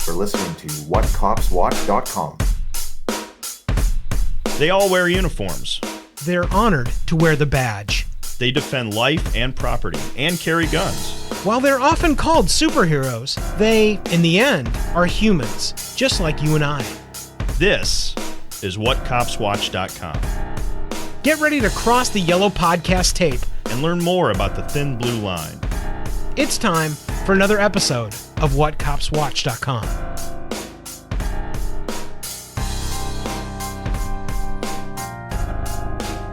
for listening to WhatCopsWatch.com. They all wear uniforms. They're honored to wear the badge. They defend life and property and carry guns. While they're often called superheroes, they, in the end, are humans, just like you and I. This is WhatCopsWatch.com. Get ready to cross the yellow podcast tape and learn more about the thin blue line. It's time for another episode of WhatCopsWatch.com.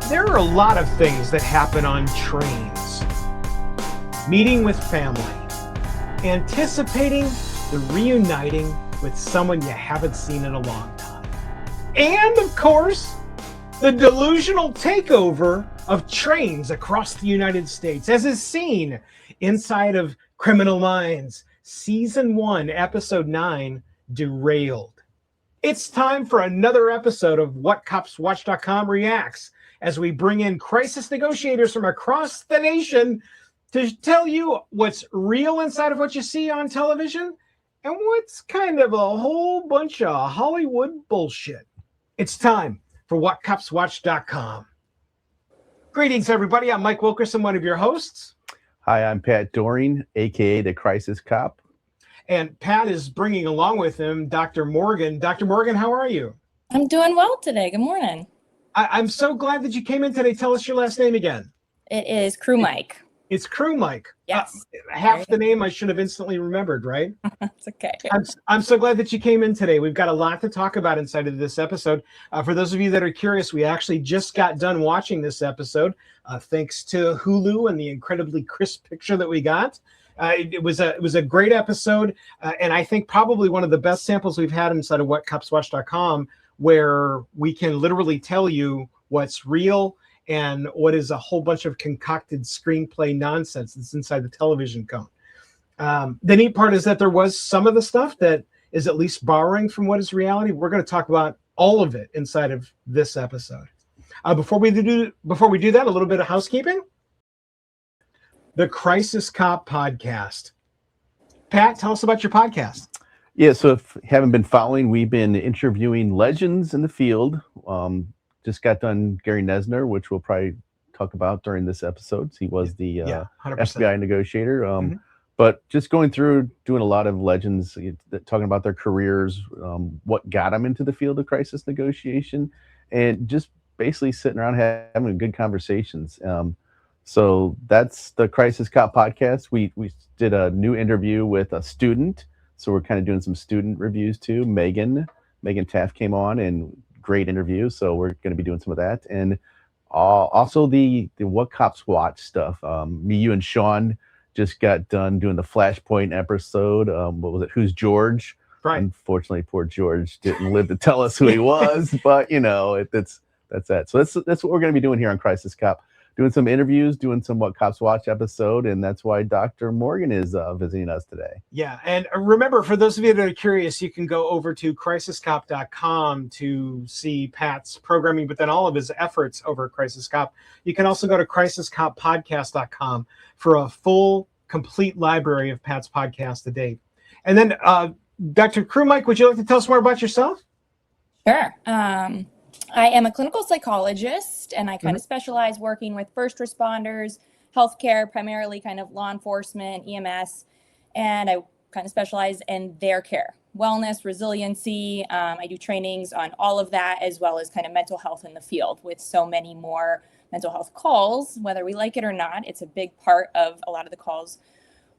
There are a lot of things that happen on trains. Meeting with family, anticipating the reuniting with someone you haven't seen in a long time, and of course, the delusional takeover of trains across the United States, as is seen inside of Criminal Minds, Season 1, Episode 9, Derailed. It's time for another episode of WhatCopsWatch.com Reacts, as we bring in crisis negotiators from across the nation to tell you what's real inside of what you see on television and what's kind of a whole bunch of Hollywood bullshit. It's time for WhatCopsWatch.com. Greetings, everybody. I'm Mike Wilkerson, one of your hosts. Hi, I'm Pat Doring, a.k.a. the Crisis Cop. And Pat is bringing along with him Dr. Morgan. Dr. Morgan, how are you? I'm doing well today. Good morning. I'm so glad that you came in today. Tell us your last name again. It is Crew Mike. It's Crew Mike. Yes. Half the name I should have instantly remembered, right? It's okay. I'm so glad that you came in today. We've got a lot to talk about inside of this episode. For those of you that are curious, we actually just got done watching this episode, thanks to Hulu and the incredibly crisp picture that we got. It was a great episode, and I think probably one of the best samples we've had inside of WhatCopsWatch.com, where we can literally tell you what's real and what is a whole bunch of concocted screenplay nonsense that's inside the television cone. The neat part is that there was some of the stuff that is at least borrowing from what is reality. We're going to talk about all of it inside of this episode. Before we do that, a little bit of housekeeping. The Crisis Cop podcast. Pat, tell us about your podcast. Yeah, so if you haven't been following, we've been interviewing legends in the field. Just got done Gary Nesner, which we'll probably talk about during this episode. He was the FBI negotiator. But just going through, doing a lot of legends, talking about their careers, what got them into the field of crisis negotiation, and just basically sitting around having good conversations. So that's the Crisis Cop podcast. We did a new interview with a student. So we're kind of doing some student reviews too. Megan Taft came on, and great interview. So we're going to be doing some of that. And also the What Cops Watch stuff. Me, you, and Sean just got done doing the Flashpoint episode. What was it? Who's George? Right. Unfortunately, poor George didn't live to tell us who he was, but that's that. So that's what we're going to be doing here on Crisis Cop. Doing some interviews, doing some What Cops Watch episode, and that's why Dr. Morgan is visiting us today. Yeah, and remember, for those of you that are curious, you can go over to crisiscop.com to see Pat's programming, but then all of his efforts over at Crisis Cop. You can also go to crisiscoppodcast.com for a full, complete library of Pat's podcasts to date. And then, Dr. Crew Mike, would you like to tell us more about yourself? Sure. I am a clinical psychologist, and I kind of specialize working with first responders, healthcare, primarily kind of law enforcement, EMS, and I kind of specialize in their care, wellness, resiliency. I do trainings on all of that, as well as kind of mental health in the field with so many more mental health calls, whether we like it or not. It's a big part of a lot of the calls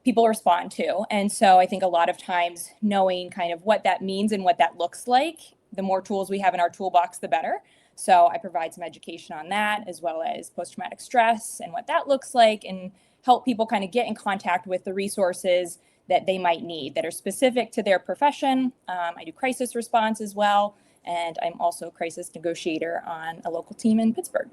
people respond to. And so I think a lot of times knowing kind of what that means and what that looks like, the more tools we have in our toolbox, the better. So I provide some education on that, as well as post-traumatic stress and what that looks like, and help people kind of get in contact with the resources that they might need that are specific to their profession. I do crisis response as well, and I'm also a crisis negotiator on a local team in Pittsburgh.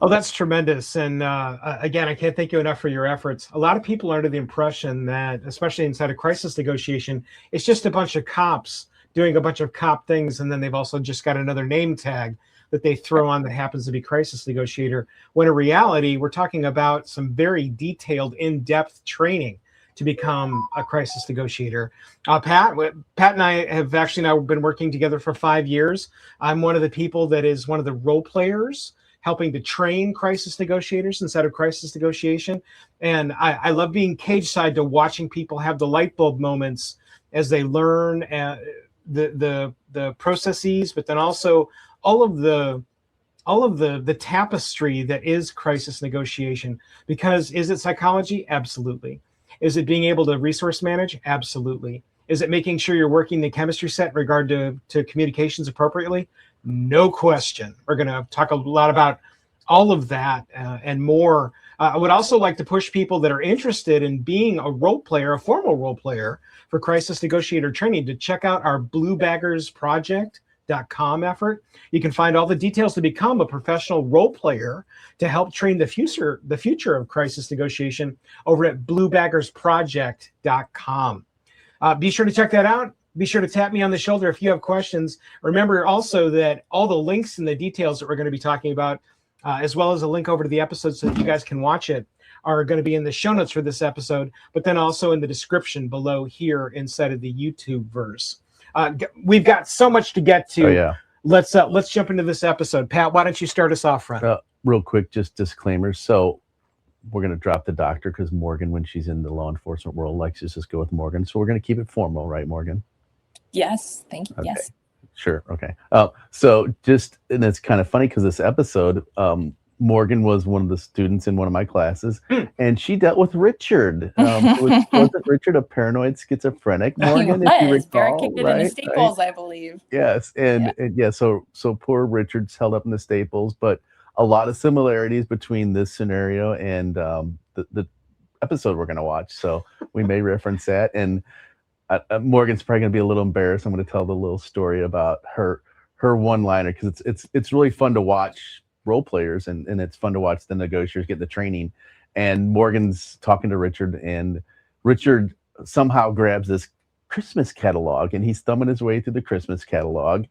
Oh, that's tremendous. And again, I can't thank you enough for your efforts. A lot of people are under the impression that, especially inside of crisis negotiation, it's just a bunch of cops doing a bunch of cop things, and then they've also just got another name tag that they throw on that happens to be crisis negotiator, when in reality, we're talking about some very detailed, in-depth training to become a crisis negotiator. Pat and I have actually now been working together for 5 years. I'm one of the people that is one of the role players helping to train crisis negotiators inside of crisis negotiation. And I love being cage side to watching people have the light bulb moments as they learn the processes, but then also all of the tapestry that is crisis negotiation. Because is it psychology? Absolutely. Is it being able to resource manage? Absolutely. Is it making sure you're working the chemistry set in regard to communications appropriately? No question. We're going to talk a lot about all of that and more. I would also like to push people that are interested in being a role player, a formal role player for crisis negotiator training, to check out our bluebaggersproject.com effort. You can find all the details to become a professional role player to help train the future of crisis negotiation over at bluebaggersproject.com. Be sure to check that out. Be sure to tap me on the shoulder if you have questions. Remember also that all the links and the details that we're going to be talking about, as well as a link over to the episode so that you guys can watch it, are going to be in the show notes for this episode, but then also in the description below here inside of the YouTube verse. We've got so much to get to. Oh, yeah. Let's jump into this episode. Pat, why don't you start us off, friend? Real quick, just disclaimers. So we're going to drop the doctor because Morgan, when she's in the law enforcement world, likes to just go with Morgan. So we're going to keep it formal, right, Morgan? Yes, thank you. Okay. Yes. Sure. Okay. So and it's kind of funny because this episode, Morgan was one of the students in one of my classes, and she dealt with Richard. Wasn't Richard a paranoid schizophrenic, Morgan? If you recall, kicked it into Staples, I believe. Yes, and so poor Richard's held up in the Staples, but a lot of similarities between this scenario and the episode we're going to watch. So we may reference that, and Morgan's probably going to be a little embarrassed. I'm going to tell the little story about her one-liner because it's really fun to watch role players and it's fun to watch the negotiators get the training. And Morgan's talking to Richard, and Richard somehow grabs this Christmas catalog and he's thumbing his way through the Christmas catalog.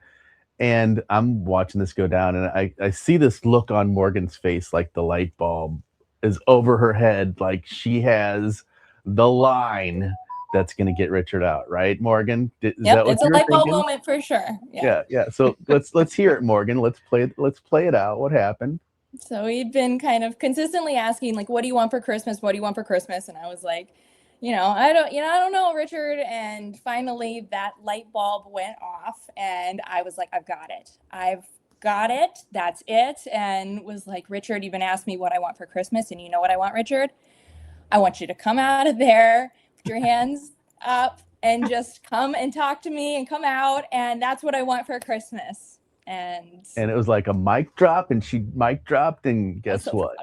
And I'm watching this go down, and I see this look on Morgan's face, like the light bulb is over her head, like she has the line that's going to get Richard out, right, Morgan? It's a light bulb moment for sure. Yeah. So let's hear it, Morgan. Let's play it out. What happened? So we'd been kind of consistently asking, like, what do you want for Christmas? What do you want for Christmas? And I was like, I don't know, Richard. And finally that light bulb went off and I was like, I've got it. That's it. And was like, Richard, you've been asking me what I want for Christmas. And you know what I want, Richard? I want you to come out of there, put your hands up and just come and talk to me and come out. And that's what I want for Christmas. And it was like a mic drop, and she mic dropped, and guess what?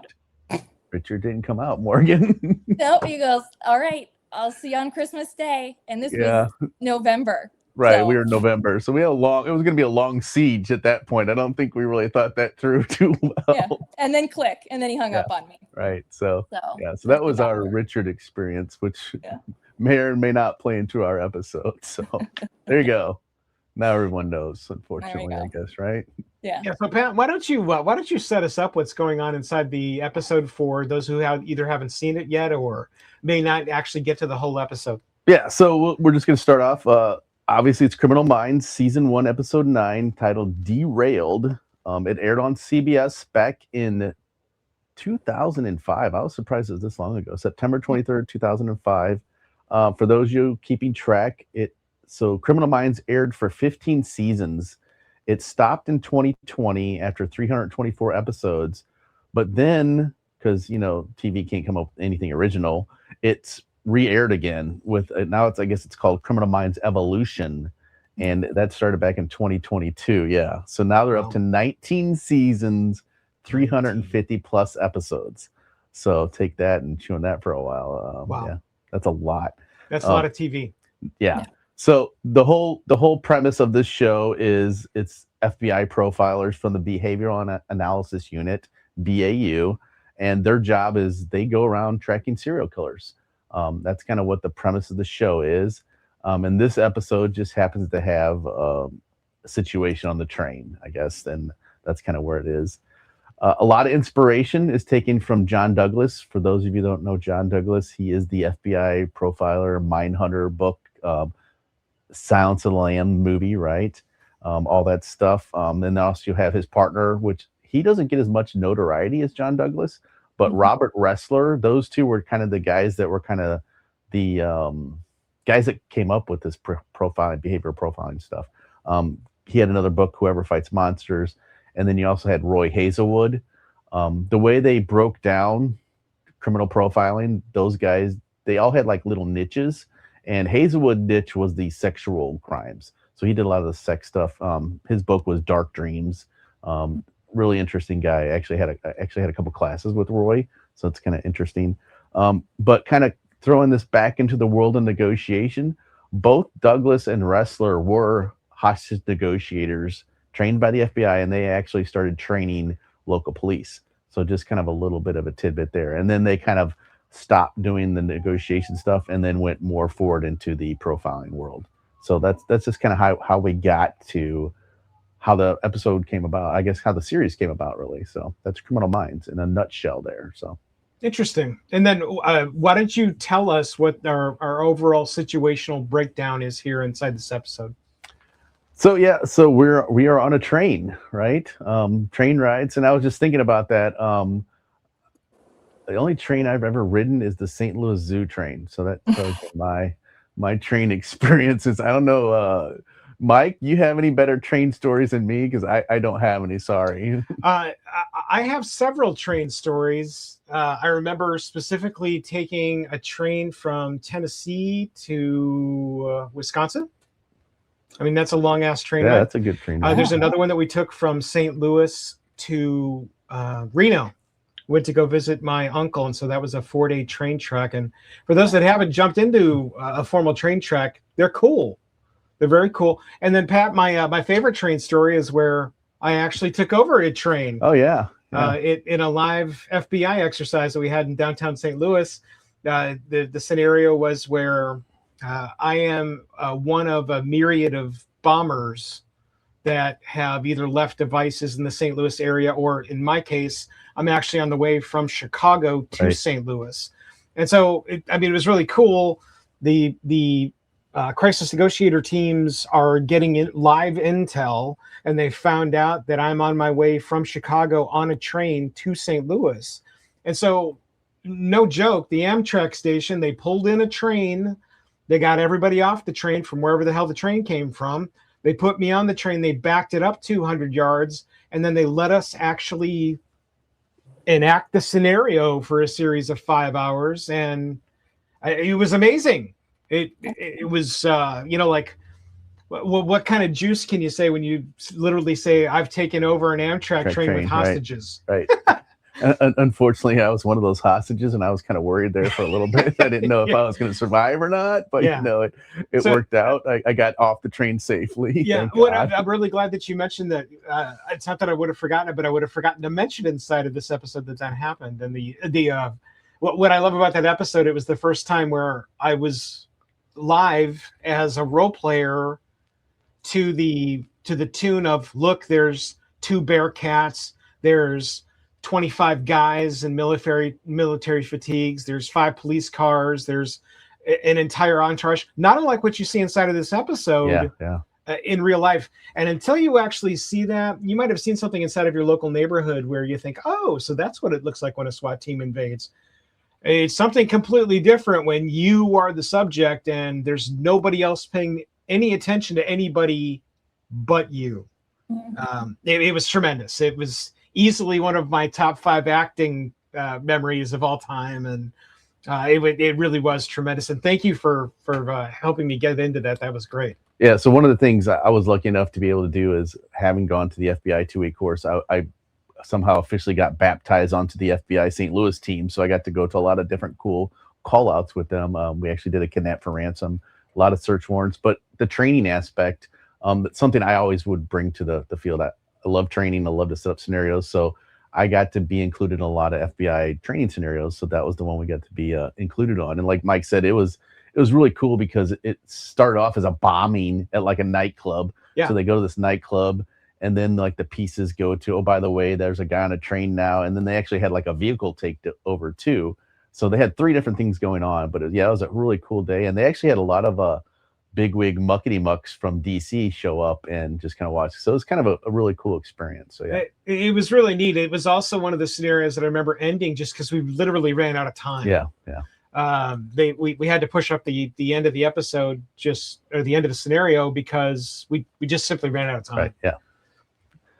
Richard didn't come out, Morgan. Nope, he goes, all right, I'll see you on Christmas Day. And this was November. Right, so. We were in November. So it was going to be a long siege at that point. I don't think we really thought that through too well. Yeah, and then click, and then he hung up on me. Right, so that was our Richard experience, which may or may not play into our episode. So there you go. Now everyone knows, unfortunately, I guess, right? Yeah. So Pat, why don't you set us up what's going on inside the episode for those who either haven't seen it yet or may not actually get to the whole episode? Yeah. So we're just going to start off. Obviously, it's Criminal Minds, season 1, episode 9, titled "Derailed." It aired on CBS back in 2005. I was surprised it was this long ago. September 23rd, 2005. For those of you keeping track, so Criminal Minds aired for 15 seasons. It stopped in 2020 after 324 episodes. But then, because, TV can't come up with anything original, it's re-aired again with, now I guess it's called Criminal Minds Evolution. And that started back in 2022. Yeah. So now they're up to 19 seasons, 350 plus episodes. So take that and chew on that for a while. Wow. Yeah, that's a lot. That's a lot of TV. Yeah. So the whole premise of this show is it's FBI profilers from the Behavioral Analysis Unit, BAU, and their job is they go around tracking serial killers. That's kind of what the premise of the show is. And this episode just happens to have a situation on the train, I guess, and that's kind of where it is. A lot of inspiration is taken from John Douglas. For those of you who don't know John Douglas, he is the FBI profiler, Mindhunter book, Silence of the Lamb movie, right? All that stuff. Then also you have his partner, which he doesn't get as much notoriety as John Douglas, but Robert Ressler. Those two were kind of the guys that were kind of the guys that came up with this profiling, behavioral profiling stuff. He had another book, Whoever Fights Monsters. And then you also had Roy Hazelwood. The way they broke down criminal profiling, those guys, they all had like little niches. And Hazelwood niche was the sexual crimes. So he did a lot of the sex stuff. His book was Dark Dreams. Really interesting guy. I actually had a couple classes with Roy, so it's kind of interesting. But kind of throwing this back into the world of negotiation, both Douglas and Ressler were hostage negotiators trained by the FBI, and they actually started training local police. So just kind of a little bit of a tidbit there. And then they kind of stopped doing the negotiation stuff and then went more forward into the profiling world. So that's just kind of how we got to how the episode came about, I guess how the series came about, really. So that's Criminal Minds in a nutshell there. So interesting. And then why don't you tell us what our overall situational breakdown is here inside this episode? So so we are on a train, right? Train rides, and I was just thinking about that. The only train I've ever ridden is the St. Louis Zoo train. So that tells my train experiences. I don't know, Mike, you have any better train stories than me? Because I don't have any. Sorry. I have several train stories. I remember specifically taking a train from Tennessee to Wisconsin. I mean, that's a long ass train ride. That's a good train ride. There's another one that we took from St. Louis to Reno. Went to go visit my uncle, and so that was a 4-day train trek. And for those that haven't jumped into a formal train trek, they're cool. They're very cool. And then Pat, my favorite train story is where I actually took over a train. Oh yeah. In a live FBI exercise that we had in downtown St. Louis. The scenario was where I am one of a myriad of bombers that have either left devices in the St. Louis area, or in my case, I'm actually on the way from Chicago to St. Louis. And so, it was really cool. The crisis negotiator teams are getting live intel, and they found out that I'm on my way from Chicago on a train to St. Louis. And so, no joke, the Amtrak station, they pulled in a train. They got everybody off the train from wherever the hell the train came from. They put me on the train. They backed it up 200 yards, and then they let us actually enact the scenario for a series of 5 hours. And it was amazing. It was, like, what kind of juice can you say when you literally say, I've taken over an Amtrak train with hostages? Right. Unfortunately, I was one of those hostages, and I was kind of worried there for a little bit. I didn't know if I was going to survive or not, but it worked out. I got off the train safely. Yeah, I'm really glad that you mentioned that. It's not that I would have forgotten it, but I would have forgotten to mention inside of this episode that happened. And what I love about that episode, it was the first time where I was live as a role player to the tune of, look, there's 2 Bearcats, there's 25 guys in military fatigues, there's 5 police cars, there's an entire entourage, not unlike what you see inside of this episode in real life. And until you actually see that, you might have seen something inside of your local neighborhood where you think, oh, so that's what it looks like when a SWAT team invades. It's something completely different when you are the subject and there's nobody else paying any attention to anybody but you. It was tremendous. It was easily one of my top 5 acting memories of all time, and it really was tremendous. And thank you for helping me get into that. That was great. Yeah. So one of the things I was lucky enough to be able to do is, having gone to the FBI 2-week course, I somehow officially got baptized onto the FBI St. Louis team. So I got to go to a lot of different cool call outs with them. We actually did a kidnap for ransom, a lot of search warrants, but the training aspect, that's something I always would bring to the field. I love training. I love to set up scenarios. So I got to be included in a lot of FBI training scenarios. So that was the one we got to be included on. And like Mike said, it was really cool because it started off as a bombing at like a nightclub. Yeah. So they go to this nightclub and then like the pieces go to, oh, by the way, there's a guy on a train now, and then they actually had like a vehicle take over too. So they had 3 different things going on, but it was a really cool day, and they actually had a lot of bigwig muckety mucks from DC show up and just kind of watch. So it was kind of a really cool experience. So it was really neat. It was also one of the scenarios that I remember ending just because we literally ran out of time. We had to push up the end of the episode or the end of the scenario because we just simply ran out of time.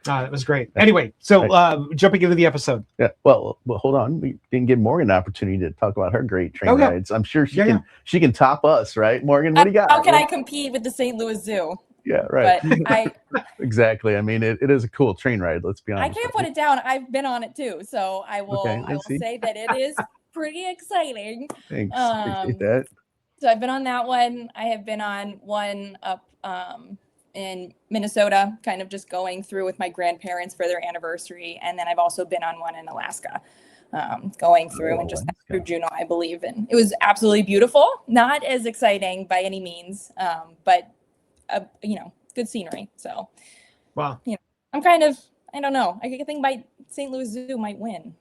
It was great. Anyway, so jumping into the episode. Well, hold on. We didn't give Morgan an opportunity to talk about her great train rides. I'm sure she can top us, right? Morgan, what do you got? How can I compete with the St. Louis Zoo? Yeah, right. But exactly. I mean, it is a cool train ride. Let's be honest. I can't put it down. I've been on it too, so I will. I will say that it is pretty exciting. Thanks. Appreciate that. So I've been on that one. I have been on one up in Minnesota, kind of just going through with my grandparents for their anniversary. And then I've also been on one in Alaska, going through and just through Juneau, I believe. And it was absolutely beautiful. Not as exciting by any means, but, good scenery. So, wow. I'm kind of, I don't know. I think St. Louis Zoo might win.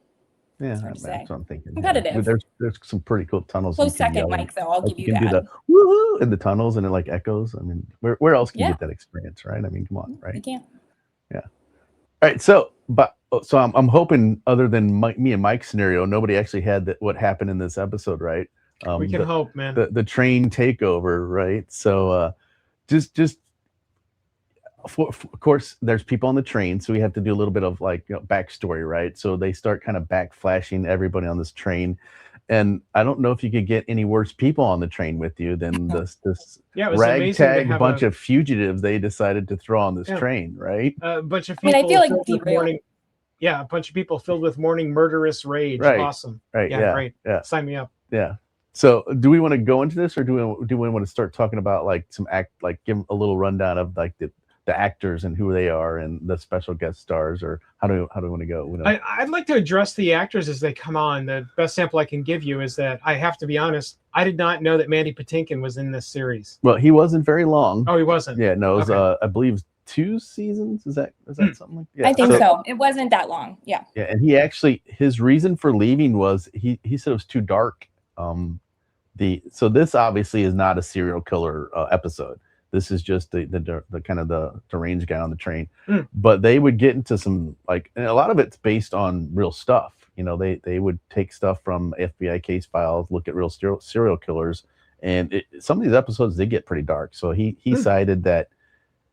Yeah, that's what I'm thinking. Competitive. There's some pretty cool tunnels. Close second, Mike, though. I'll give you that. You can do the woohoo in the tunnels, and it like echoes. I mean, where else can you get that experience, right? I mean, come on, right? You can't. Yeah. All right. So I'm hoping, other than me and Mike's scenario, nobody actually had what happened in this episode, right? We can hope, man. The train takeover, right? So just. Of course, there's people on the train, so we have to do a little bit of backstory, right? So they start kind of backflashing everybody on this train, and I don't know if you could get any worse people on the train with you than this ragtag bunch of fugitives they decided to throw on this train, right? A bunch of people. I feel like a bunch of people filled with morning murderous rage. Right. Awesome. Right. Yeah. Great. Yeah. Sign me up. Yeah. So, do we want to go into this, or do we want to start talking about give a little rundown of the actors and who they are and the special guest stars, or how do we want to go? I'd like to address the actors as they come on. The best sample I can give you is that I have to be honest, I did not know that Mandy Patinkin was in this series. Well, he wasn't very long. Oh, he wasn't? Yeah, no, it was, I believe 2 seasons. Is that something like that? I think so. It wasn't that long. Yeah. Yeah, and he actually, his reason for leaving was he said it was too dark. So this obviously is not a serial killer episode. This is just the kind of the deranged guy on the train. But they would get into some and a lot of it's based on real stuff. They would take stuff from FBI case files, look at real serial killers, and some of these episodes they get pretty dark. So he decided that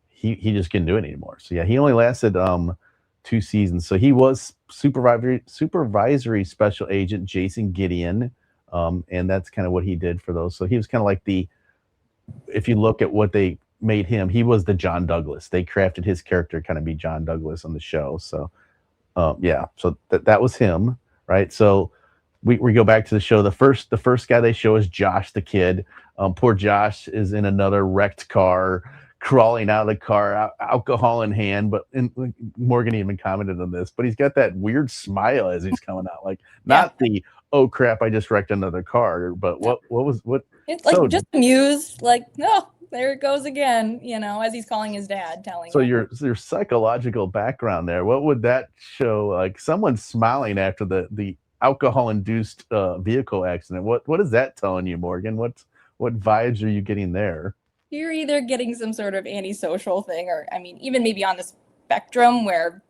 he just couldn't do it anymore. So yeah, he only lasted 2 seasons. So he was supervisory special agent Jason Gideon, and that's kind of what he did for those. So he was kind of like if you look at what they made him, he was the John Douglas. They crafted his character kind of be John Douglas on the show. So, so that was him, right? So we go back to the show. The first guy they show is Josh the kid. Poor Josh is in another wrecked car, crawling out of the car, alcohol in hand. Morgan even commented on this, but he's got that weird smile as he's coming out, not the oh crap, I just wrecked another car, but what it's just amused, no, there it goes again, as he's calling his dad, telling him. Your psychological background there, what would that show? Someone smiling after the alcohol induced vehicle accident, what is that telling you, Morgan? What vibes are you getting there? You're either getting some sort of antisocial thing, or even maybe on the spectrum where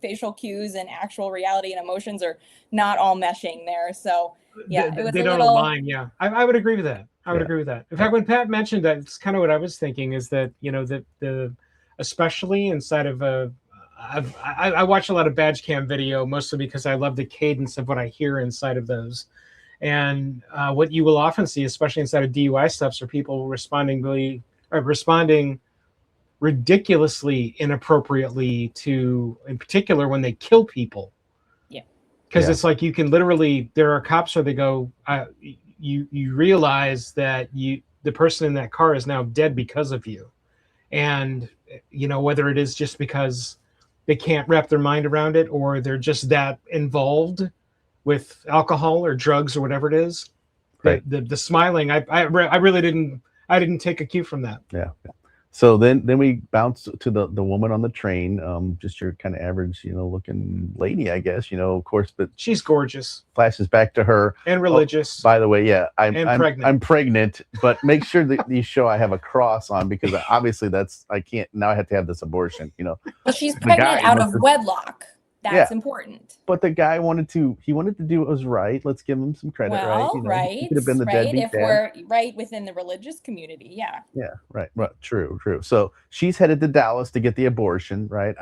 facial cues and actual reality and emotions are not all meshing there. So yeah, they don't align. Yeah, I would agree with that. I would agree with that. In fact, when Pat mentioned that, it's kind of what I was thinking is that the especially inside of I watch a lot of badge cam video, mostly because I love the cadence of what I hear inside of those. And what you will often see, especially inside of DUI stuffs, are people responding ridiculously inappropriately to, in particular, when they kill people. Yeah. Because it's you can literally, there are cops where they go, you realize that the person in that car is now dead because of you. And, whether it is just because they can't wrap their mind around it, or they're just that involved with alcohol or drugs or whatever it is. Right. The smiling, I really didn't take a cue from that. Yeah. So then we bounce to the woman on the train, just your kind of average, looking lady, I guess, of course, but she's gorgeous. Flashes back to her and religious. By the way, yeah, pregnant. I'm pregnant, but make sure that you show I have a cross on, because obviously I can't now. I have to have this abortion, Well, she's pregnant out of wedlock. That's important. But the guy wanted to do what was right. Let's give him some credit, right? Right. He could have been the deadbeat if dad. We're right within the religious community, yeah. Yeah, right. True. So she's headed to Dallas to get the abortion, right?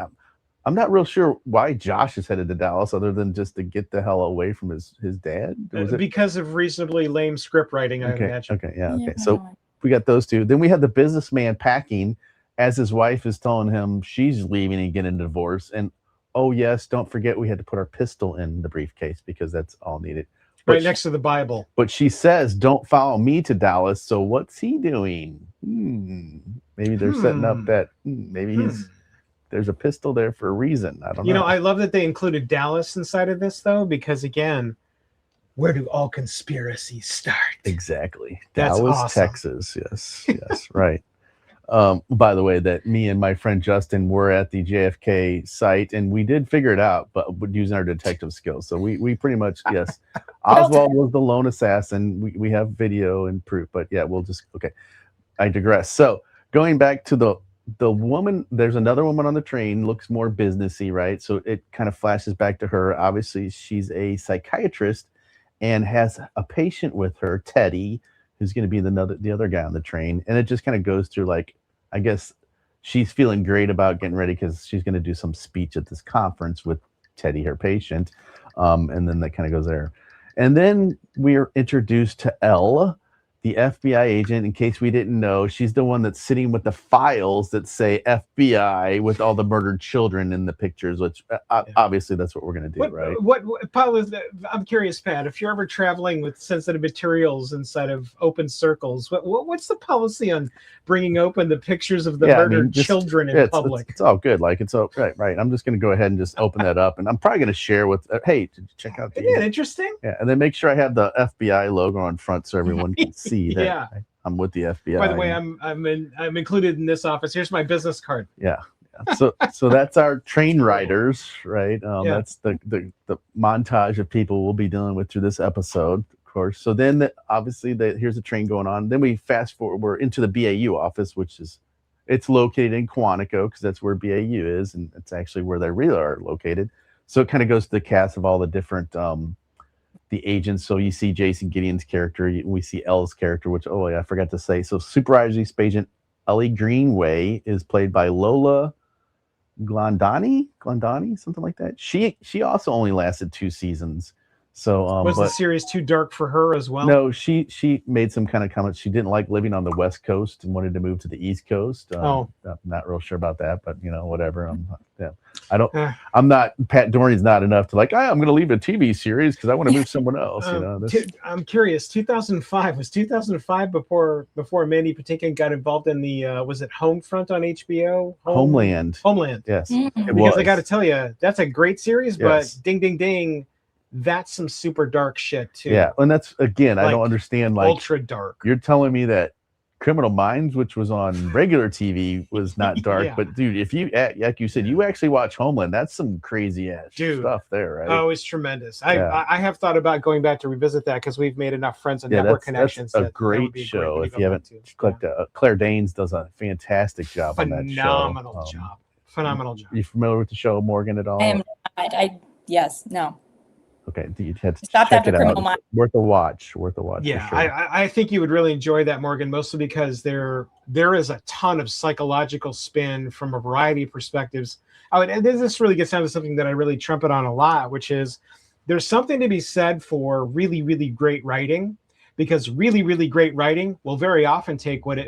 I'm not real sure why Josh is headed to Dallas, other than just to get the hell away from his dad. Because of reasonably lame script writing, I imagine. Okay. So we got those two. Then we have the businessman packing as his wife is telling him she's leaving and getting a divorce. And oh yes, don't forget we had to put our pistol in the briefcase because that's all needed. Right next to the Bible. But she says, "Don't follow me to Dallas." So what's he doing? Maybe they're setting up that maybe there's a pistol there for a reason. I don't know. I love that they included Dallas inside of this, though, because again, where do all conspiracies start? Exactly. That's Dallas, awesome. Texas. Yes, right. By the way, that me and my friend Justin were at the JFK site, and we did figure it out, but using our detective skills. So we pretty much, yes. Oswald was the lone assassin. We have video and proof, but yeah, okay. I digress. So going back to the woman, there's another woman on the train, looks more businessy, right? So it kind of flashes back to her. Obviously, she's a psychiatrist and has a patient with her, Teddy, who's going to be the other guy on the train. And it just kind of goes through, like, I guess she's feeling great about getting ready because she's going to do some speech at this conference with Teddy, her patient. And then that kind of goes there. And then we're introduced to Elle, the FBI agent. In case we didn't know, she's the one that's sitting with the files that say FBI with all the murdered children in the pictures, which obviously that's what we're going to do, right? What Paul, I'm curious, Pat, if you're ever traveling with sensitive materials inside of open circles, what's the policy on bringing open the pictures of the murdered children in public? It's all good. Like, it's all right. I'm just going to go ahead and just open that up, and I'm probably going to share with, hey, check out. Isn't it interesting? Yeah, and then make sure I have the FBI logo on front so everyone can see that I'm with the FBI. By the way, I'm included in this office. Here's my business card. Yeah. So that's our train riders, right? That's the montage of people we'll be dealing with through this episode, of course. So then obviously here's a train going on. Then we fast forward, we're into the BAU office, it's located in Quantico because that's where BAU is, and it's actually where they really are located. So it kind of goes to the cast of all the different the agents. So you see Jason Gideon's character, we see Elle's character, which I forgot to say. So supervisory agent Ellie Greenway is played by Lola Glondani, something like that. She also only lasted 2 seasons. So was the series too dark for her as well? No, she made some kind of comments. She didn't like living on the West Coast and wanted to move to the East Coast. I'm not real sure about that, but whatever. I'm not, Pat Dorney's not enough to like, I'm going to leave a TV series because I want to move someone else. I'm curious. 2005 was 2005 before Mandy Patinkin got involved in the was it Homefront on HBO? Homeland. Yes, because I got to tell you, that's a great series, but ding ding ding. That's some super dark shit too. Yeah, and that's again, I don't understand. Like, ultra dark. You're telling me that Criminal Minds, which was on regular TV, was not dark, but dude, if you, like you said, you actually watch Homeland, that's some crazy ass stuff there, right? Oh, it's tremendous. I have thought about going back to revisit that because we've made enough friends and network connections. That's a great show. If you haven't clicked, Claire Danes does a fantastic job on that show. Phenomenal job. You familiar with the show, Morgan, at all? I am not. Yes, no. Okay, you had to stop check after it Criminal out. Worth a watch. Yeah, for sure. I think you would really enjoy that, Morgan, mostly because there is a ton of psychological spin from a variety of perspectives. This really gets down to something that I really trumpet on a lot, which is there's something to be said for really, really great writing, because really, really great writing will very often take what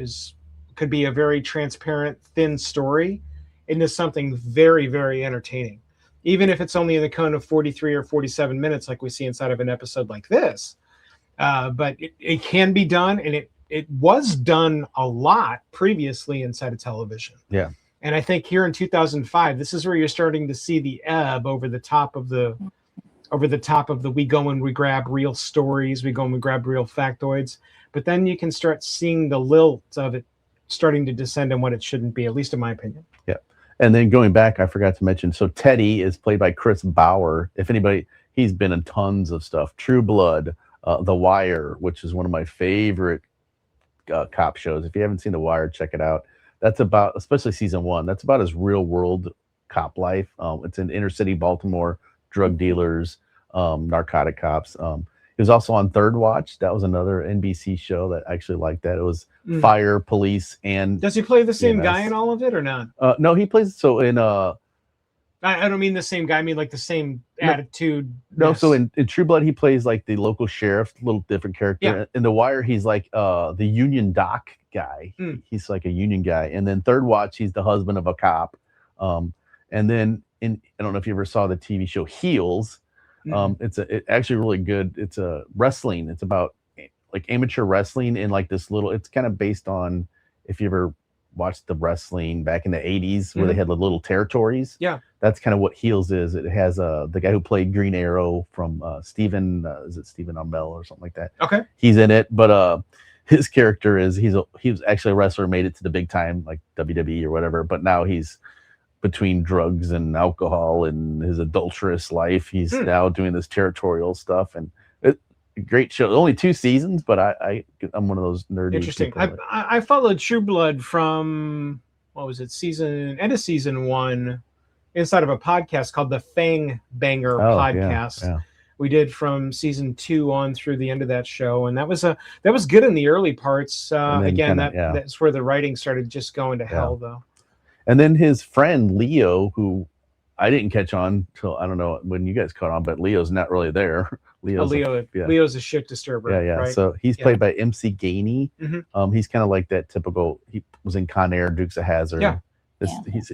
could be a very transparent, thin story into something very, very entertaining. Even if it's only in the cone of 43 or 47 minutes, like we see inside of an episode like this. But it can be done, and it was done a lot previously inside of television. Yeah. And I think here in 2005, this is where you're starting to see the ebb over the top of the we go and we grab real stories, we go and we grab real factoids. But then you can start seeing the lilt of it starting to descend in what it shouldn't be, at least in my opinion. Yeah. And then going back, I forgot to mention, so Teddy is played by Chris Bauer. If anybody, he's been in tons of stuff. True Blood, The Wire, which is one of my favorite cop shows. If you haven't seen The Wire, check it out. That's about, especially season 1, that's about his real world cop life. It's in inner city Baltimore, drug dealers, narcotic cops. He was also on Third Watch. That was another NBC show that I actually liked that. It was fire, police, and does he play the same guy in all of it or not? No, he plays so in I don't mean the same guy, I mean like the same attitude. No, so in True Blood he plays like the local sheriff, a little different character. Yeah. In The Wire, he's like the union doc guy. He's like a union guy. And then Third Watch, he's the husband of a cop. And then I don't know if you ever saw the TV show Heels. It's actually really good. It's a wrestling. It's about like amateur wrestling in like this little. It's kind of based on if you ever watched the wrestling back in the 80s where they had the little territories. Yeah, that's kind of what Heels is. It has the guy who played Green Arrow from Stephen. Is it Stephen Amell or something like that? Okay, he's in it, but his character is he was actually a wrestler, made it to the big time like WWE or whatever, but now he's between drugs and alcohol and his adulterous life. He's now doing this territorial stuff, and great show. Only 2 seasons, but I'm one of those nerdy. Interesting. I followed True Blood from what was it, end of season 1, inside of a podcast called the Fang Banger podcast. Yeah. We did from season 2 on through the end of that show, and that was good in the early parts. Again, that's where the writing started just going to hell, though. And then his friend Leo, who I didn't catch on till I don't know when you guys caught on, but Leo's not really there. Leo's a shit disturber. Yeah. Right? So he's played by MC Gainey. He's kind of like that typical. He was in Con Air, Dukes of Hazzard. Yeah.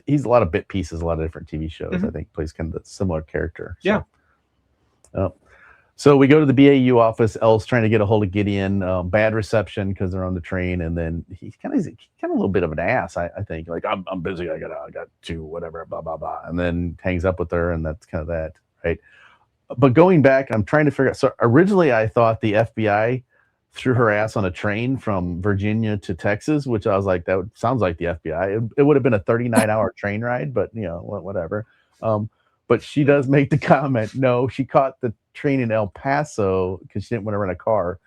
He's a lot of bit pieces, a lot of different TV shows. I think plays kind of a similar character. So. Yeah. So we go to the BAU office. Elle's trying to get a hold of Gideon. Bad reception because they're on the train, and then he's kind of a little bit of an ass. I think like I'm busy. I got to whatever, blah blah blah, and then hangs up with her, and that's kind of that, right? But going back, I'm trying to figure out. So originally, I thought the FBI threw her ass on a train from Virginia to Texas, which I was like, sounds like the FBI. It would have been a 39-hour train ride, but whatever. But she does make the comment, no, she caught the train in El Paso because she didn't want to rent a car.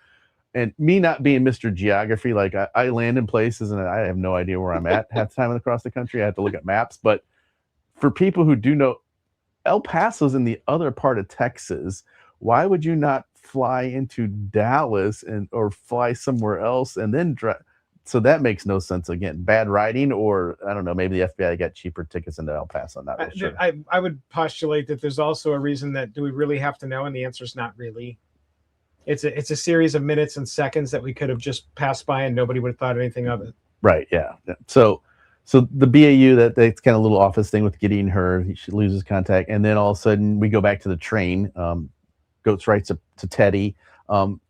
And me not being Mr. Geography, like I land in places and I have no idea where I'm at half the time across the country. I have to look at maps. But for people who do know, El Paso's in the other part of Texas. Why would you not fly into Dallas or fly somewhere else and then drive? So that makes no sense. Again, bad writing, or I don't know, maybe the FBI got cheaper tickets into El Paso. Not really sure. I would postulate that there's also a reason that do we really have to know? And the answer is not really. It's a series of minutes and seconds that we could have just passed by and nobody would have thought anything of it. Right. Yeah. So the BAU, that's kind of a little office thing with Gideon her. She loses contact, and then all of a sudden we go back to the train. Goats writes to Teddy.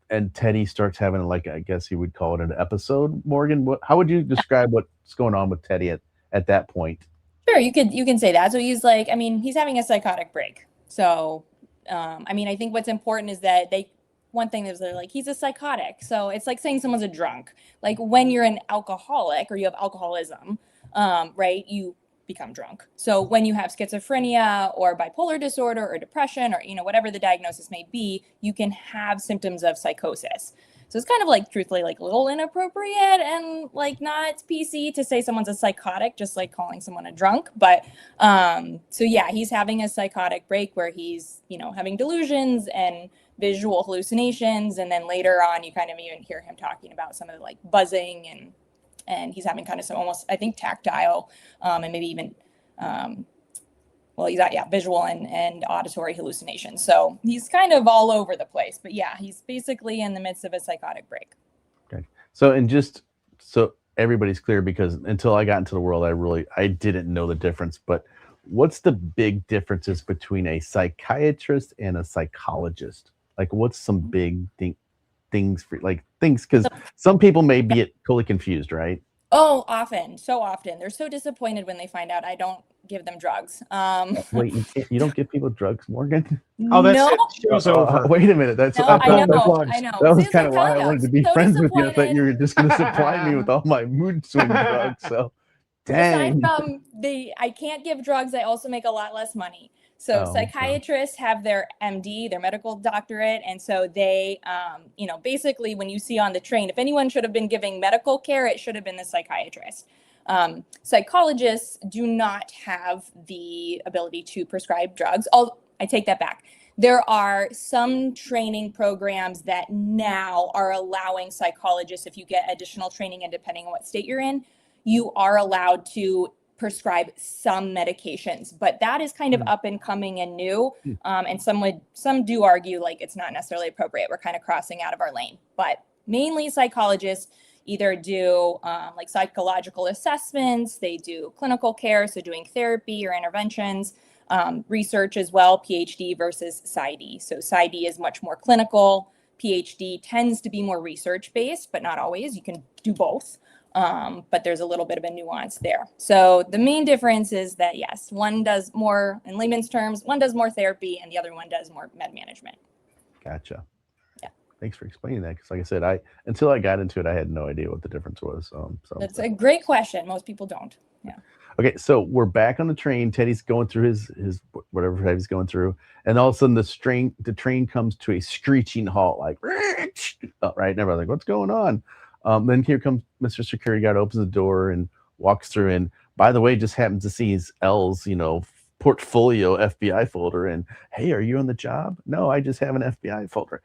And Teddy starts having, like, I guess you would call it an episode. Morgan, how would you describe what's going on with Teddy at that point? Sure, you can say that. So he's like, he's having a psychotic break. So, I think what's important is that one thing is they're like, he's a psychotic. So it's like saying someone's a drunk. Like when you're an alcoholic or you have alcoholism, right, you become drunk. So when you have schizophrenia or bipolar disorder or depression or, whatever the diagnosis may be, you can have symptoms of psychosis. So it's kind of like truthfully like a little inappropriate and like not PC to say someone's a psychotic, just like calling someone a drunk. But so yeah, he's having a psychotic break where he's, having delusions and visual hallucinations. And then later on, you kind of even hear him talking about some of the like buzzing and he's having kind of some almost, I think, tactile and maybe even, he's got, visual and auditory hallucinations. So he's kind of all over the place. But yeah, he's basically in the midst of a psychotic break. Okay. So, and just so everybody's clear, because until I got into the world, I didn't know the difference. But what's the big differences between a psychiatrist and a psychologist? Like, what's some big things, because some people may be totally confused, right? Oh, often, so often. They're so disappointed when they find out I don't give them drugs. Wait, you don't give people drugs, Morgan? Oh, that's no. it. Show's over. Wait a minute. That's No, I I know. That was See, kind of like why I wanted to be so friends with you. I thought you were disappointed. just going to supply me with all my mood swing drugs. So, dang. Aside from I can't give drugs, I also make a lot less money. So psychiatrists have their MD, their medical doctorate. And so they, basically when you see on the train, if anyone should have been giving medical care, it should have been the psychiatrist. Psychologists do not have the ability to prescribe drugs. I take that back. There are some training programs that now are allowing psychologists, if you get additional training and depending on what state you're in, you are allowed to prescribe some medications, but that is kind of up and coming and new. And some do argue like it's not necessarily appropriate. We're kind of crossing out of our lane, but mainly psychologists either do like psychological assessments, they do clinical care, so doing therapy or interventions, research as well, PhD versus PsyD. So PsyD is much more clinical. PhD tends to be more research-based, but not always. You can do both. But there's a little bit of a nuance there. So the main difference is that, yes, one does more, in layman's terms, one does more therapy and the other one does more med management. Gotcha. Yeah. Thanks for explaining that. Because like I said, until I got into it, I had no idea what the difference was. That's a great question. Most people don't. Yeah. Okay, so we're back on the train. Teddy's going through his whatever Teddy's going through, and all of a sudden the train comes to a screeching halt, like right. And everybody's like, "What's going on?" Then here comes Mr. Security Guard, opens the door and walks through. And by the way, just happens to see his L's, portfolio FBI folder. And hey, are you on the job? No, I just have an FBI folder.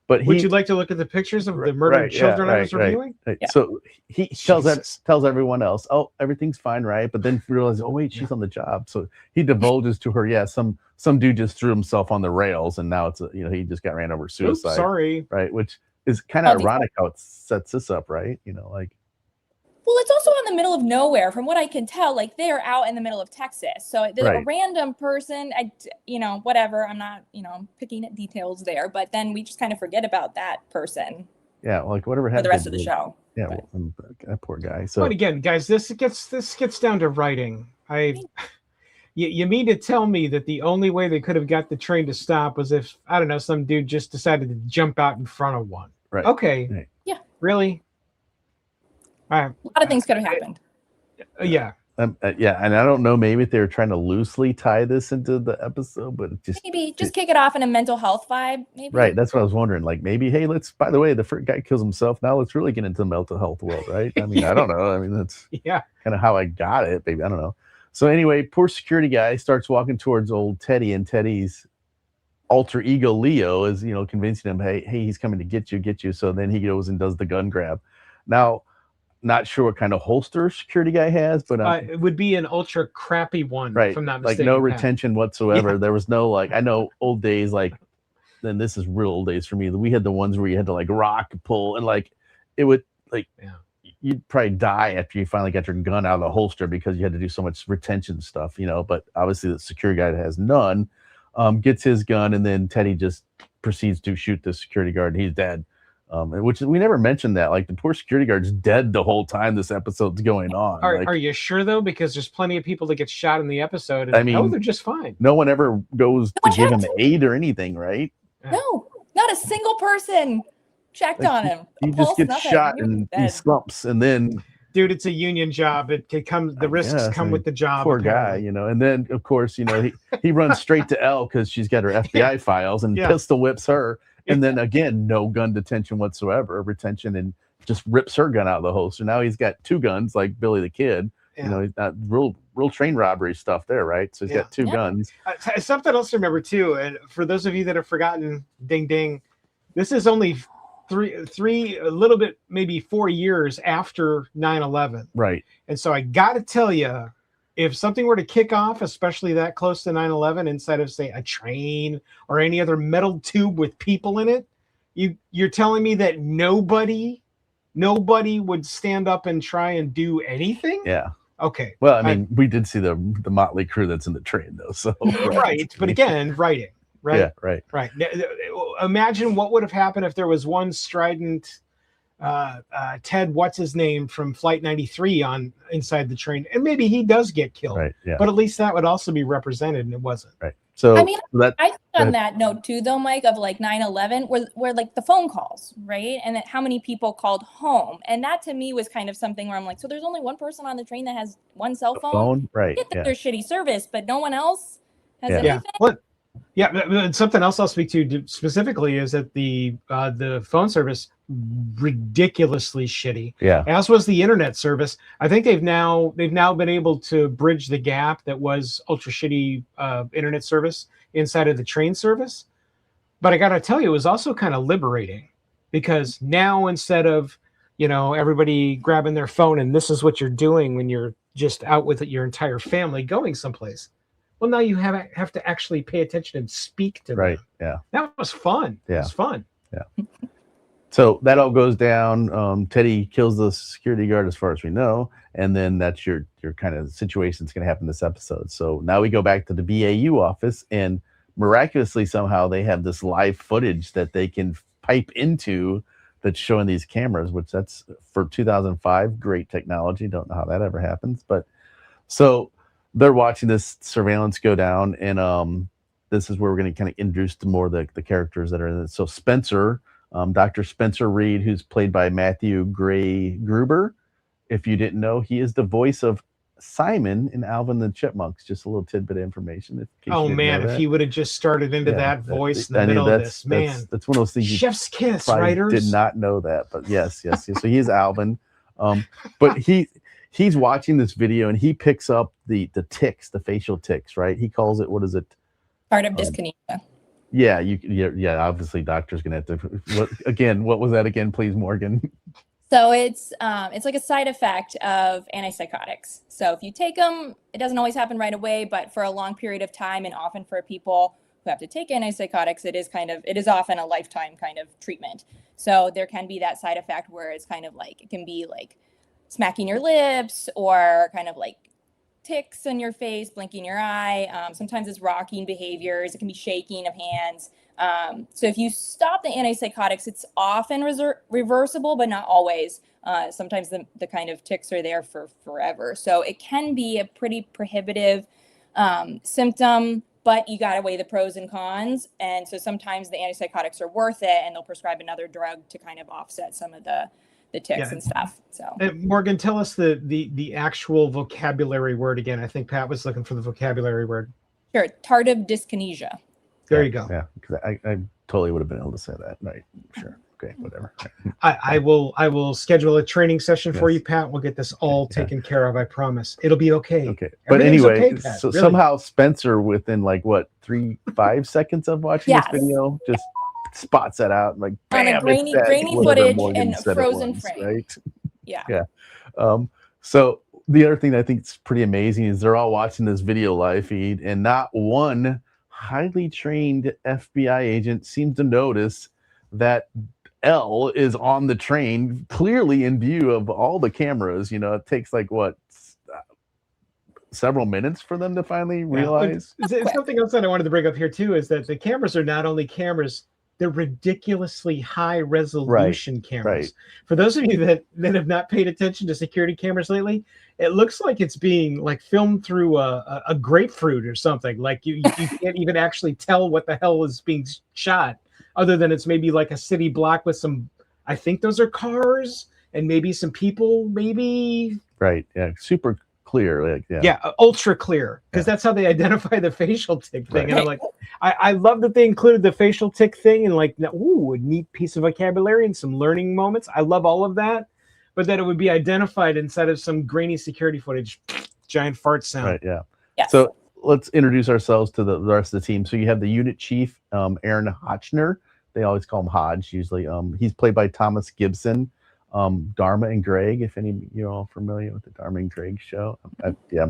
But would you like to look at the pictures of the murdered children I was reviewing? Right. Yeah. So he tells everyone else, "Oh, everything's fine, right?" But then realizes, "Oh wait, she's on the job." So he divulges to her, "Yeah, some dude just threw himself on the rails, and now it's he just got ran over, suicide." Oops, sorry, right? Which is kind of ironic how it sets this up, right? Well, it's also in the middle of nowhere, from what I can tell. Like they're out in the middle of Texas, so a random person. Whatever. I'm not, picking at details there, but then we just kind of forget about that person. Yeah, like whatever happened for the rest of the show. Yeah, that poor guy. So, but again, guys, this gets down to writing. You mean to tell me that the only way they could have got the train to stop was if, I don't know, some dude just decided to jump out in front of one? Right. Okay. Right. Yeah. Really? A lot of things could have happened. Yeah. And I don't know, maybe they were trying to loosely tie this into the episode, but maybe just kick it off in a mental health vibe. Maybe. Right. That's what I was wondering. Like maybe, hey, by the way, the first guy kills himself. Now let's really get into the mental health world, right? I mean, I don't know. I mean, that's kind of how I got it. Maybe I don't know. So anyway, poor security guy starts walking towards old Teddy, and Teddy's alter ego Leo is, convincing him, hey, he's coming to get you. So then he goes and does the gun grab. Now, not sure what kind of holster security guy has, but it would be an ultra crappy one, right? If I'm not mistaken. Like no retention whatsoever. Yeah. There was no I know old days then this is real old days for me. We had the ones where you had to rock, pull, and it would you'd probably die after you finally got your gun out of the holster because you had to do so much retention stuff, But obviously the security guy has none, gets his gun, and then Teddy just proceeds to shoot the security guard, and he's dead. Which we never mentioned that. The poor security guard's dead the whole time this episode's going on. Are you sure though? Because there's plenty of people that get shot in the episode. And they're just fine. No one ever goes to give him aid or anything, right? No, not a single person checked on him. He just gets shot and he slumps, and then. Dude, it's a union job. The risks come with the job. Poor guy, and then of course, he runs straight to Elle because she's got her FBI files and pistol whips her. And then again, no gun detention whatsoever, retention, and just rips her gun out of the holster. Now he's got two guns, like Billy the Kid. He's not real train robbery stuff there, right? So he's got two guns. Something else to remember too, and for those of you that have forgotten, ding ding, this is only three, a little bit, maybe 4 years after 9/11. Right. And so I got to tell you, if something were to kick off, especially that close to 9/11, inside of, say, a train or any other metal tube with people in it, you're telling me that nobody would stand up and try and do anything? Yeah. Okay. Well, I mean, we did see the motley crew that's in the train, though. So right. But again, writing. Right. Yeah. Right. Imagine what would have happened if there was one strident Ted, what's his name from Flight 93 on inside the train, and maybe he does get killed. Right. Yeah. But at least that would also be represented, and it wasn't. Right. So I mean, that I think on that note too, though, Mike, of like 9/11, where like the phone calls, right, and that how many people called home, and that to me was kind of something where I'm like, so there's only one person on the train that has one cell phone. right? Get that there's shitty service, but no one else has Yeah. anything. Well, yeah, but something else I'll speak to specifically is that the phone service ridiculously shitty. Yeah. As was the internet service. I think they've now been able to bridge the gap that was ultra shitty internet service inside of the train service. But I got to tell you, it was also kind of liberating, because now instead of, everybody grabbing their phone and this is what you're doing when you're just out with your entire family going someplace. Well, now you have to actually pay attention and speak to them. Right. Yeah. That was fun. Yeah. It was fun. Yeah. So that all goes down. Teddy kills the security guard, as far as we know, and then that's your kind of situation that's going to happen this episode. So now we go back to the BAU office, and miraculously somehow they have this live footage that they can pipe into that's showing these cameras, which that's for 2005 great technology. Don't know how that ever happens, but so they're watching this surveillance go down, and this is where we're going to kind of introduce to more the characters that are in it. So Spencer, Dr. Spencer Reed, who's played by Matthew Gray Gruber. If you didn't know, he is the voice of Simon in Alvin and the Chipmunks. Just a little tidbit of information. Oh man, if he would have just started into that voice in the middle of this, man. That's one of those things. Chef's kiss, probably writers. Did not know that, but yes. So he is Alvin. But he's watching this video and he picks up the tics, the facial tics, right? He calls it, what is it? Tardive dyskinesia. Yeah, obviously doctor's gonna have to what was that again, please, Morgan? So it's like a side effect of antipsychotics. So if you take them, it doesn't always happen right away, but for a long period of time, and often for people who have to take antipsychotics, it is often a lifetime kind of treatment. So there can be that side effect where it's kind of like, it can be like smacking your lips, or kind of like tics on your face, blinking your eye. Sometimes it's rocking behaviors. It can be shaking of hands. So if you stop the antipsychotics, it's often reversible, but not always. Sometimes the kind of tics are there for forever. So it can be a pretty prohibitive symptom, but you got to weigh the pros and cons. And so sometimes the antipsychotics are worth it, and they'll prescribe another drug to kind of offset some of the tics and stuff. So Morgan, tell us the actual vocabulary word again. I think Pat was looking for the vocabulary word. Sure. Tardive dyskinesia. There you go. Yeah, because I totally would have been able to say that. Right. Sure. Okay. Whatever. I will schedule a training session for you, Pat. We'll get this all taken care of. I promise. It'll be okay. Okay. But anyway, okay, so really. Somehow Spencer, within like 5 seconds of watching this video, just spots that out and like bam, on a grainy footage and a frozen frame. Right. Yeah. Yeah. So the other thing that I think is pretty amazing is they're all watching this video live feed, and not one highly trained FBI agent seems to notice that L is on the train, clearly in view of all the cameras. It takes like several minutes for them to finally realize. Something else that I wanted to bring up here too is that the cameras are not only cameras, they're ridiculously high resolution cameras. Right. For those of you that have not paid attention to security cameras lately, it looks like it's being like filmed through a grapefruit or something. Like you can't even actually tell what the hell is being shot, other than it's maybe like a city block with some, I think those are cars and maybe some people, maybe. Right. Yeah. Super clear. Ultra clear, because that's how they identify the facial tic thing. Right. And I'm like, I love that they included the facial tic thing and like, ooh, a neat piece of vocabulary and some learning moments. I love all of that, but that it would be identified inside of some grainy security footage. Giant fart sound. Right. Yeah. Yes. So let's introduce ourselves to the rest of the team. So you have the unit chief, Aaron Hotchner. They always call him Hodge usually. He's played by Thomas Gibson. Dharma and Greg, if any of you are all familiar with the Dharma and Greg show.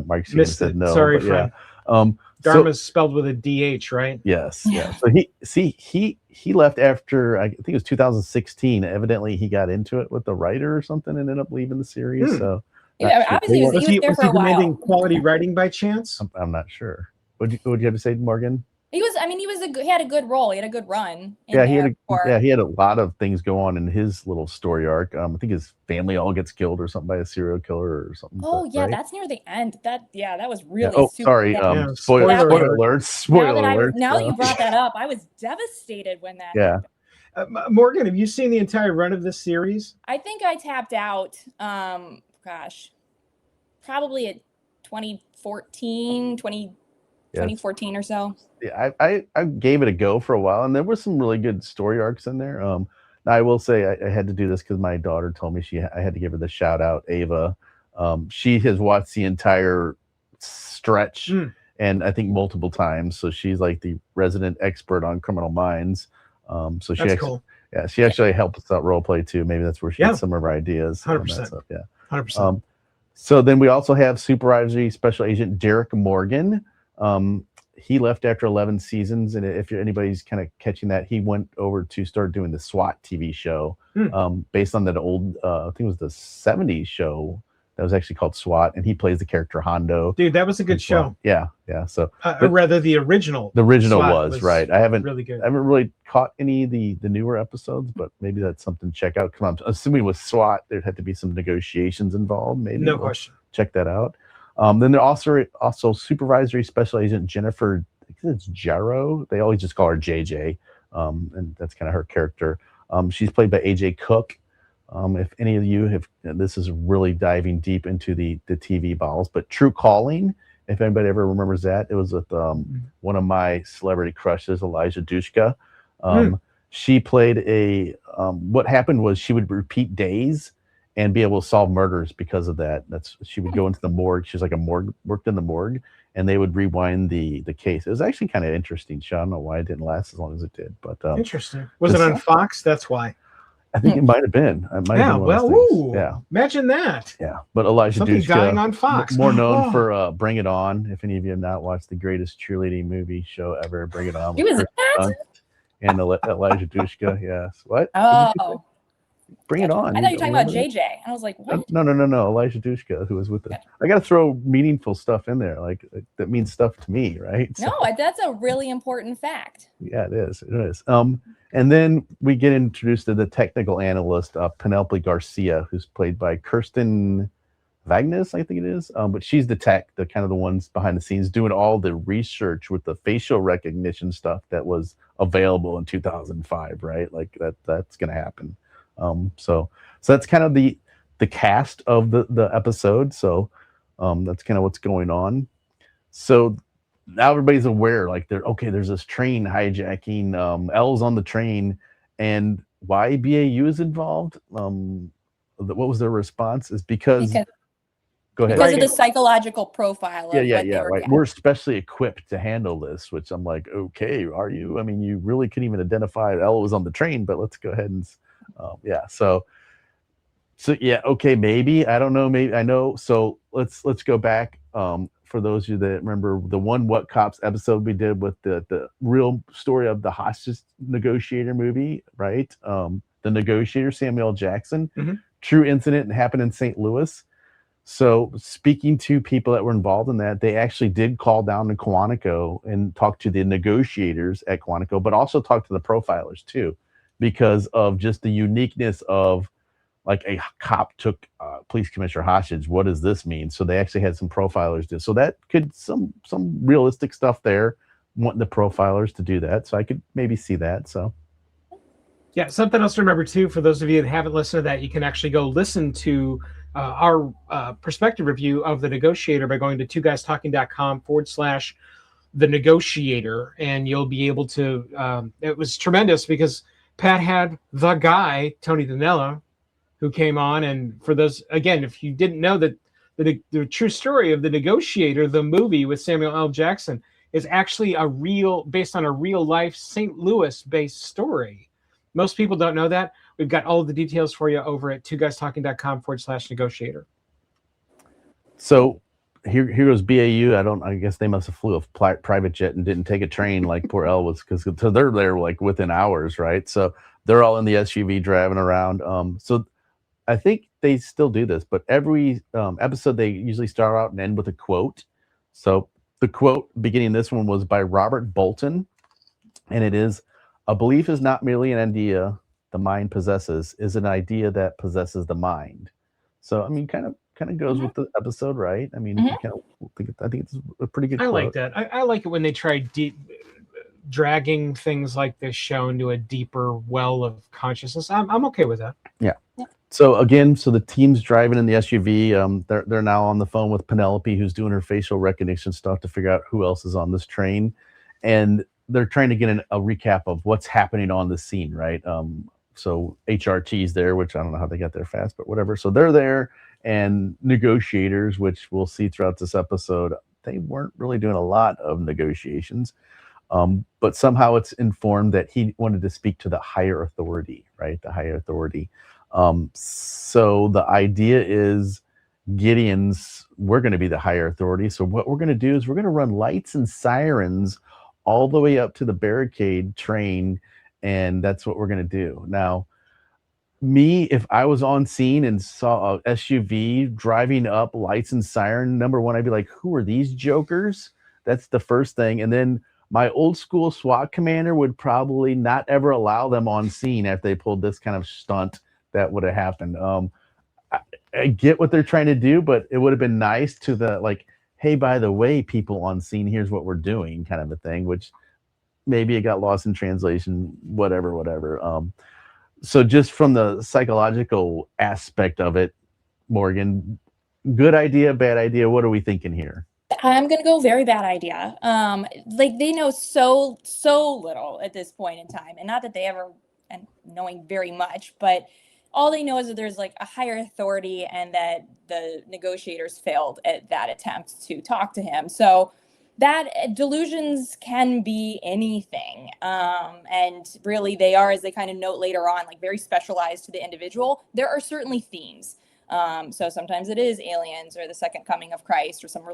Mike said no. Sorry, friend. Dharma's spelled with a DH, right? Yes. Yeah. So he left after, I think it was 2016. Evidently he got into it with the writer or something and ended up leaving the series. So obviously he was there for a while. Demanding quality writing by chance? I'm not sure. What you have to say, Morgan? He had a good role. He had a good run. He had a lot of things go on in his little story arc. I think his family all gets killed or something by a serial killer or something. Oh yeah, right? that's near the end. That was really. Oh, super sorry. sad. Spoiler alerts. Now that you brought that up, I was devastated when that happened. Morgan, have you seen the entire run of this series? I think I tapped out. Probably at 2014 or so. Yeah, I gave it a go for a while, and there were some really good story arcs in there. Now I will say I had to do this because my daughter told me I had to give her the shout out. Ava, she has watched the entire stretch, and I think multiple times. So she's like the resident expert on Criminal Minds. So that's cool. Yeah, she actually helped us out role play too. Maybe that's where she gets some of her ideas. 100%. Yeah, 100%. So then we also have Supervisory Special Agent Derek Morgan. He left after 11 seasons, and if anybody's kind of catching that, he went over to start doing the SWAT TV show, based on that old, I think it was the 70s show that was actually called SWAT, and he plays the character Hondo. Dude, that was a good show. Yeah. So, rather the original. The original SWAT was right. I haven't really good. I haven't really caught any of the newer episodes, but maybe that's something to check out. Because I'm assuming with SWAT there'd have to be some negotiations involved. Maybe no question. Check that out. Then there also Supervisory Special Agent Jennifer, I think it's Jarrow. They always just call her JJ, and that's kind of her character. She's played by AJ Cook. If any of you have, this is really diving deep into the TV balls, but True Calling, if anybody ever remembers that, it was with one of my celebrity crushes, Elijah Dushka. She played what happened was she would repeat days and be able to solve murders because of that. She would go into the morgue. She's like worked in the morgue, and they would rewind the case. It was actually kind of interesting. I don't know why it didn't last as long as it did, but interesting. Was it on Fox? That's why. I think it might have been. Imagine that. Yeah, but Elijah Something Dushka, dying on Fox. More known for Bring It On. If any of you have not watched the greatest cheerleading movie show ever, Bring It On. He was in that? And Elijah Dushka, yes. What? Oh. Bring It On. I thought you were talking about JJ. And I was like, what? No. Elijah Dushka, who was with it. I got to throw meaningful stuff in there. Like, that means stuff to me, right? So, no, that's a really important fact. Yeah, it is. And then we get introduced to the technical analyst, Penelope Garcia, who's played by Kirsten Vagnus, I think it is. But she's the tech, the kind of the ones behind the scenes doing all the research with the facial recognition stuff that was available in 2005, right? Like that's going to happen. So that's kind of the cast of the episode. So that's kind of what's going on. So now everybody's aware, like there's this train hijacking, L's on the train, and why BAU is involved. What was their response is because go ahead. Because of the psychological profile. Right. We're especially equipped to handle this, which I'm like, okay, are you? I mean, you really couldn't even identify L was on the train, but let's go ahead and So yeah, okay, maybe. I don't know, maybe I know. So let's go back. For those of you that remember the one What Cops episode we did with the real story of the hostage negotiator movie, right? The Negotiator, Samuel L. Jackson, true incident happened in St. Louis. So speaking to people that were involved in that, they actually did call down to Quantico and talk to the negotiators at Quantico, but also talk to the profilers too, because of just the uniqueness of like a cop took police commissioner hostage. What does this mean? So they actually had some profilers do. So that could some realistic stuff there. Want the profilers to do that. So I could maybe see that. So yeah, something else to remember too, for those of you that haven't listened to that, you can actually go listen to our perspective review of The Negotiator by going to twoguystalking.com/The Negotiator, and you'll be able to. It was tremendous because Pat had the guy Tony Danella, who came on, and for those, again, if you didn't know that the true story of The Negotiator, the movie with Samuel L. Jackson, is actually based on a real life St. Louis based story. Most people don't know that. We've got all of the details for you over at twoguystalking.com/negotiator. So here goes BAU. I guess they must have flew a private jet and didn't take a train like poor L was, because so they're there like within hours, right? So they're all in the SUV driving around. So I think they still do this, but every episode they usually start out and end with a quote. So The quote beginning this one was by Robert Bolton, and it is, "A belief is not merely an idea the mind possesses, is an idea that possesses the mind." So, I mean, kind of goes with the episode, right? I mean, I think it's a pretty good quote. I like that. I like it when they try dragging things like this show into a deeper well of consciousness. I'm okay with that. Yeah. So again, the team's driving in the SUV. They're now on the phone with Penelope, who's doing her facial recognition stuff to figure out who else is on this train, and they're trying to get a recap of what's happening on the scene, right? So HRT's there, which I don't know how they got there fast, but whatever. So they're there, and negotiators, which we'll see throughout this episode, they weren't really doing a lot of negotiations. But somehow it's informed that he wanted to speak to the higher authority, right? The higher authority. So the idea is we're going to be the higher authority. So what we're going to do is we're going to run lights and sirens all the way up to the barricade train. And that's what we're going to do. Now, if I was on scene and saw a SUV driving up, lights and siren, number one, I'd be like, who are these jokers? That's the first thing. And then my old school SWAT commander would probably not ever allow them on scene after they pulled this kind of stunt that would have happened. I get what they're trying to do, but it would have been nice to hey, by the way, people on scene, here's what we're doing kind of a thing, which maybe it got lost in translation, whatever. So just from the psychological aspect of it, Morgan, good idea, bad idea? What are we thinking here? I'm going to go very bad idea. They know so little at this point in time, and not that they ever and knowing very much, but all they know is that there's a higher authority and that the negotiators failed at that attempt to talk to him. So that delusions can be anything. And really they are, as they kind of note later on, very specialized to the individual. There are certainly themes. So sometimes it is aliens or the second coming of Christ or some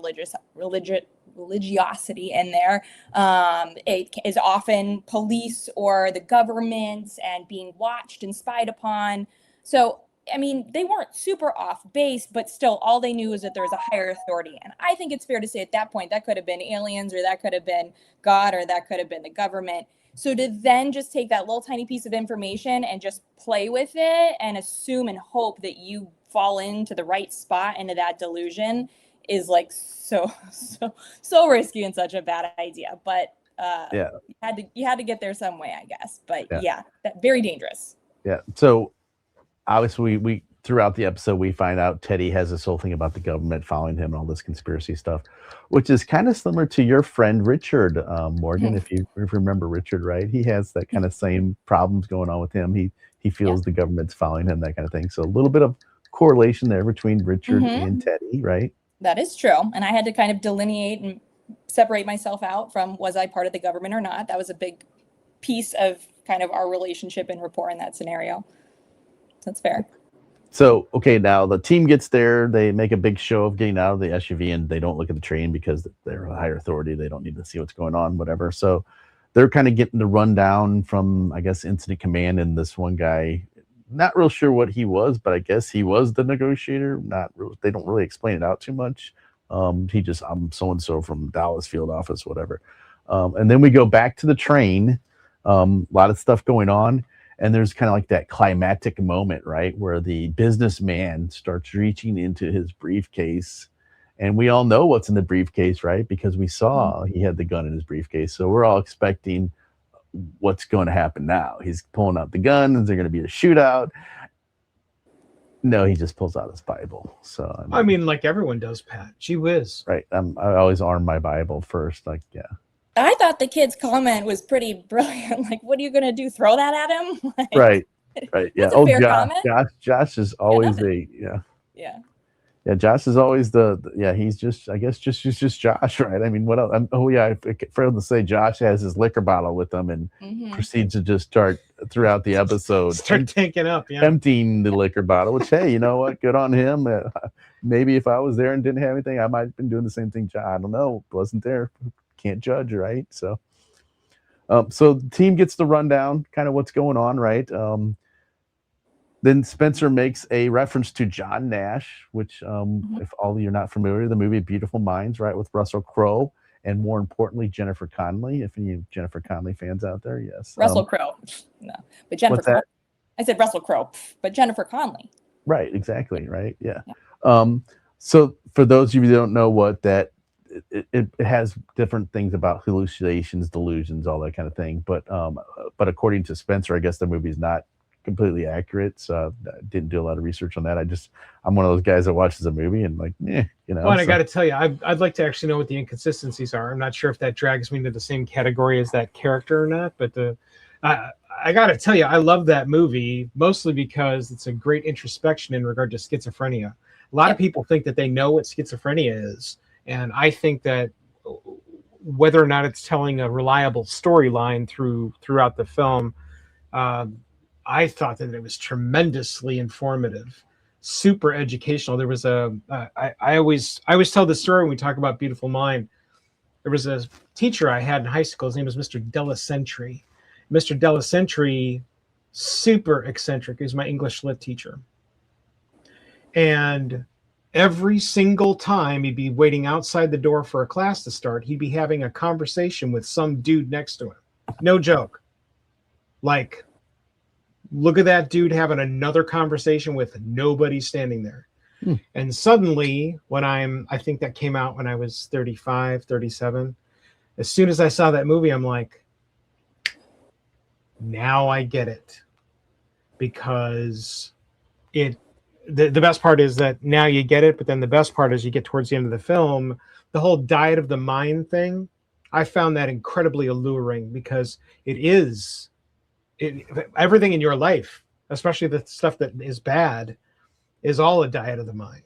religiosity in there. It is often police or the government and being watched and spied upon. So, I mean, they weren't super off base, but still all they knew is that there was a higher authority. And I think it's fair to say at that point, that could have been aliens or that could have been God or that could have been the government. So to then just take that little tiny piece of information and just play with it and assume and hope that you fall into the right spot into that delusion is so risky and such a bad idea. But you had to get there some way, I guess. But that very dangerous. Yeah. So obviously we throughout the episode we find out Teddy has this whole thing about the government following him and all this conspiracy stuff, which is kind of similar to your friend Richard, Morgan. If you remember Richard, right? He has that kind of same problems going on with him. He feels the government's following him, that kind of thing. So a little bit of correlation there between Richard and Teddy, right? That is true. And I had to kind of delineate and separate myself out from, was I part of the government or not? That was a big piece of kind of our relationship and rapport in that scenario. That's fair. So, okay, now the team gets there. They make a big show of getting out of the SUV, and they don't look at the train because they're a higher authority. They don't need to see what's going on, whatever. So they're kind of getting the rundown from, I guess, Incident Command, and this one guy, not real sure what he was, but I guess he was the negotiator. They don't really explain it out too much. He just, I'm so-and-so from Dallas field office, whatever. And then we go back to the train. A lot of stuff going on. And there's kind of that climactic moment, right, where the businessman starts reaching into his briefcase. And we all know what's in the briefcase, right? Because we saw he had the gun in his briefcase. So we're all expecting what's going to happen now. He's pulling out the gun. Is there going to be a shootout? No, he just pulls out his Bible. So I mean, like everyone does, Pat. Gee whiz. Right. I always arm my Bible first. I thought the kid's comment was pretty brilliant. What are you going to do? Throw that at him? Right. Yeah. That's a fair comment. Josh is always Josh is always he's just, I guess, just Josh, right? I mean, what else? I failed to say Josh has his liquor bottle with him and proceeds to just start throughout the episode. Emptying the liquor bottle, which, hey, you know what? Good on him. Maybe if I was there and didn't have anything, I might have been doing the same thing. I don't know. Wasn't there. Can't judge, right? So the team gets the rundown, kind of what's going on, right? Then Spencer makes a reference to John Nash, which if all of you are not familiar, the movie Beautiful Minds, right, with Russell Crowe. and more importantly, Jennifer Connelly. If any Jennifer Connelly fans out there, yes. Russell Crowe. No, but Jennifer. What's that? I said Russell Crowe, but Jennifer Connelly. Right, exactly, right, yeah. So for those of you who don't know what that, it has different things about hallucinations, delusions, all that kind of thing. But according to Spencer, I guess the movie is not completely accurate. So I didn't do a lot of research on that. I'm one of those guys that watches a movie and like, you know. Well, and I got to tell you, I'd like to actually know what the inconsistencies are. I'm not sure if that drags me into the same category as that character or not, but I got to tell you, I love that movie mostly because it's a great introspection in regard to schizophrenia. A lot of people think that they know what schizophrenia is. And I think that whether or not it's telling a reliable storyline throughout the film, I thought that it was tremendously informative, super educational. There was I always tell this story when we talk about Beautiful Mind. There was a teacher I had in high school. His name was Mr. Delacentri. Mr. Delacentri, super eccentric. He was my English lit teacher. And every single time he'd be waiting outside the door for a class to start, he'd be having a conversation with some dude next to him. No joke. Like, look at that dude having another conversation with nobody standing there. And suddenly, I think that came out when I was 35, 37. As soon as I saw that movie, I'm like, now I get it. Because the best part is that now you get it, but then the best part is you get towards the end of the film, the whole diet of the mind thing. I found that incredibly alluring because everything in your life, especially the stuff that is bad, is all a diet of the mind.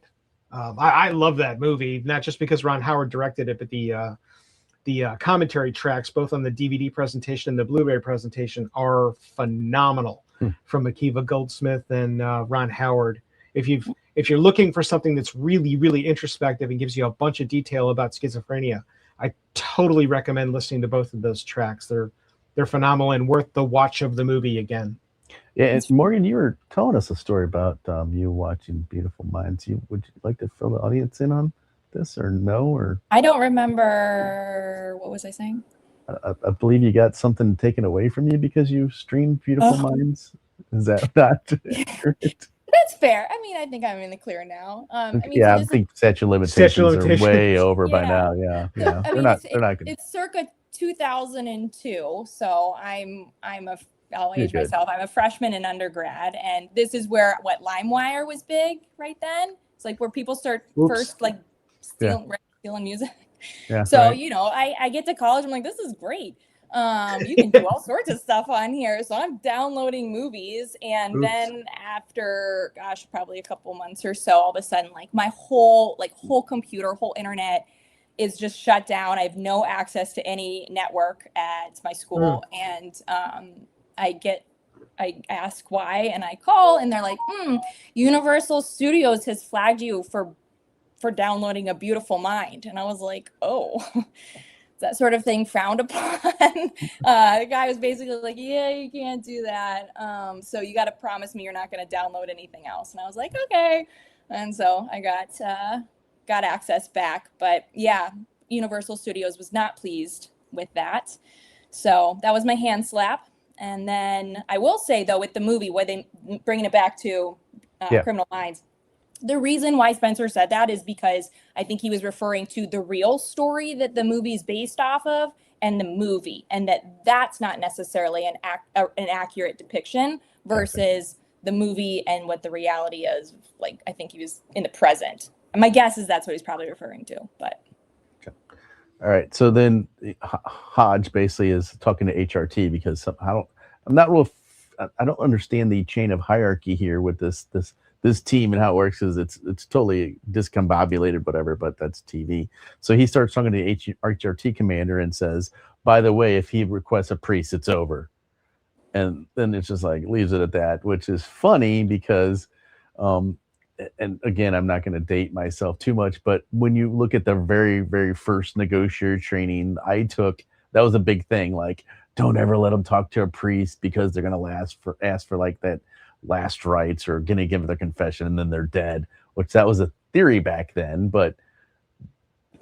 I love that movie, not just because Ron Howard directed it, but the commentary tracks, both on the DVD presentation and the Blu-ray presentation, are phenomenal from Akiva Goldsmith and Ron Howard. If you're looking for something that's really, really introspective and gives you a bunch of detail about schizophrenia, I totally recommend listening to both of those tracks. They're phenomenal and worth the watch of the movie again. Yeah, and Morgan, you were telling us a story about you watching Beautiful Minds. Would you like to fill the audience in on this or no? Or I don't remember. What was I saying? I believe you got something taken away from you because you streamed Beautiful Minds. Is that not accurate? That's fair. I mean, I think I'm in the clear now. I think statute of limitations are way over by now. Yeah. They're not good. It's circa 2002, so I'll age myself. I'm a freshman in undergrad, and this is where LimeWire was big right then. It's like where people start first like stealing music. Yeah, so right. I get to college, I'm like, this is great. You can do all sorts of stuff on here. So I'm downloading movies, and then after probably a couple months or so, all of a sudden like my whole computer, whole internet is just shut down. I have no access to any network at my school. And I ask why, and I call, and they're like, Universal Studios has flagged you for downloading A Beautiful Mind. And I was like, oh, that sort of thing frowned upon. The guy was basically like, yeah, you can't do that. So you got to promise me you're not going to download anything else. And I was like, okay. And so I got access back. But yeah, Universal Studios was not pleased with that. So that was my hand slap. And then I will say, though, with the movie, where they bringing it back to Criminal Minds, the reason why Spencer said that is because I think he was referring to the real story that the movie is based off of and the movie, and that's not necessarily an accurate depiction versus the movie and what the reality is. Like, I think he was in the present. And my guess is that's what he's probably referring to. But all right, so then Hodge basically is talking to HRT because I don't understand the chain of hierarchy here with this team and how it works. Is it's totally discombobulated, whatever, but that's TV. So he starts talking to the HRT commander and says, by the way, if he requests a priest, it's over. And then it's just like leaves it at that, which is funny because and again, I'm not going to date myself too much, but when you look at the very, very first negotiator training I took, that was a big thing. Like, don't ever let them talk to a priest because they're going to ask for like that last rites or going to give their confession and then they're dead, which that was a theory back then. But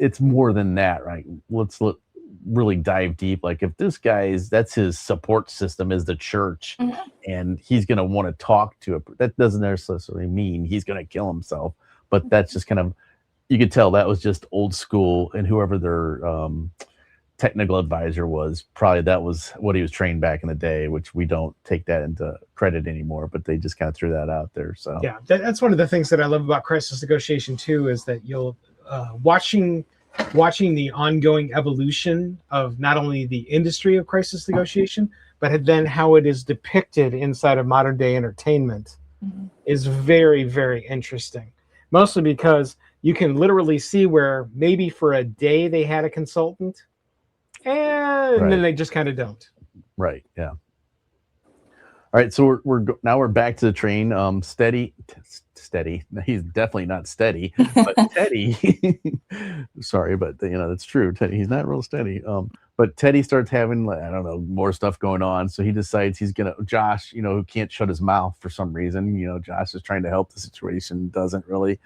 it's more than that, right? Let's really dive deep. Like if this that's his support system is the church, and he's going to want to talk to it. That doesn't necessarily mean he's going to kill himself, but that's just kind of, you could tell that was just old school, and whoever their technical advisor was, probably that was what he was trained back in the day, which we don't take that into credit anymore, but they just kind of threw that out there. So yeah, that's one of the things that I love about crisis negotiation too, is that you'll watching the ongoing evolution of not only the industry of crisis negotiation, but then how it is depicted inside of modern day entertainment is very, very interesting. Mostly because you can literally see where maybe for a day they had a consultant, and then they just kind of don't. Right. Yeah. All right. So we're back to the train. Steady. He's definitely not steady, but Teddy. Sorry, but that's true. Teddy, he's not real steady. But Teddy starts having, I don't know, more stuff going on. So he decides he's gonna Josh, who can't shut his mouth for some reason. Josh is trying to help the situation, doesn't really.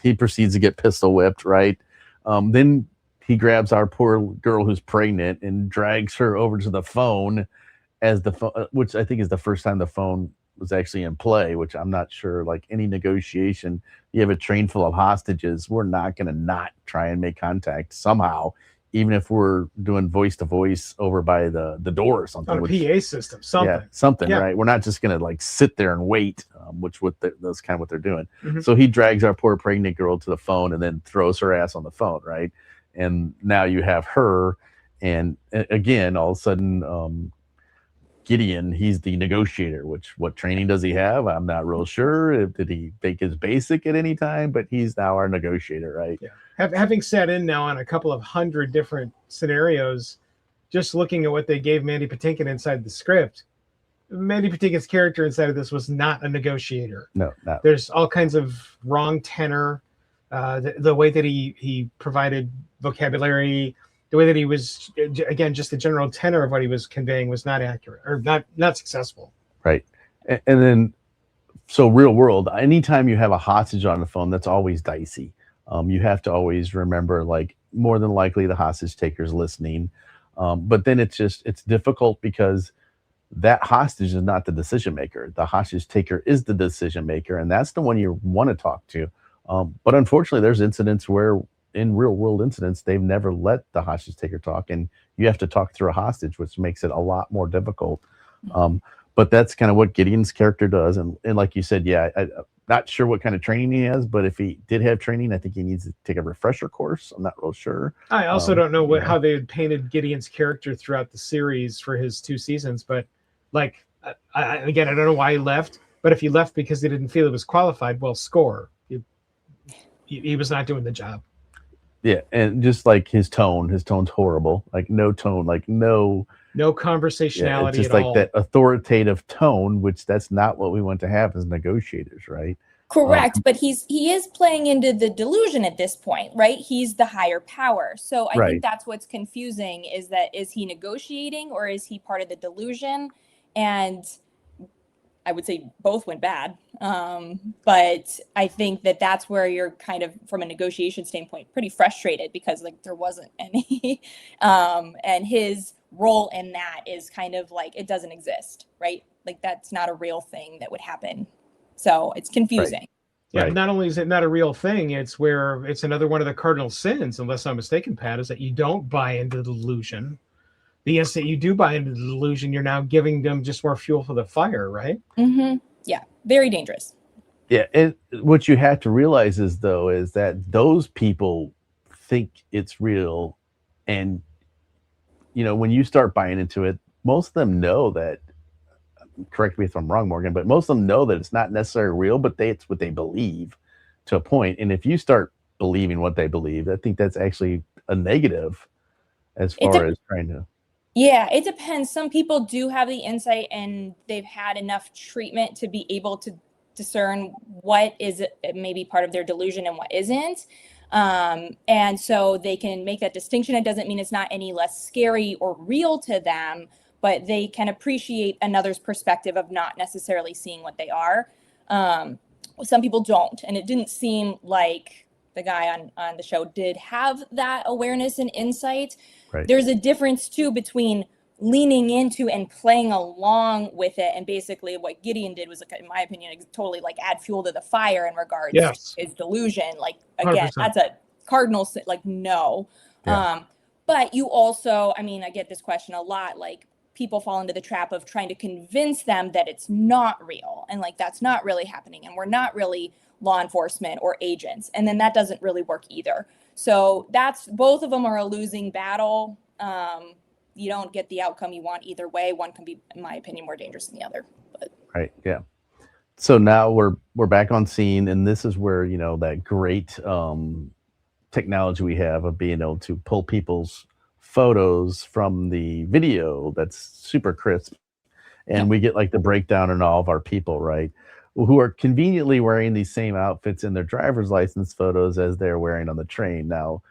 He proceeds to get pistol whipped. Right. Then he grabs our poor girl who's pregnant and drags her over to the phone, which I think is the first time the phone was actually in play, which I'm not sure. Like any negotiation, you have a train full of hostages, we're not going to not try and make contact somehow, even if we're doing voice to voice over by the door or something. On a PA system, something. Yeah. Right? We're not just going to sit there and wait, that's kind of what they're doing. So he drags our poor pregnant girl to the phone and then throws her ass on the phone, right? And now you have her, and again, all of a sudden, Gideon, he's the negotiator. What training does he have? I'm not real sure. Did he take his basic at any time? But he's now our negotiator, right? Yeah. Having sat in now on a couple of 100 different scenarios, just looking at what they gave Mandy Patinkin inside the script, Mandy Patinkin's character inside of this was not a negotiator. No, not. There's all kinds of wrong tenor. The way that he provided vocabulary, the way that he was, again, just the general tenor of what he was conveying was not accurate or not successful. Right. And then, so real world, anytime you have a hostage on the phone, that's always dicey. You have to always remember, more than likely the hostage taker's listening. But then it's difficult because that hostage is not the decision maker. The hostage taker is the decision maker, and that's the one you want to talk to. But unfortunately, there's incidents where, in real world incidents, they've never let the hostage taker talk, and you have to talk through a hostage, which makes it a lot more difficult. But that's kind of what Gideon's character does. And like you said, I'm not sure what kind of training he has, but if he did have training, I think he needs to take a refresher course. I'm not real sure. I also don't know how they had painted Gideon's character throughout the series for his 2 seasons, but I don't know why he left, but if he left because he didn't feel he was qualified, well, score. He was not doing the job. Yeah, and just his tone's horrible. No tone, no conversationality just at all. That authoritative tone, which that's not what we want to have as negotiators, right? Correct, but he is playing into the delusion at this point, right? He's the higher power. So I think that's what's confusing, is he negotiating or is he part of the delusion? And I would say both went bad. But I think that's where you're kind of, from a negotiation standpoint, pretty frustrated because there wasn't any. And his role in that is kind of it doesn't exist, right? That's not a real thing that would happen. So it's confusing. Right. Yeah, not only is it not a real thing, it's another one of the cardinal sins, unless I'm mistaken, Pat, is that you don't buy into the delusion. The instant you do buy into the delusion, you're now giving them just more fuel for the fire, right? Mm-hmm. Yeah, very dangerous. Yeah, and what you have to realize is that those people think it's real, and when you start buying into it, most of them know that. Correct me if I'm wrong, Morgan, but most of them know that it's not necessarily real, but it's what they believe to a point. And if you start believing what they believe, I think that's actually a negative as far as trying to. Yeah, it depends. Some people do have the insight and they've had enough treatment to be able to discern what is maybe part of their delusion and what isn't. And so they can make that distinction. It doesn't mean it's not any less scary or real to them, but they can appreciate another's perspective of not necessarily seeing what they are. Some people don't. And it didn't seem like the guy on the show, did have that awareness and insight. Right. There's a difference too between leaning into and playing along with it, and basically what Gideon did was, like, in my opinion, totally like add fuel to the fire in regards to his delusion. Like, again, 100%. that's a cardinal sin, like, no. But you also, I mean, I get this question a lot, like, people fall into the trap of trying to convince them that it's not real, and like that's not really happening, and we're not really law enforcement or agents, and then that doesn't really work either. So that's, both of them are a losing battle. You don't get the outcome you want either way. One can be, in my opinion, more dangerous than the other. But. Right. Yeah. So now we're back on scene, and this is where, you know, that great technology we have of being able to pull people's photos from the video that's super crisp, and we get like the breakdown in all of our people, right, who are conveniently wearing these same outfits in their driver's license photos as they're wearing on the train. Now,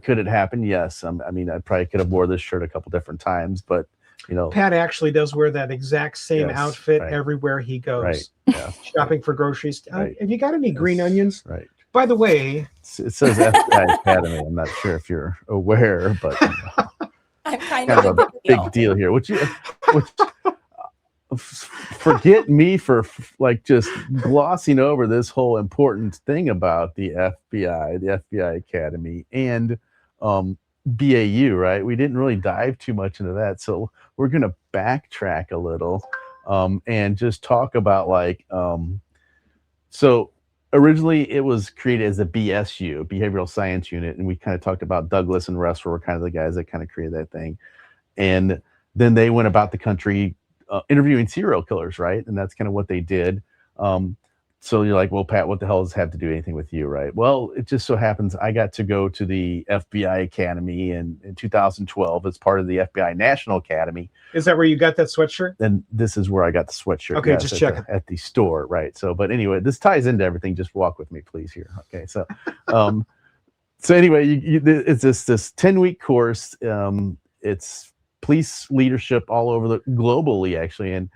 could it happen? Yes. I mean, I probably could have wore this shirt a couple different times, but you know, Pat actually does wear that exact same outfit everywhere he goes. Right. Yeah. Shopping for groceries. Right. Have you got any green onions? Right. By the way, it says FBI Academy. I'm not sure if you're aware, but you know, I'm kind of a big deal here. Which forget me for like just glossing over this whole important thing about the FBI Academy, and BAU, right? We didn't really dive too much into that, so we're gonna backtrack a little and just talk about like so originally it was created as a BSU, behavioral science unit, and we kind of talked about Douglas and Russ were kind of the guys that kind of created that thing, and then they went about the country interviewing serial killers, right? And that's kind of what they did. So you're like, well, Pat, what the hell does this have to do anything with you, right? Well, it just so happens I got to go to the FBI Academy in 2012 as part of the FBI National Academy. Is that where you got that sweatshirt? And this is where I got the sweatshirt. Okay, just check at the store, right? So, but anyway, this ties into everything. Just walk with me, please, here. Okay, so, so anyway, it's this 10-week course. It's police leadership all over the globally, actually, and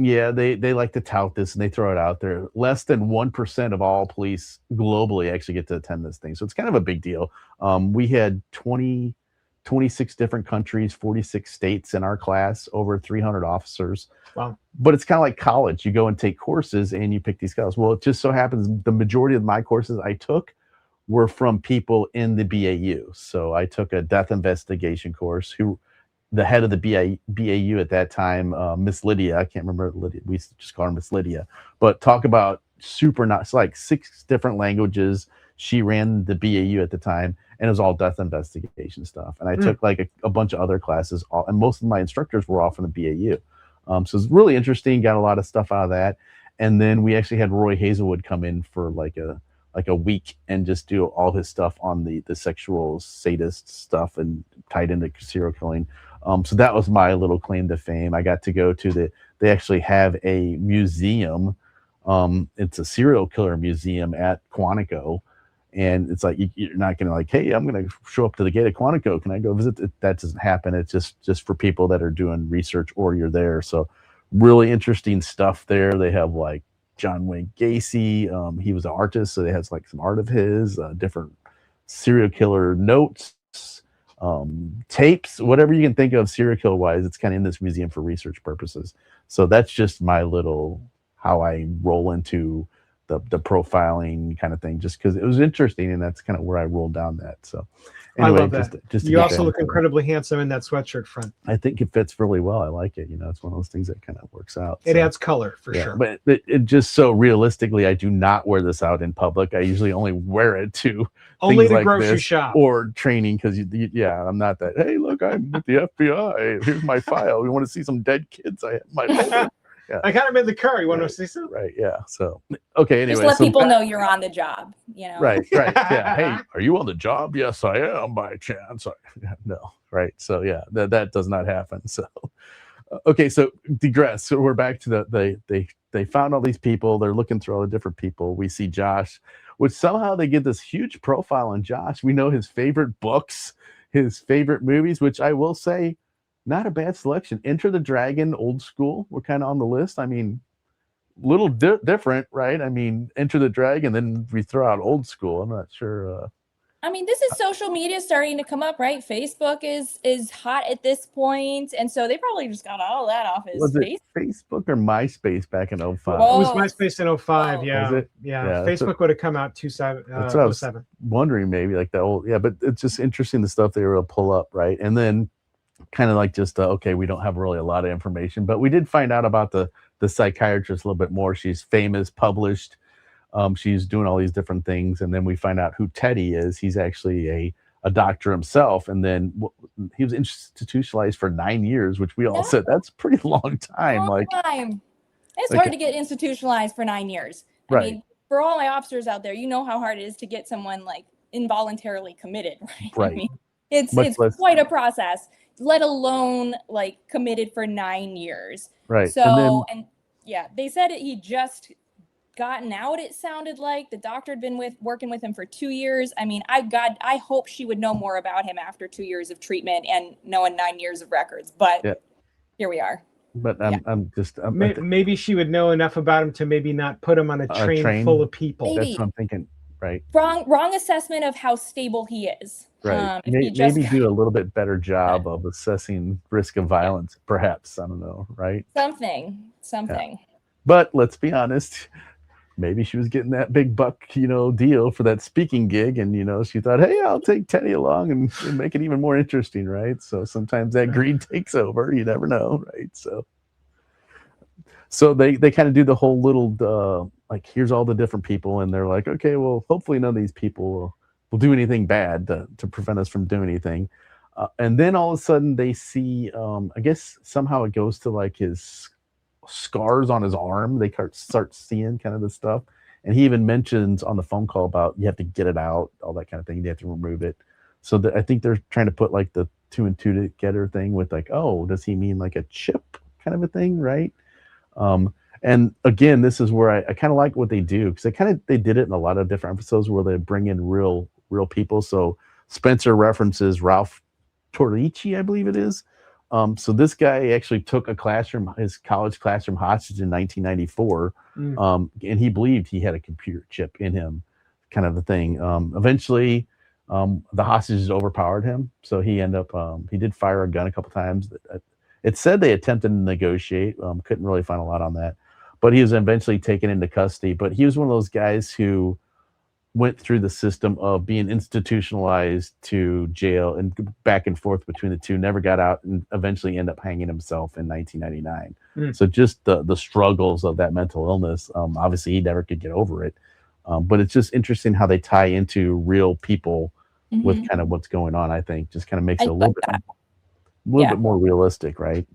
yeah, they like to tout this and they throw it out there. Less than 1% of all police globally actually get to attend this thing, so it's kind of a big deal. We had 26 different countries, 46 states in our class, over 300 officers. Wow. But it's kind of like college. You go and take courses and you pick these guys. Well, it just so happens the majority of my courses I took were from people in the BAU. So I took a death investigation course. The head of the BAU at that time, Miss Lydia, I can't remember Lydia, we used to just call her Miss Lydia, but talk about it's like 6 different languages. She ran the BAU at the time, and it was all death investigation stuff. And I took like a bunch of other classes, and most of my instructors were all from the BAU. So it's really interesting, got a lot of stuff out of that. And then we actually had Roy Hazelwood come in for like a week and just do all his stuff on the sexual sadist stuff and tied into serial killing. So that was my little claim to fame. I got to go to they actually have a museum. It's a serial killer museum at Quantico. And it's like, you're not going to like, hey, I'm going to show up to the gate of Quantico. Can I go visit? That doesn't happen. It's just for people that are doing research or you're there. So really interesting stuff there. They have like John Wayne Gacy. He was an artist, so they has like some art of his, different serial killer notes, tapes, whatever you can think of serial killer wise. It's kind of in this museum for research purposes. So that's just my little how I roll into the profiling kind of thing, just because it was interesting, and that's kind of where I rolled down that. So anyway, I love that. Just you also look incredibly handsome in that sweatshirt front. I think it fits really well. I like it. You know, it's one of those things that kind of works out. It adds color for sure. But it just so realistically, I do not wear this out in public. I usually only wear it to only the like grocery shop or training, because I'm not that. Hey, look, I'm with the FBI. Here's my file. You want to see some dead kids? I have my folder. Yeah. I got him in the car. You want to see some? Right. Yeah. So, okay. Anyway, just let people know you're on the job, you know? Right. Yeah. Hey, are you on the job? Yes, I am by chance. No. Right. So yeah, that does not happen. So, okay. So digress. So we're back to they found all these people. They're looking through all the different people. We see Josh, which somehow they get this huge profile on Josh. We know his favorite books, his favorite movies, which I will say, not a bad selection. Enter the Dragon, old school. We're kind of on the list. I mean, little different, right? I mean, Enter the Dragon, then we throw out old school. I'm not sure. I mean, this is social media starting to come up, right? Facebook is hot at this point, and so they probably just got all that off his face. Facebook or MySpace back in 05? It was MySpace in 05. Yeah. Was it? Yeah. Facebook would have come out 07. That's what I was wondering, maybe like the old. Yeah, but it's just interesting the stuff they were able to pull up, right? And then kind of like just okay, we don't have really a lot of information, but we did find out about the psychiatrist a little bit more. She's famous, published. She's doing all these different things, and then we find out who Teddy is. He's actually a doctor himself, and then he was institutionalized for 9 years, which we all said that's a pretty long time. It's hard to get institutionalized for 9 years. I mean, for all my officers out there, you know how hard it is to get someone like involuntarily committed, right? Right. I mean, it's quite a process, let alone like committed for 9 years. Right. So they said he just gotten out. It sounded like the doctor had been working with him for 2 years. I mean, I hope she would know more about him after 2 years of treatment and knowing 9 years of records. But here we are. But maybe she would know enough about him to maybe not put him on a train full of people. Maybe. That's what I'm thinking. Right. Wrong assessment of how stable he is. Right. Maybe do a little bit better job of assessing risk of violence, perhaps. I don't know. Right. Something. Yeah. But let's be honest. Maybe she was getting that big buck, deal for that speaking gig. And, she thought, hey, I'll take Teddy along and make it even more interesting. Right. So sometimes that greed takes over. You never know. Right. So they kind of do the whole little, here's all the different people. And they're like, okay, well, hopefully none of these people will do anything bad to prevent us from doing anything. And then all of a sudden they see, I guess somehow it goes to like his scars on his arm. They start seeing kind of the stuff, and he even mentions on the phone call about you have to get it out, all that kind of thing. You have to remove it. So I think they're trying to put like the 2 and 2 together thing with like, oh, does he mean like a chip kind of a thing, right? And again, this is where I kind of like what they do, because they did it in a lot of different episodes where they bring in real people. So Spencer references Ralph Torrici, I believe it is. So this guy actually took his college classroom hostage in 1994, and he believed he had a computer chip in him, kind of a thing. Eventually, the hostages overpowered him, so he did fire a gun a couple times. It said they attempted to negotiate. Couldn't really find a lot on that, but he was eventually taken into custody. But he was one of those guys who went through the system of being institutionalized to jail and back and forth between the two, never got out, and eventually ended up hanging himself in 1999. So just the struggles of that mental illness. Obviously he never could get over it. But it's just interesting how they tie into real people with kind of what's going on. I think just kind of makes it a little bit more realistic, right?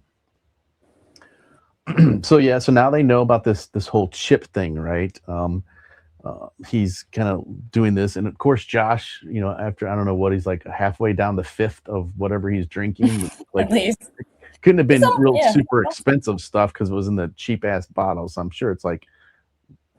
So now they know about this whole chip thing, right? He's kind of doing this, and of course Josh, after I don't know what, he's like halfway down the fifth of whatever he's drinking, like couldn't have been super expensive stuff because it was in the cheap ass bottle, so I'm sure it's like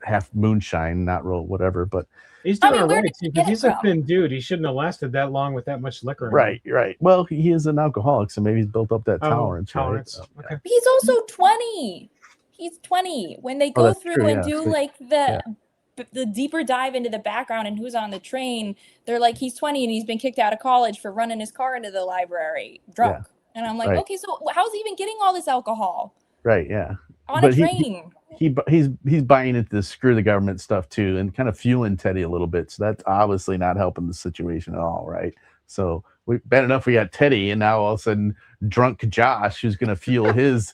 half moonshine, not real whatever. But he's doing all right too, because he's a thin dude. He shouldn't have lasted that long with that much liquor. Right. Well, he is an alcoholic, so maybe he's built up that tolerance. Right? So, okay. He's also 20. He's 20 when they go through and do like the deeper dive into the background and who's on the train. They're like, he's 20 and he's been kicked out of college for running his car into the library drunk. And I'm like, okay, so how's he even getting all this alcohol? Right. Yeah. On a train. He's buying into the screw the government stuff too, and kind of fueling Teddy a little bit. So that's obviously not helping the situation at all, right? So bad enough we got Teddy, and now all of a sudden drunk Josh, who's going to fuel his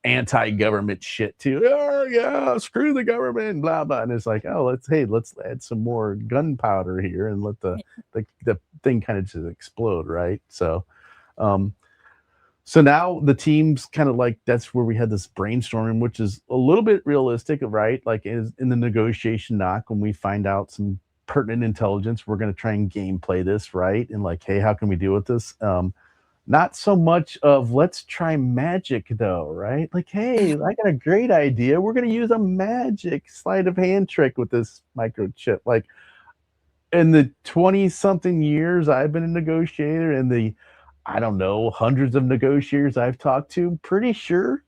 anti-government shit too. Oh yeah, screw the government, blah blah. And it's like, oh, let's add some more gunpowder here and let the thing kind of just explode, right? So now the team's kind of like, that's where we had this brainstorming, which is a little bit realistic, right? Like in the negotiation knock, when we find out some pertinent intelligence, we're going to try and gameplay this, right? And like, hey, how can we deal with this? Not so much of let's try magic though, right? Like, hey, I got a great idea. We're going to use a magic sleight of hand trick with this microchip. Like in the 20-something years I've been a negotiator, and the, I don't know, hundreds of negotiators I've talked to, pretty sure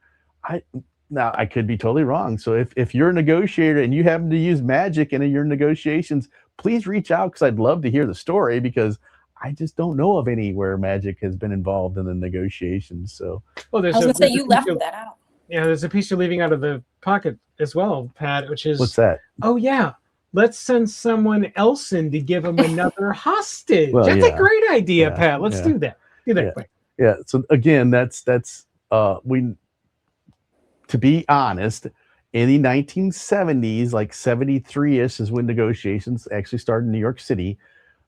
Now, I could be totally wrong. So if you're a negotiator and you happen to use magic in your negotiations, please reach out, because I'd love to hear the story, because I just don't know of anywhere magic has been involved in the negotiations. So, well, I was going to say you left that out. Yeah, there's a piece you're leaving out of the pocket as well, Pat, which is, what's that? Oh yeah, let's send someone else in to give him another hostage. Well, That's a great idea, Pat. Let's do that. Do that quick. Yeah. So again, that's we. To be honest, in the 1970s, like 73-ish is when negotiations actually started in New York City.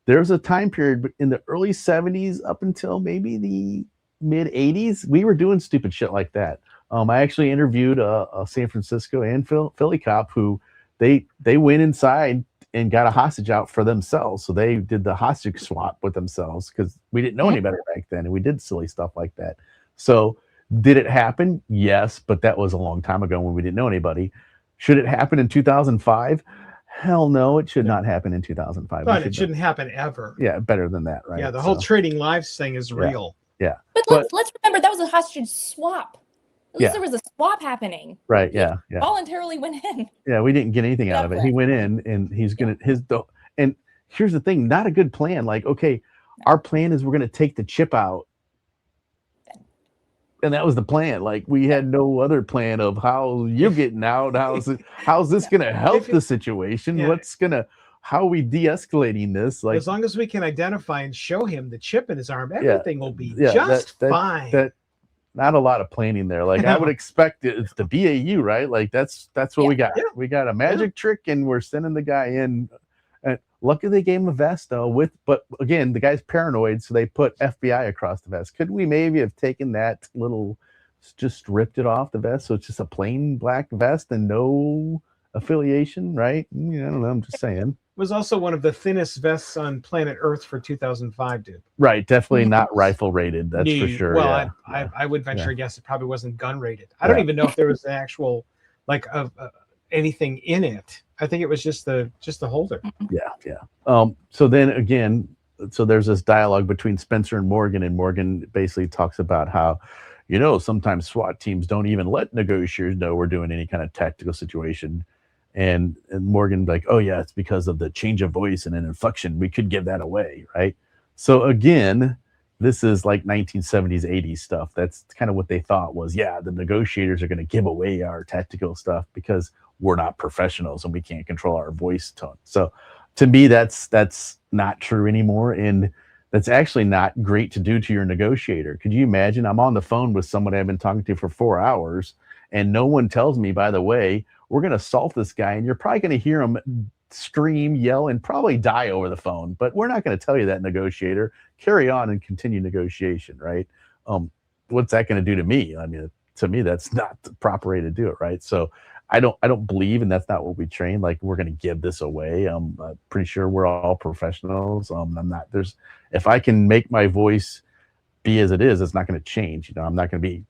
There's a time period in the early 70s up until maybe the mid 80s, we were doing stupid shit like that. I actually interviewed a San Francisco and Philly cop who they went inside and got a hostage out for themselves. So they did the hostage swap with themselves, because we didn't know any better back then, and we did silly stuff like that. So did it happen? Yes, but that was a long time ago when we didn't know anybody. Should it happen in 2005? Hell no, it should not happen in 2005. But it shouldn't happen ever. Yeah, better than that, right? Yeah, the whole trading lives thing is real. Yeah. But let's remember that was a hostage swap. At least there was a swap happening. Right, He voluntarily went in. Yeah, we didn't get anything out of it. He went in, and he's going to, and here's the thing, not a good plan. Like, okay, our plan is we're going to take the chip out. And that was the plan. Like, we had no other plan of how you're getting out. How's this going to help the situation? How are we de-escalating this? Like, as long as we can identify and show him the chip in his arm, everything will be just fine. Not a lot of planning there. Like, I would expect it's the BAU, right? Like, that's what we got. Yeah. We got a magic trick, and we're sending the guy in. And luckily they gave him a vest though, but again, the guy's paranoid, so they put FBI across the vest. Could we maybe have taken that just ripped it off the vest, so it's just a plain black vest and no affiliation, right? I don't know, I'm just saying. It was also one of the thinnest vests on planet Earth for 2005, dude. Right, definitely not rifle rated, that's for sure. Well, I would venture a guess it probably wasn't gun rated. I don't even know if there was an actual anything in it. I think it was just the holder. Yeah. So then again, there's this dialogue between Spencer and Morgan basically talks about how, sometimes SWAT teams don't even let negotiators know we're doing any kind of tactical situation. And Morgan like, oh yeah, it's because of the change of voice and an inflection. We could give that away, right? So again, this is like 1970s, 80s stuff. That's kind of what they thought was, the negotiators are going to give away our tactical stuff because we're not professionals and we can't control our voice tone. So to me, that's not true anymore. And that's actually not great to do to your negotiator. Could you imagine? I'm on the phone with someone I've been talking to for 4 hours, and no one tells me, by the way, we're going to assault this guy, and you're probably going to hear him scream, yell, and probably die over the phone. But we're not going to tell you that, negotiator. Carry on and continue negotiation, right? What's that going to do to me? I mean, to me, that's not the proper way to do it, right? So I don't believe, and that's not what we train. Like, we're going to give this away. I'm pretty sure we're all professionals. If I can make my voice be as it is, it's not going to change. I'm not going to be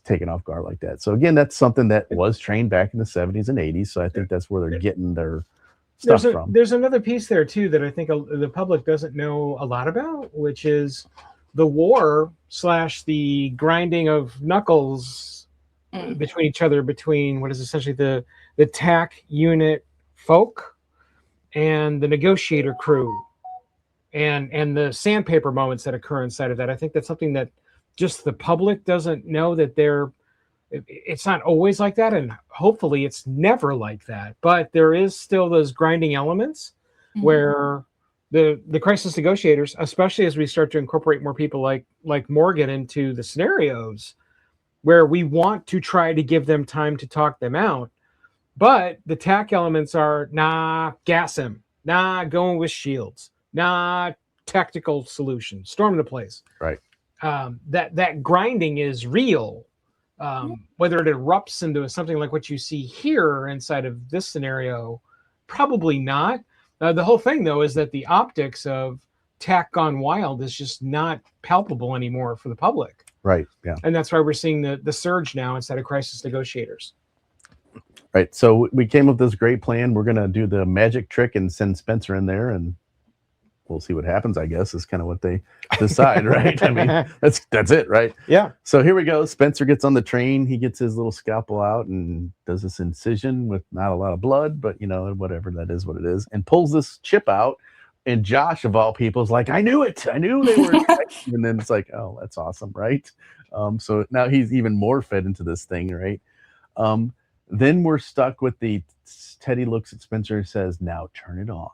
taken off guard like that. So again, that's something that was trained back in the 70s and 80s. So I think that's where they're getting their stuff from. There's another piece there too that I think the public doesn't know a lot about, which is the war / the grinding of knuckles between each other, between what is essentially the TAC unit folk and the negotiator crew, and the sandpaper moments that occur inside of that. I think that's something that just the public doesn't know, that it's not always like that, and hopefully it's never like that. But there is still those grinding elements where the crisis negotiators, especially as we start to incorporate more people like Morgan into the scenarios, where we want to try to give them time to talk them out. But the TAC elements are, gas him, going with shields, tactical solution, storm the place. Right. That grinding is real. Whether it erupts into something like what you see here inside of this scenario, probably not. The whole thing, though, is that the optics of TAC gone wild is just not palpable anymore for the public. Right. Yeah. And that's why we're seeing the surge now instead of crisis negotiators. Right. So we came up with this great plan. We're going to do the magic trick and send Spencer in there, and we'll see what happens, I guess, is kind of what they decide, right? I mean, that's it, right? Yeah. So here we go. Spencer gets on the train. He gets his little scalpel out and does this incision with not a lot of blood, but whatever, that is what it is, and pulls this chip out. And Josh, of all people, is like, I knew it. I knew they were. And then it's like, oh, that's awesome, right? So now he's even more fed into this thing, right? Then we're stuck with Teddy looks at Spencer and says, now turn it on.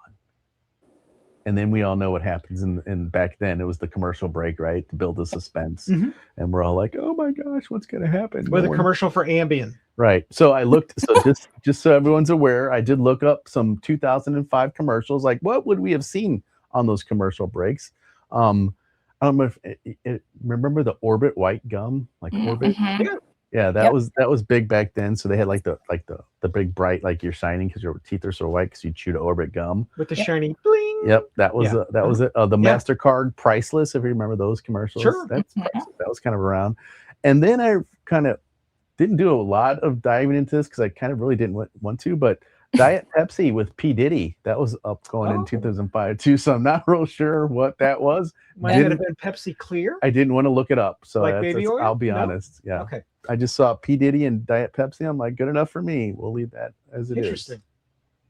And then we all know what happens. And back then it was the commercial break, right? To build the suspense. Mm-hmm. And we're all like, oh my gosh, what's going to happen? With a commercial for Ambien. Right. So I looked, so just so everyone's aware, I did look up some 2005 commercials. Like, what would we have seen on those commercial breaks? I don't know if remember the Orbit white gum, like Orbit. Mm-hmm. Yeah, that was big back then. So they had like the big bright, like you're shining because your teeth are so white because you chewed Orbit gum with the shiny bling. Yep, that was it. The MasterCard Priceless, if you remember those commercials. Sure, that was kind of around. And then I kind of didn't do a lot of diving into this because I kind of really didn't want to, but Diet Pepsi with P. Diddy, that was up going in 2005 too. So I'm not real sure what that was. Might have been Pepsi Clear. I didn't want to look it up. So like baby oil? I'll be honest. Yeah. Okay. I just saw P. Diddy and Diet Pepsi. I'm like, good enough for me. We'll leave that as it is. Interesting.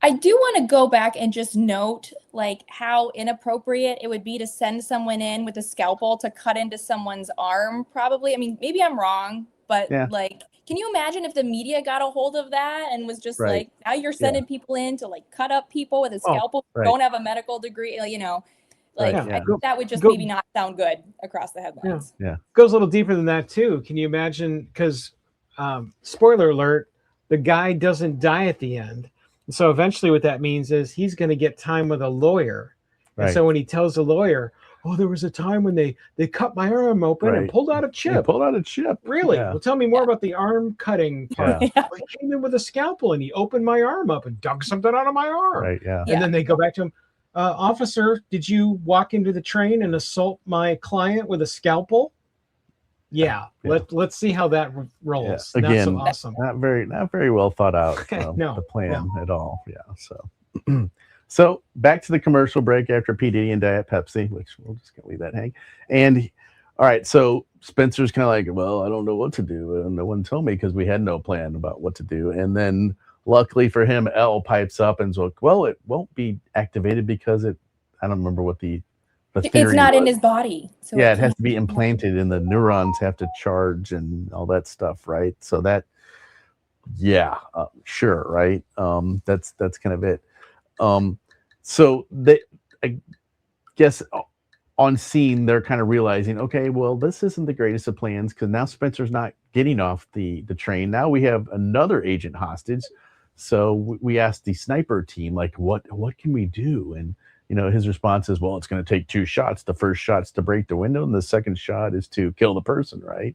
I do want to go back and just note like how inappropriate it would be to send someone in with a scalpel to cut into someone's arm. Probably. I mean, maybe I'm wrong, but like, can you imagine if the media got a hold of that and was just like, now you're sending people in to like cut up people with a scalpel, don't have a medical degree, I think that would just maybe not sound good across the headlines. Yeah. Goes a little deeper than that too. Can you imagine? Because spoiler alert, the guy doesn't die at the end. And so eventually what that means is he's going to get time with a lawyer. Right. And so when he tells the lawyer, oh, there was a time when they cut my arm open and pulled out a chip. Really? Yeah. Well, tell me more about the arm cutting part. Well, he came in with a scalpel and he opened my arm up and dug something out of my arm. Right. Yeah. And then they go back to him. Officer, did you walk into the train and assault my client with a scalpel? Yeah. Let's see how that rolls. Yeah. Again, not so awesome. Not very well thought out. The plan at all. Yeah. So. So back to the commercial break after P. Diddy and Diet Pepsi, which we'll just leave that hang. And all right, so Spencer's kind of like, well, I don't know what to do. And no one told me because we had no plan about what to do. And then luckily for him, Elle pipes up and is like, well, it won't be activated because I don't remember what the theory it's not was. in his body. So it has to be implanted and the neurons have to charge and all that stuff, right? So that, sure, right? That's kind of it. So I guess on scene, they're kind of realizing, okay, well, this isn't the greatest of plans because now Spencer's not getting off the train. Now we have another agent hostage. So we asked the sniper team, like, what can we do? And, his response is, well, it's going to take 2 shots. The first shot's to break the window and the second shot is to kill the person, right?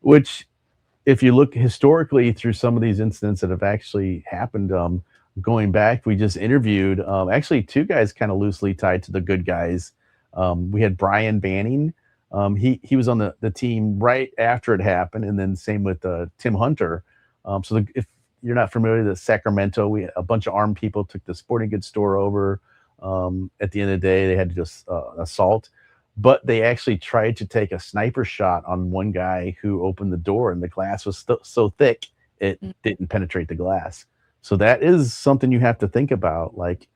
Which if you look historically through some of these incidents that have actually happened, going back, we just interviewed actually 2 guys kind of loosely tied to the good guys. We had Brian Banning. He was on the team right after it happened, and then same with Tim Hunter. If you're not familiar with Sacramento, a bunch of armed people took the sporting goods store over. At the end of the day, they had to just assault, but they actually tried to take a sniper shot on one guy who opened the door, and the glass was so thick it didn't penetrate the glass. So that is something you have to think about. Like,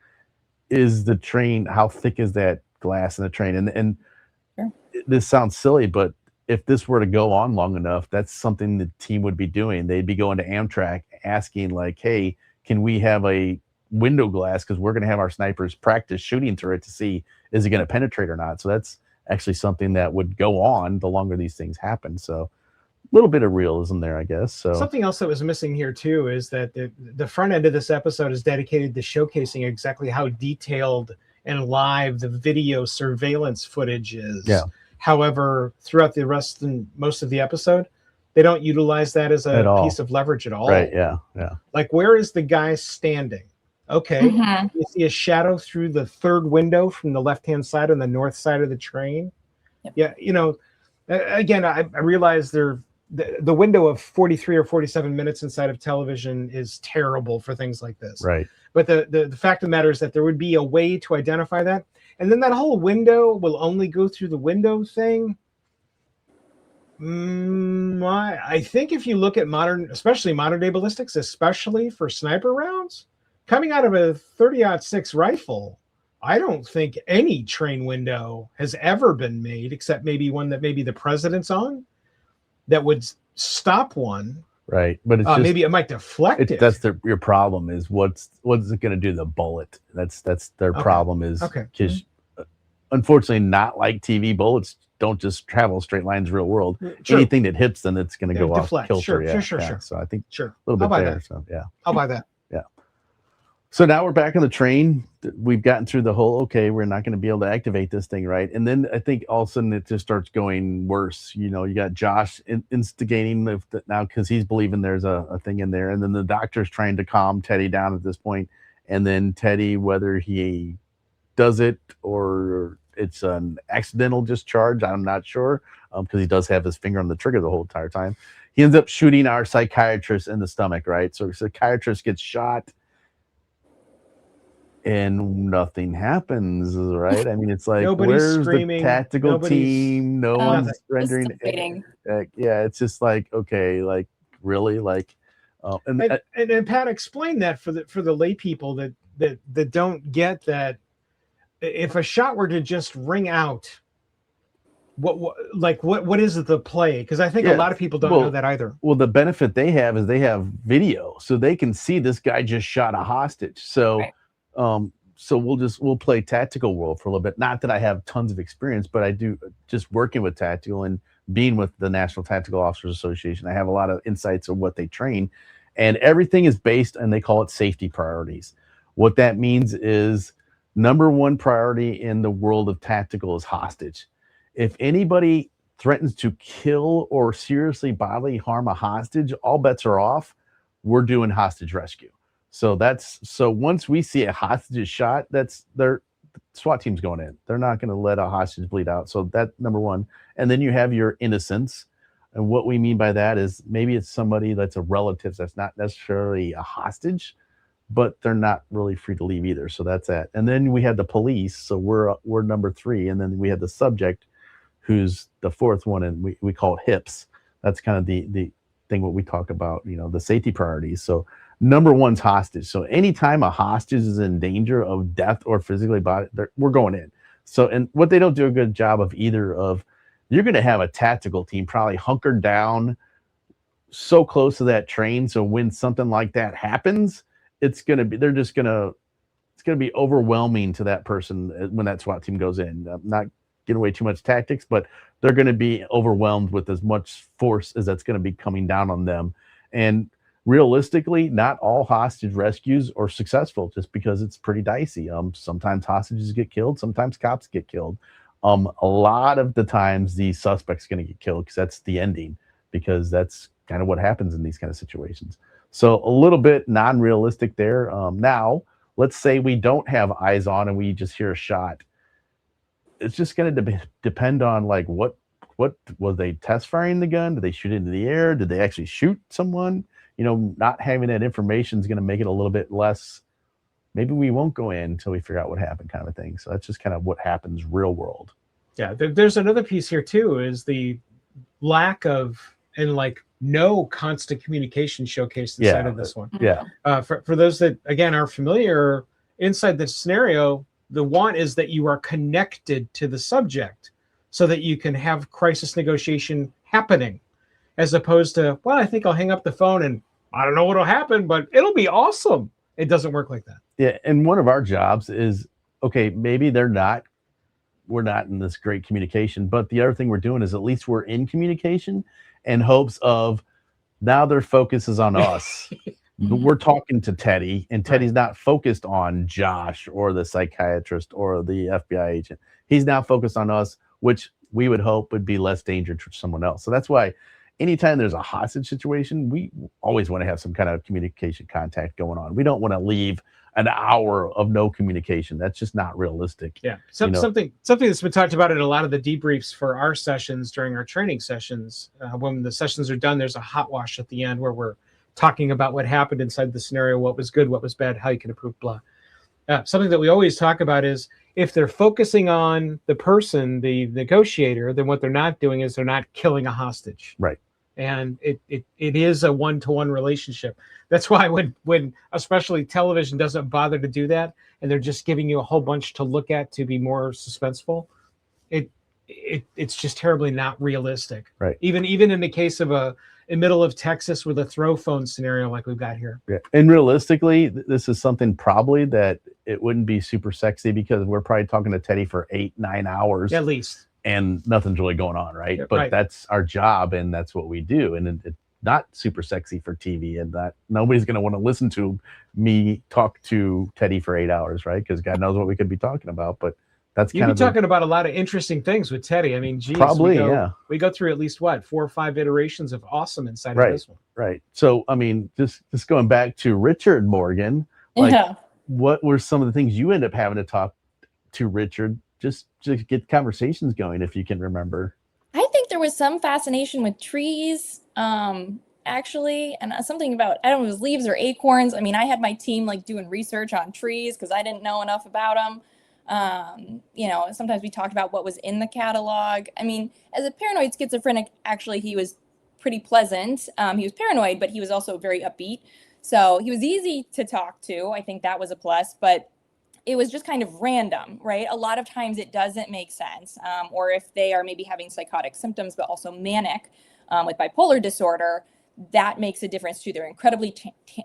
is the train, how thick is that glass in the train? And this sounds silly, but if this were to go on long enough, that's something the team would be doing. They'd be going to Amtrak asking like, hey, can we have a window glass? Because we're going to have our snipers practice shooting through it to see, is it going to penetrate or not? So that's actually something that would go on the longer these things happen. So little bit of realism there, I guess. So something else that was missing here too is that the front end of this episode is dedicated to showcasing exactly how detailed and live the video surveillance footage is. Yeah. However, throughout the rest and most of the episode, they don't utilize that as a piece of leverage at all. Right. Yeah. Yeah. Like, where is the guy standing? Okay. You see a shadow through the third window from the left-hand side on the north side of the train. Yep. Yeah. Again, I realize the window of 43 or 47 minutes inside of television is terrible for things like this. Right. But the fact of the matter is that there would be a way to identify that. And then that whole window will only go through the window thing. I think if you look at especially modern day ballistics, especially for sniper rounds, coming out of a 30-06 rifle, I don't think any train window has ever been made, except maybe one that maybe the president's on, that would stop one. Right, but it's just, maybe it might deflect it. That's your problem. Is what's it going to do to the bullet? That's their problem. Is because unfortunately, not like TV, bullets don't just travel straight lines real world. Sure. Anything that hits them, it's going to go off kilter. Sure. So I think a little bit there. So I'll buy that. Yeah. So now we're back on the train. We've gotten through the whole, we're not going to be able to activate this thing, right? And then I think all of a sudden it just starts going worse. You know, you got Josh instigating now because he's believing there's a thing in there. And then the doctor's trying to calm Teddy down at this point. And then Teddy, whether he does it or it's an accidental discharge, I'm not sure, because he does have his finger on the trigger the whole entire time. He ends up shooting our psychiatrist in the stomach, right? So the psychiatrist gets shot. And nothing happens, right? I mean, it's like, where's the tactical team? No one's rendering. It's just like, really, and Pat explained that for the lay people that don't get that. If a shot were to just ring out, what is the play? Because I think a lot of people don't know that either. Well, the benefit they have is they have video, so they can see this guy just shot a hostage. So. Right. So we'll play tactical world for a little bit. Not that I have tons of experience, but I do just working with tactical and being with the National Tactical Officers Association. I have a lot of insights of what they train, and everything is based, and they call it safety priorities. What that means is number one priority in the world of tactical is hostage. If anybody threatens to kill or seriously bodily harm a hostage, all bets are off. We're doing hostage rescue. So once we see a hostage shot, their SWAT team's going in. They're not going to let a hostage bleed out. So that's number one. And then you have your innocence. And what we mean by that is maybe it's somebody that's a relative that's not necessarily a hostage, but they're not really free to leave either. So that's that. And then we have the police. So we're number three. And then we have the subject, who's the fourth one, and we call it HIPS. That's kind of the thing what we talk about, the safety priorities. So number one's hostage. So anytime a hostage is in danger of death or physically body, we're going in. So, and what they don't do a good job of either of, you're going to have a tactical team probably hunkered down so close to that train. So when something like that happens, it's going to be overwhelming to that person when that SWAT team goes in. I'm not giving away too much tactics, but they're going to be overwhelmed with as much force as that's going to be coming down on them. And realistically, not all hostage rescues are successful just because it's pretty dicey. Sometimes hostages get killed, sometimes cops get killed. A lot of the times the suspect's going to get killed because that's the ending, because that's kind of what happens in these kind of situations. So a little bit non-realistic there. Now, let's say we don't have eyes on and we just hear a shot. It's just going to depend on what was they test firing the gun? Did they shoot into the air? Did they actually shoot someone? Not having that information is going to make it a little bit less. Maybe we won't go in until we figure out what happened, kind of a thing. So that's just kind of what happens real world. Yeah, there's another piece here too, is the lack of and no constant communication showcased inside of this one. Yeah. For those that again are familiar, inside the scenario, the want is that you are connected to the subject so that you can have crisis negotiation happening, as opposed to, well, I think I'll hang up the phone and I don't know what'll happen, but it'll be awesome. It doesn't work like that. Yeah. And one of our jobs is, maybe we're not in this great communication, but the other thing we're doing is at least we're in communication in hopes of now their focus is on us. We're talking to Teddy, and Teddy's not focused on Josh or the psychiatrist or the FBI agent. He's now focused on us, which we would hope would be less danger to someone else. So that's why anytime there's a hostage situation, we always want to have some kind of communication contact going on. We don't want to leave an hour of no communication. That's just not realistic. Yeah. Something that's been talked about in a lot of the debriefs for our sessions during our training sessions. When the sessions are done, there's a hot wash at the end where we're talking about what happened inside the scenario, what was good, what was bad, how you can improve, blah. Something that we always talk about is if they're focusing on the person, the negotiator, then what they're not doing is they're not killing a hostage. Right. And it is a one-to-one relationship. That's why when especially television doesn't bother to do that, and they're just giving you a whole bunch to look at to be more suspenseful, it's just terribly not realistic. Right. Even in the case of in middle of Texas with a throw phone scenario like we've got here. Yeah. And realistically, this is something probably that it wouldn't be super sexy because we're probably talking to Teddy for 8-9 hours At least. and nothing's really going on, right? Yeah, but right. That's our job and that's what we do. And it's not super sexy for TV, and that nobody's going to want to listen to me talk to Teddy for 8 hours, right? Because God knows what we could be talking about. But that's You'd be talking about a lot of interesting things with Teddy. I mean, geez, probably, we go through at least 4 or 5 iterations of awesome inside right, of this one. Right. So, I mean, just going back to Richard Morgan, like, what were some of the things you end up having to talk to Richard just to get conversations going, if you can remember? I think there was some fascination with trees, actually, and something about, I don't know if it was leaves or acorns. I mean, I had my team like doing research on trees because I didn't know enough about them. Sometimes we talked about what was in the catalog. I mean, as a paranoid schizophrenic, actually, he was pretty pleasant. He was paranoid, but he was also very upbeat. So he was easy to talk to. I think that was a plus, but it was just kind of random, right? A lot of times it doesn't make sense. Or if they are maybe having psychotic symptoms, but also manic with bipolar disorder, that makes a difference too. They're incredibly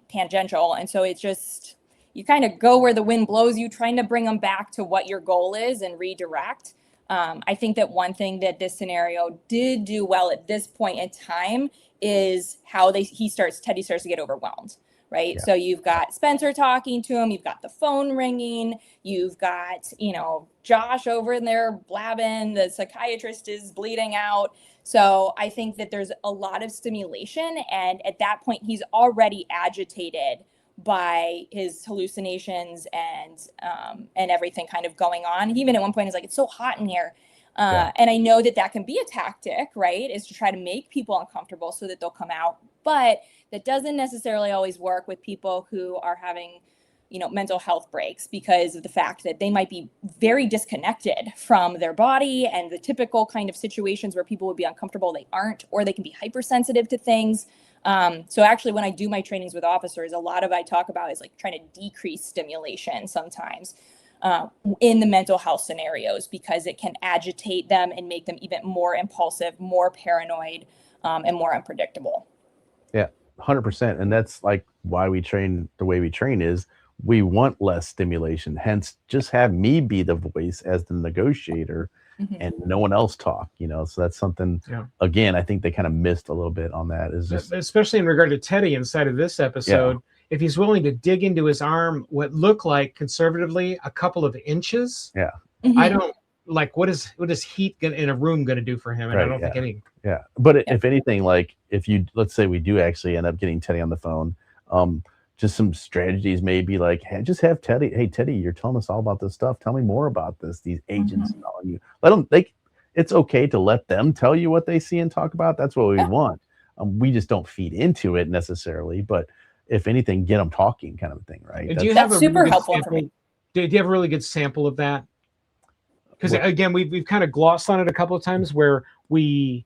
tangential. And so it's just, you kind of go where the wind blows you, trying to bring them back to what your goal is and redirect. I think that one thing that this scenario did do well at this point in time is how Teddy starts to get overwhelmed, right? Yeah. So you've got Spencer talking to him, you've got the phone ringing, you've got, Josh over in there blabbing, the psychiatrist is bleeding out. So I think that there's a lot of stimulation, and at that point he's already agitated by his hallucinations and everything kind of going on. Even at one point, he's like, "It's so hot in here," and I know that can be a tactic, right? Is to try to make people uncomfortable so that they'll come out. But that doesn't necessarily always work with people who are having, mental health breaks, because of the fact that they might be very disconnected from their body and the typical kind of situations where people would be uncomfortable, they aren't, or they can be hypersensitive to things. So actually, when I do my trainings with officers, a lot of I talk about is like trying to decrease stimulation sometimes in the mental health scenarios, because it can agitate them and make them even more impulsive, more paranoid, and more unpredictable. Yeah, 100%. And that's like why we train the way we train is we want less stimulation. Hence, just have me be the voice as the negotiator. Mm-hmm. And no one else talk, so that's something, again, I think they kind of missed a little bit on that. Is just, especially in regard to Teddy inside of this episode, if he's willing to dig into his arm, what looked like conservatively a couple of inches. Yeah. Mm-hmm. I don't like, what is heat in a room going to do for him? And I don't think any. Yeah. But if anything, like let's say we do actually end up getting Teddy on the phone, just some strategies, maybe like, hey, just have Teddy. Hey, Teddy, you're telling us all about this stuff. Tell me more about this. These agents telling you. Let them. It's okay to let them tell you what they see and talk about. That's what we want. We just don't feed into it necessarily. But if anything, get them talking, kind of thing, right? Do you have that's super helpful for me. Do you have a really good sample of that? Because again, we've kind of glossed on it a couple of times where we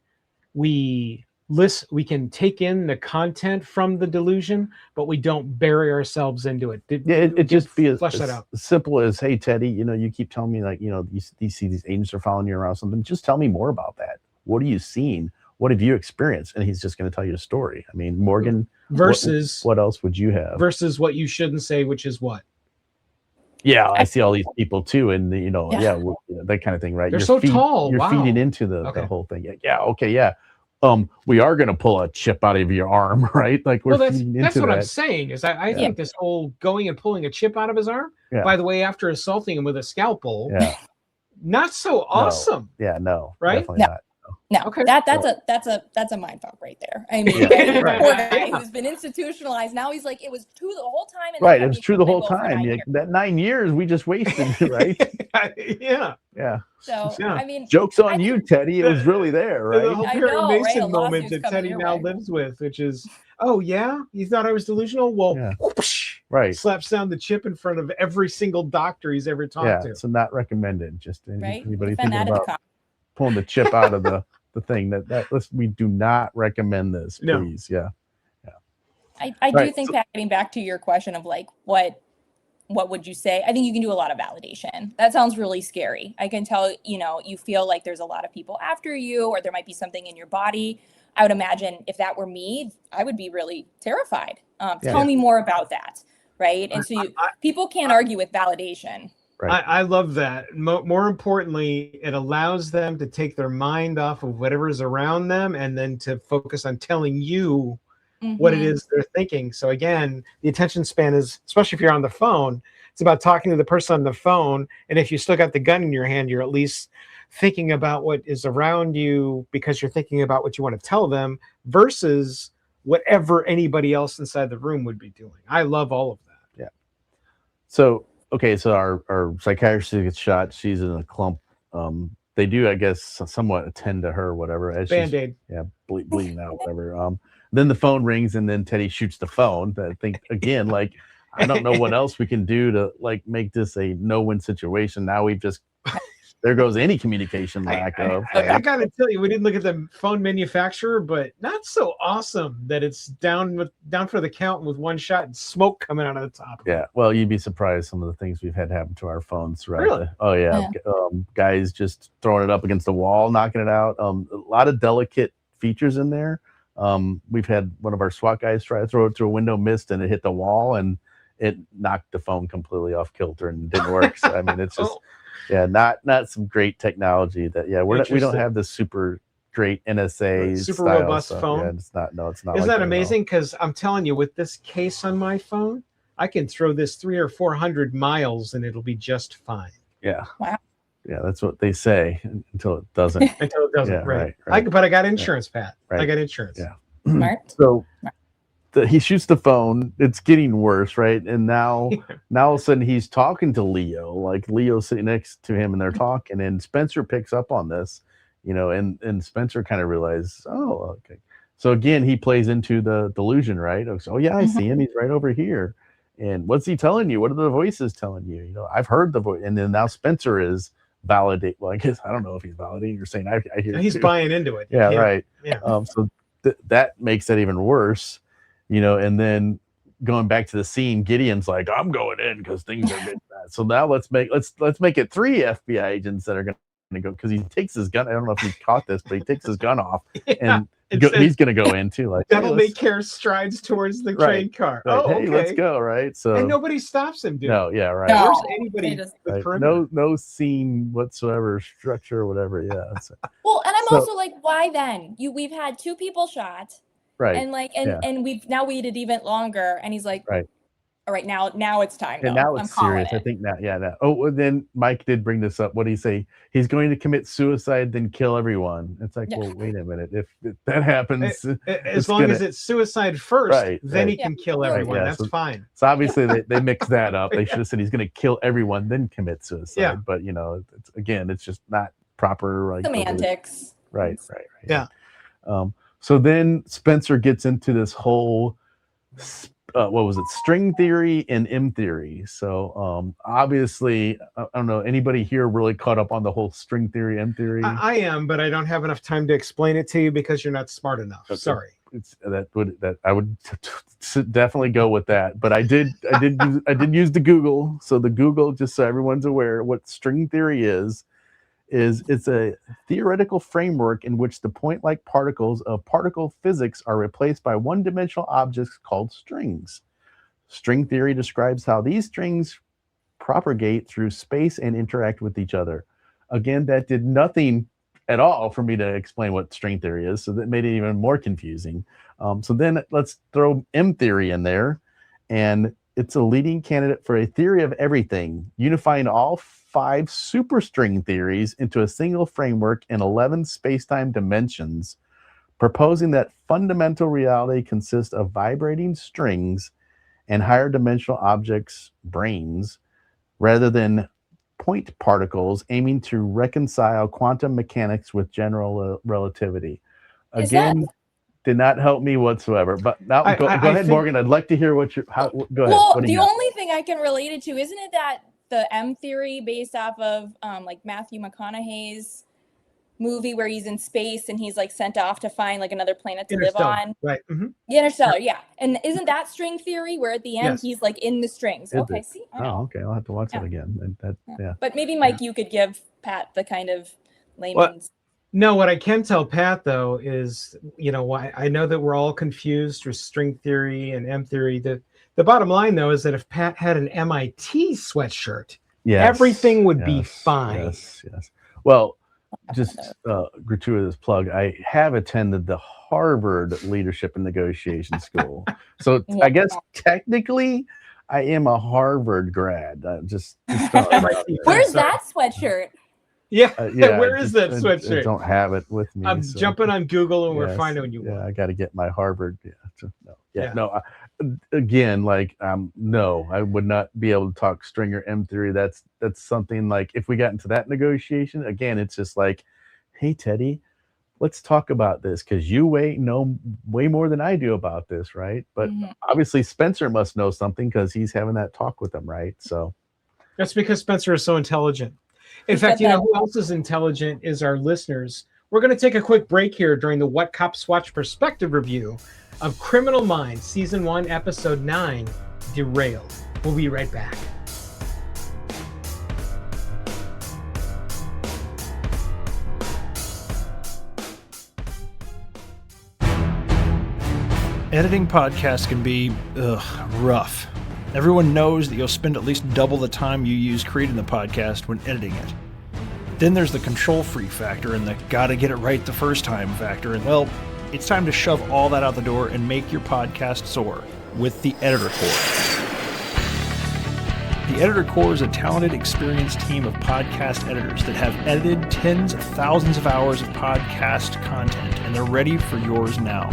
can take in the content from the delusion, but we don't bury ourselves into it. It just be flesh that out. As simple as, hey, Teddy, you keep telling me like, you see these agents are following you around something. Just tell me more about that. What are you seeing? What have you experienced? And he's just going to tell you a story. I mean, Morgan, versus what else would you have? Versus what you shouldn't say, which is what? Yeah, I see all these people too, and that kind of thing, right? They're so tall. You're feeding into the whole thing. Yeah. We are going to pull a chip out of your arm, right? Like that's what I'm saying is I think this whole going and pulling a chip out of his arm, by the way, after assaulting him with a scalpel, not so awesome. No, right? Definitely not. No, okay. That's a mind fuck right there. I mean, poor guy who's been institutionalized. Now he's like, it was true the whole time. And right, it was true the whole time. That 9 years we just wasted, right? Yeah. So I mean, joke's on you, Teddy. It was really there, right? The whole Perry Mason moment that Teddy now lives with, which is, oh yeah, you thought I was delusional? Well, whoosh, Right. Slaps down the chip in front of every single doctor he's ever talked to. So not recommended. Just anybody thinking about pulling the chip out of the thing we do not recommend this, please. No. I do think, Pat, getting back to your question of like what would you say? I think you can do a lot of validation. That sounds really scary. I can tell, you feel like there's a lot of people after you, or there might be something in your body. I would imagine if that were me, I would be really terrified. Tell me more about that, right? And so people can't argue with validation. Right. I love that. More importantly, it allows them to take their mind off of whatever's around them and then to focus on telling you what it is they're thinking. So again, the attention span is, especially if you're on the phone, it's about talking to the person on the phone. And if you still got the gun in your hand, you're at least thinking about what is around you because you're thinking about what you want to tell them versus whatever anybody else inside the room would be doing. I love all of that. Yeah. So, okay. So our psychiatrist gets shot. She's in a clump. They do, I guess, somewhat attend to her, whatever. As Band-Aid. Bleeding out, whatever. Then the phone rings, and then Teddy shoots the phone. I think, again, like, I don't know what else we can do to, like, make this a no-win situation. Now we've just, there goes any communication lack of. I got to tell you, we didn't look at the phone manufacturer, but not so awesome that it's down for the count with one shot and smoke coming out of the top. Yeah, well, you'd be surprised some of the things we've had happen to our phones. Right? Really? Guys just throwing it up against the wall, knocking it out. A lot of delicate features in there. We've had one of our SWAT guys try to throw it through a window, missed, and it hit the wall, and it knocked the phone completely off kilter and didn't work. So I mean, it's just not some great technology that we don't have this super great NSA super robust phone. Yeah, it's not. Isn't like that amazing? Because I'm telling you, with this case on my phone, I can throw this 300 or 400 miles and it'll be just fine. Yeah. Wow. Yeah, that's what they say until it doesn't. Right. But I got insurance, Pat. Right. I got insurance. Yeah. Smart. So he shoots the phone. It's getting worse, right? And now all of a sudden he's talking to Leo. Like Leo's sitting next to him, and they're talking. And Spencer picks up on this, and Spencer kind of realizes, oh, okay. So again, he plays into the delusion, right? Oh yeah, I see him. He's right over here. And what's he telling you? What are the voices telling you? I've heard the voice. And then now Spencer is validate. Well, I guess I don't know if he's validating or saying I hear. He's buying into it. Yeah, right. Yeah. So that makes that even worse, and then going back to the scene, Gideon's like, I'm going in because things are getting bad. So now let's make it 3 FBI agents that are going to go, because he takes his gun. I don't know if he caught this, but he takes his gun off and he's going to go in too. Like Devil May Care strides towards the train car. Right. Oh, hey, let's go. Right. So and nobody stops him, dude. No. Yeah. Right. No. Where's anybody? Right. No scene whatsoever, structure or whatever. Yeah. Well, and I'm also like, why then? We've had 2 people shot. Right. And and we've now waited even longer. And he's like, right. All right, now it's time. And now it's serious. I think now, Oh, and then Mike did bring this up. What did he say? He's going to commit suicide, then kill everyone. It's like, well, wait a minute. If that happens, as long as it's suicide first, then he can kill everyone. Yeah, that's fine. So obviously they mixed that up. They should have said he's going to kill everyone, then commit suicide. Yeah. But it's just not proper. Like semantics. Right. Yeah. So then Spencer gets into this whole. What was it? String theory and M theory. So obviously, I don't know, anybody here really caught up on the whole string theory, M theory? I am, but I don't have enough time to explain it to you because you're not smart enough. Okay. Sorry. I would definitely go with that. But I did use the Google. So the Google, just so everyone's aware, what string theory is it's a theoretical framework in which the point-like particles of particle physics are replaced by one-dimensional objects called strings. String theory describes how these strings propagate through space and interact with each other. Again, that did nothing at all for me to explain what string theory is, so that made it even more confusing. So then let's throw M theory in there, and it's a leading candidate for a theory of everything, unifying all 5 superstring theories into a single framework in 11 space-time dimensions, proposing that fundamental reality consists of vibrating strings and higher dimensional objects, brains, rather than point particles, aiming to reconcile quantum mechanics with general relativity. Again, did not help me whatsoever. But now go ahead, Morgan. I'd like to hear what go ahead. Well, the only thing I can relate it to, isn't it that the M theory based off of like Matthew McConaughey's movie where he's in space and he's like sent off to find like another planet to live on? Right. Mm-hmm. Interstellar, yeah. And isn't that string theory where at the end he's like in the strings? Okay, see. Okay. I'll have to watch that again. And But maybe Mike, you could give Pat the kind of layman's. No, what I can tell Pat though is, I know that we're all confused with string theory and M theory. The bottom line though is that if Pat had an MIT sweatshirt, everything would be fine. Yes. Well, just gratuitous plug. I have attended the Harvard Leadership and Negotiation School, so I guess technically I am a Harvard grad. Where's that sweatshirt? Where is that sweatshirt? I don't have it with me. I'm jumping on Google and we're finding you. I got to get my Harvard. Again, no, I would not be able to talk string or M theory. That's something like if we got into that negotiation again, it's just like, hey Teddy, let's talk about this because you know way more than I do about this, right? But obviously Spencer must know something because he's having that talk with them, right? So that's because Spencer is so intelligent. In fact, who else is intelligent is our listeners. We're going to take a quick break here during the What Cops Watch perspective review of Criminal Minds, Season 1, Episode 9, Derailed. We'll be right back. Editing podcasts can be rough. Everyone knows that you'll spend at least double the time you use creating the podcast when editing it. Then there's the control freak factor and the gotta get it right the first time factor. And well, it's time to shove all that out the door and make your podcast soar with the Editor Core. The Editor Core is a talented, experienced team of podcast editors that have edited tens of thousands of hours of podcast content, and they're ready for yours now.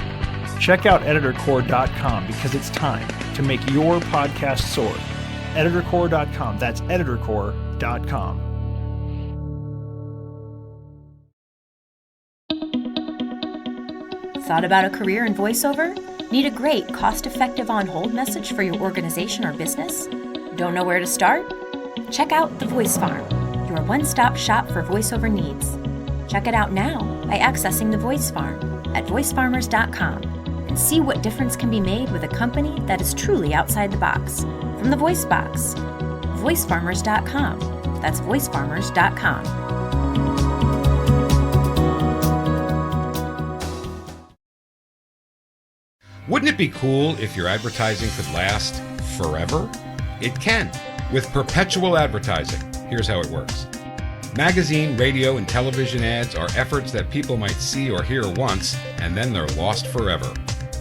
Check out editorcore.com because it's time to make your podcast soar. Editorcore.com. That's editorcore.com. Thought about a career in voiceover? Need a great, cost-effective on-hold message for your organization or business? Don't know where to start? Check out The Voice Farm, your one-stop shop for voiceover needs. Check it out now by accessing The Voice Farm at voicefarmers.com and see what difference can be made with a company that is truly outside the box. From the Voice Box, voicefarmers.com. That's voicefarmers.com. Wouldn't it be cool if your advertising could last forever? It can, with perpetual advertising. Here's how it works. Magazine, radio, and television ads are efforts that people might see or hear once, and then they're lost forever.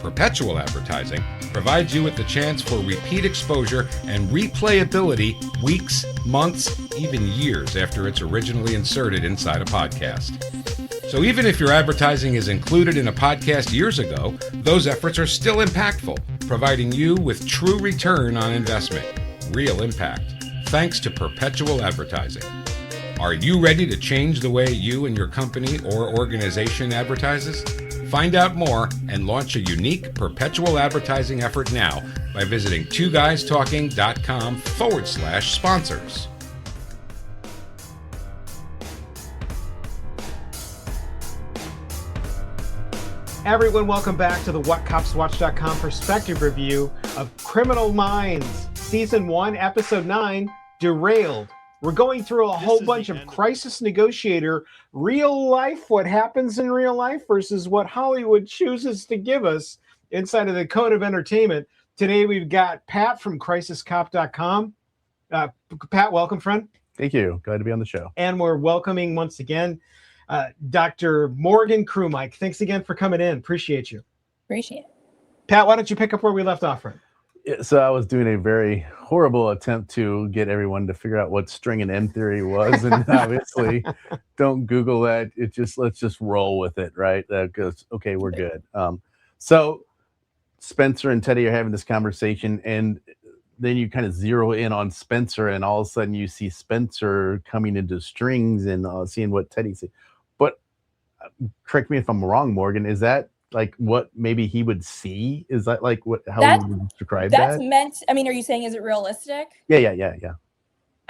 Perpetual advertising provides you with the chance for repeat exposure and replayability weeks, months, even years after it's originally inserted inside a podcast. So even if your advertising is included in a podcast years ago, those efforts are still impactful, providing you with true return on investment, real impact, thanks to perpetual advertising. Are you ready to change the way you and your company or organization advertises? Find out more and launch a unique perpetual advertising effort now by visiting twoguystalking.com/sponsors. Everyone, welcome back to the WhatCopsWatch.com perspective review of Criminal Minds, Season 1, Episode 9, Derailed. We're going through a whole bunch of crisis negotiator, real life, what happens in real life versus what Hollywood chooses to give us inside of the code of entertainment. Today, we've got Pat from crisiscop.com. Pat, welcome, friend. Thank you. Glad to be on the show. And we're welcoming once again Dr. Morgan Krumike. Thanks again for coming in. Appreciate you. Appreciate it. Pat, why don't you pick up where we left off, friend? So I was doing a very horrible attempt to get everyone to figure out what string and M theory was, and obviously don't Google that. Let's just roll with it, right? Because okay, we're good. So Spencer and Teddy are having this conversation, and then you kind of zero in on Spencer, and all of a sudden you see Spencer coming into strings and seeing what Teddy said. But correct me if I'm wrong, Morgan. Is that like what maybe he would see? Is that like how you would describe that's that? meant, I mean, are you saying, is it realistic? Yeah.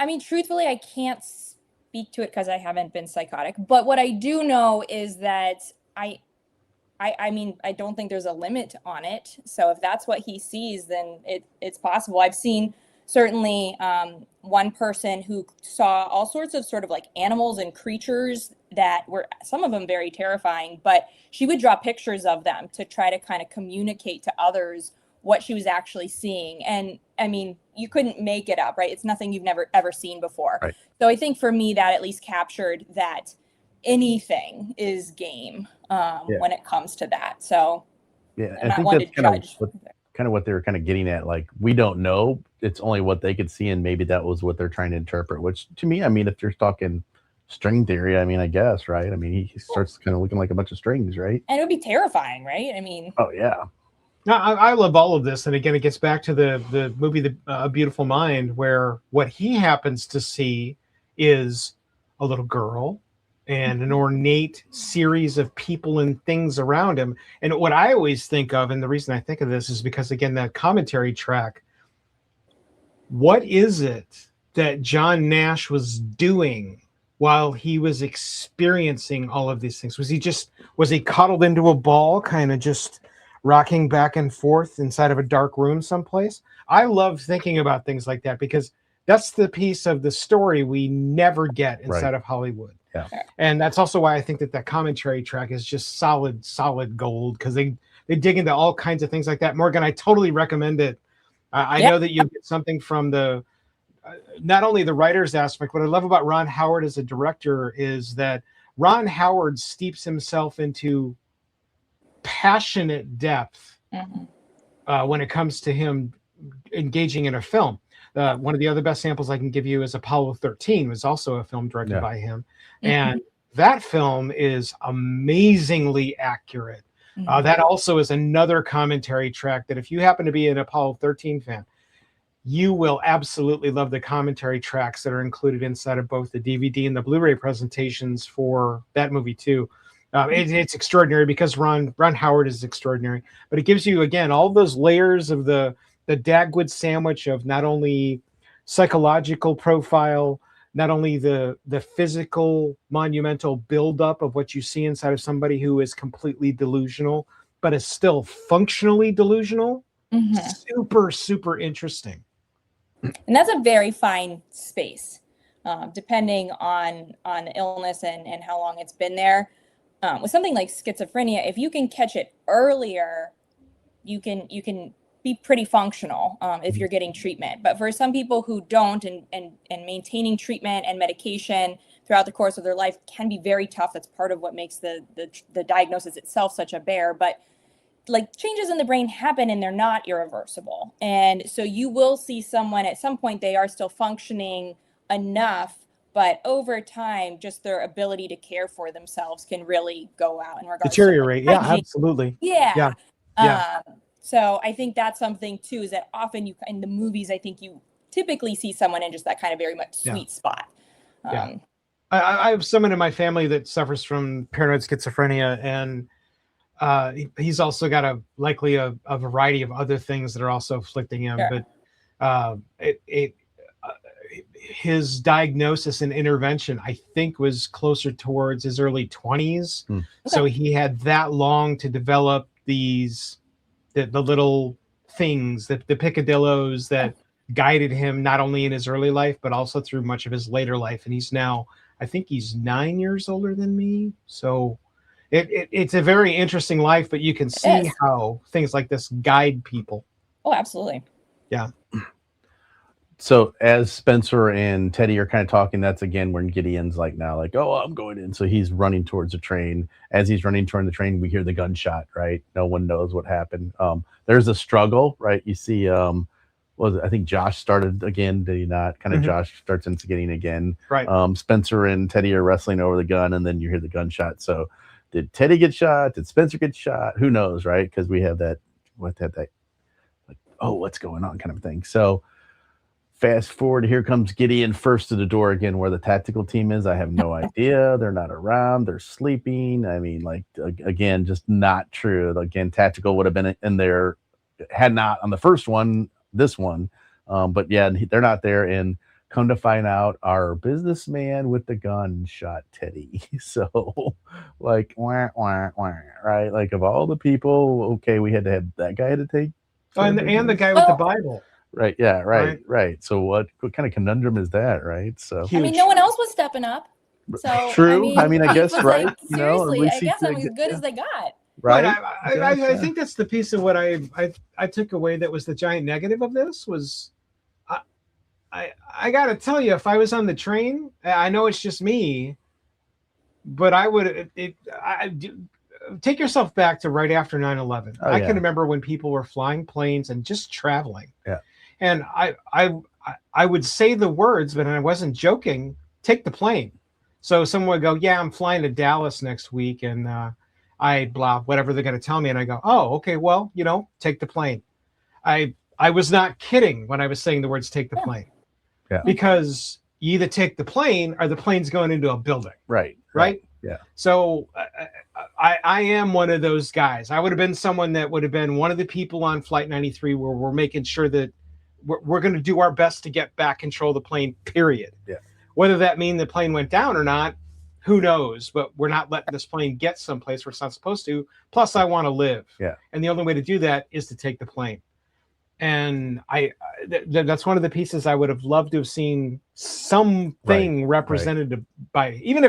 I mean, truthfully, I can't speak to it because I haven't been psychotic. But what I do know is that I mean, I don't think there's a limit on it. So if that's what he sees, then it's possible. I've seen certainly one person who saw all sorts of sort of like animals and creatures that were, some of them very terrifying, but she would draw pictures of them to try to kind of communicate to others what she was actually seeing. And I mean, you couldn't make it up, right? It's nothing you've never ever seen before. Right. So I think for me, that at least captured that anything is game when it comes to that. So yeah, I'm I think not that's one to judge. kind of what they were kind of getting at. Like, we don't know. It's only what they could see, and maybe that was what they're trying to interpret. Which, to me, I mean, if you're talking string theory, I mean, I guess, right? I mean, he starts kind of looking like a bunch of strings, right? And it would be terrifying, right? I mean, oh yeah. I love all of this, and again, it gets back to the movie, A Beautiful Mind, where what he happens to see is a little girl and an ornate series of people and things around him. And what I always think of, and the reason I think of this is because, again, that commentary track, what is it that John Nash was doing while he was experiencing all of these things? Was he cuddled into a ball, kind of just rocking back and forth inside of a dark room someplace? I love thinking about things like that because that's the piece of the story we never get inside of Hollywood. Yeah. And that's also why I think that commentary track is just solid gold, because they dig into all kinds of things like that. Morgan, I totally recommend it. I know that you'll get something from the not only the writer's aspect. What I love about Ron Howard as a director is that Ron Howard steeps himself into passionate depth when it comes to him engaging in a film. One of the other best samples I can give you is Apollo 13, was also a film directed by him. And that film is amazingly accurate. That also is another commentary track that if you happen to be an Apollo 13 fan, you will absolutely love the commentary tracks that are included inside of both the DVD and the Blu-ray presentations for that movie too. It's extraordinary because Ron Howard is extraordinary, but it gives you, again, all those layers of the Dagwood sandwich of not only psychological profile, not only the physical monumental buildup of what you see inside of somebody who is completely delusional, but is still functionally delusional. Super, super interesting. And that's a very fine space, depending on the illness and how long it's been there. With something like schizophrenia, if you can catch it earlier, you can be pretty functional if you're getting treatment. But for some people who don't, and maintaining treatment and medication throughout the course of their life can be very tough. That's part of what makes the diagnosis itself such a bear. But like, changes in the brain happen and they're not irreversible. And so you will see someone at some point, they are still functioning enough, but over time, just their ability to care for themselves can really go out in regards deteriorate. to, like, yeah, absolutely. Yeah. Yeah. So I think that's something too, is that often you, in the movies, I think you typically see someone in just that kind of very much sweet spot. I have someone in my family that suffers from paranoid schizophrenia, and he's also got likely a variety of other things that are also afflicting him. Sure. But his diagnosis and intervention, I think, was closer towards his early 20s. So he had that long to develop the little things, the picadillos that guided him not only in his early life, but also through much of his later life. And he's now, I think he's 9 years older than me. So it's a very interesting life, but you can see how things like this guide people. Oh, absolutely. Yeah. So as Spencer and Teddy are kind of talking, that's again when Gideon's like, oh, I'm going in. So he's running towards the train. As he's running toward the train, we hear the gunshot, right? No one knows what happened. There's a struggle, right? You see, I think Josh started again, did he not? Kind of Josh starts instigating again. Right. Spencer and Teddy are wrestling over the gun, and then you hear the gunshot. So did Teddy get shot? Did Spencer get shot? Who knows, right? Because we have that, like, oh, what's going on kind of thing. So Fast forward, here comes Gideon first to the door again, where the tactical team is. I have no idea. They're not around. They're sleeping. I mean, like, again, just not true. Again, tactical would have been in there had not on the first one, this one. But yeah, they're not there. And come to find out, our businessman with the gun shot Teddy. So, like, wah, wah, wah, right? Like, of all the people, okay, we had to have that guy to take. And the guy with the Bible. Right. Yeah. Right. So what kind of conundrum is that? Right. So I mean, no one else was stepping up. So true. I mean, I guess like, right. Seriously, I guess I'm as good as they got. Right. I think that's the piece of what I took away that was the giant negative of this was, I got to tell you, if I was on the train, I know it's just me, but I would take yourself back to right after 9/11. I can remember when people were flying planes and just traveling. Yeah. And I would say the words, but I wasn't joking. Take the plane. So someone would go, "Yeah, I'm flying to Dallas next week," and whatever they're going to tell me, and I go, "Oh, okay. Well, take the plane." I was not kidding when I was saying the words "take the plane," because you either take the plane or the plane's going into a building. Right. Yeah. So I am one of those guys. I would have been someone that would have been one of the people on Flight 93 where we're making sure that we're going to do our best to get back control of the plane, period. Yeah. Whether that mean the plane went down or not, who knows? But we're not letting this plane get someplace where it's not supposed to. Plus, I want to live. Yeah. And the only way to do that is to take the plane. And that's one of the pieces I would have loved to have seen something represented by, even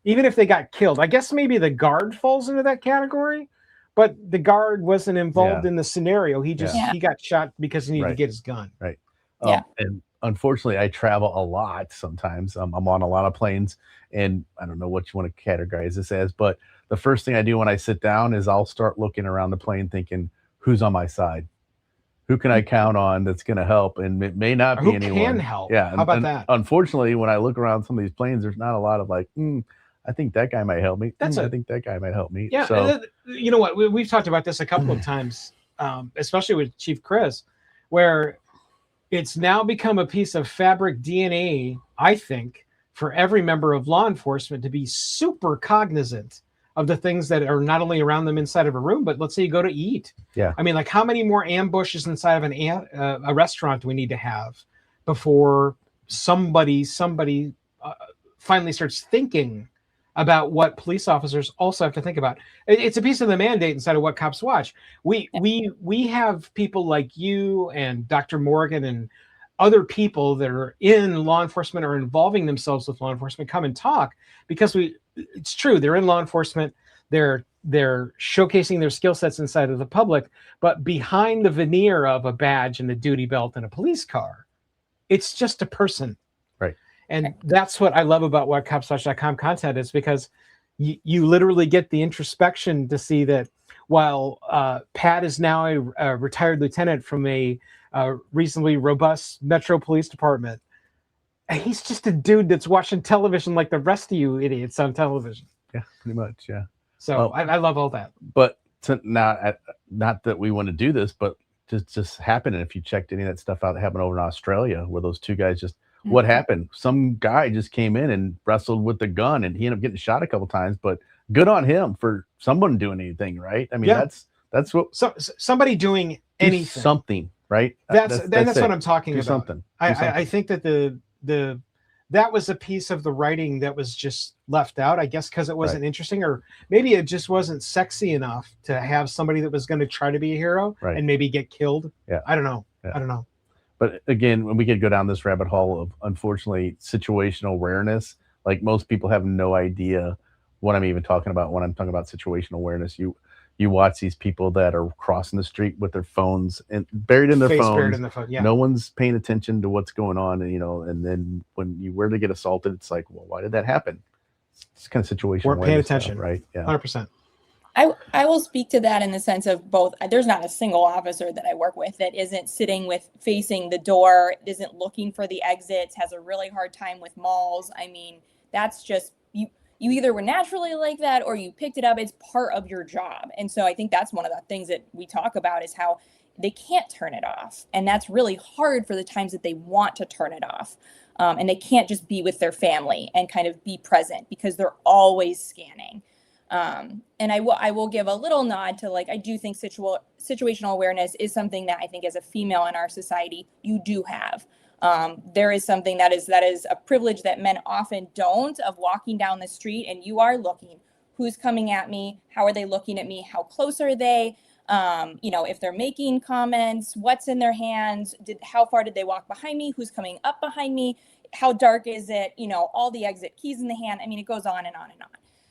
if they got killed. I guess maybe the guard falls into that category, but the guard wasn't involved in the scenario. He just he got shot because he needed to get his gun. Right. And unfortunately, I travel a lot sometimes. I'm on a lot of planes, and I don't know what you want to categorize this as, but the first thing I do when I sit down is I'll start looking around the plane thinking, who's on my side? Who can I count on that's going to help? And it may not be anyone. Who can help? Yeah. How about that? Unfortunately, when I look around some of these planes, there's not a lot of like, I think that guy might help me. I think that guy might help me. Yeah. So, you know what? We've talked about this a couple of times, especially with Chief Chris, where it's now become a piece of fabric DNA, I think, for every member of law enforcement to be super cognizant of the things that are not only around them inside of a room, but let's say you go to eat. Yeah. I mean, like how many more ambushes inside of a restaurant do we need to have before somebody finally starts thinking about what police officers also have to think about? It's a piece of the mandate inside of What Cops Watch. We have people like you and Dr. Morgan and other people that are in law enforcement or involving themselves with law enforcement come and talk because it's true. They're in law enforcement. They're showcasing their skill sets inside of the public, but behind the veneer of a badge and a duty belt and a police car, it's just a person. Right. And that's what I love about WhatCopsWatch.com content is because you literally get the introspection to see that while Pat is now a retired lieutenant from a reasonably robust Metro Police Department, he's just a dude that's watching television like the rest of you idiots on television. Yeah, pretty much. Yeah. So I love all that. But not that we want to do this, but just happened. And if you checked any of that stuff out that happened over in Australia, where those two guys what happened? Some guy just came in and wrestled with the gun, and he ended up getting shot a couple times. But good on him for someone doing anything, right? I mean, that's what somebody doing anything, something, right? That's what I'm talking about. Something. I think that that was a piece of the writing that was just left out, I guess, because it wasn't interesting, or maybe it just wasn't sexy enough to have somebody that was going to try to be a hero and maybe get killed. Yeah. I don't know. Yeah. I don't know. But again, when we could go down this rabbit hole of, unfortunately, situational awareness, like most people have no idea what I'm even talking about when I'm talking about situational awareness. You watch these people that are crossing the street with their phones and buried in their phones. Buried in the phone, yeah. No one's paying attention to what's going on, and then when you were to get assaulted, it's like, well, why did that happen? It's kind of situational. Weren't paying attention, stuff, right? Yeah, 100%. I will speak to that in the sense of both. There's not a single officer that I work with that isn't sitting facing the door, isn't looking for the exits, has a really hard time with malls. I mean, that's just you either were naturally like that or you picked it up. It's part of your job. And so I think that's one of the things that we talk about is how they can't turn it off. And that's really hard for the times that they want to turn it off. And they can't just be with their family and kind of be present because they're always scanning. And I will give a little nod to, like, I do think situational awareness is something that I think as a female in our society, you do have. There is something that is a privilege that men often don't, of walking down the street and you are looking, who's coming at me? How are they looking at me? How close are they? If they're making comments, what's in their hands? How far did they walk behind me? Who's coming up behind me? How dark is it? All the exit keys in the hand. I mean, it goes on and on and on.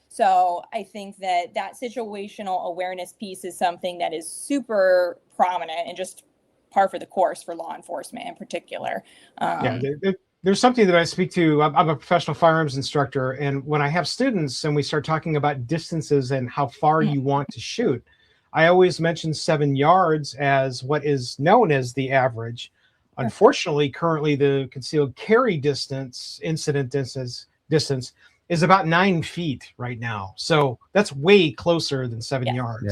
So I think that situational awareness piece is something that is super prominent and just par for the course for law enforcement in particular. There's something that I speak to. I'm a professional firearms instructor, and when I have students and we start talking about distances and how far you want to shoot, I always mention 7 yards as what is known as the average. Unfortunately, currently the concealed carry incident distance is about 9 feet right now. So that's way closer than 7 yards.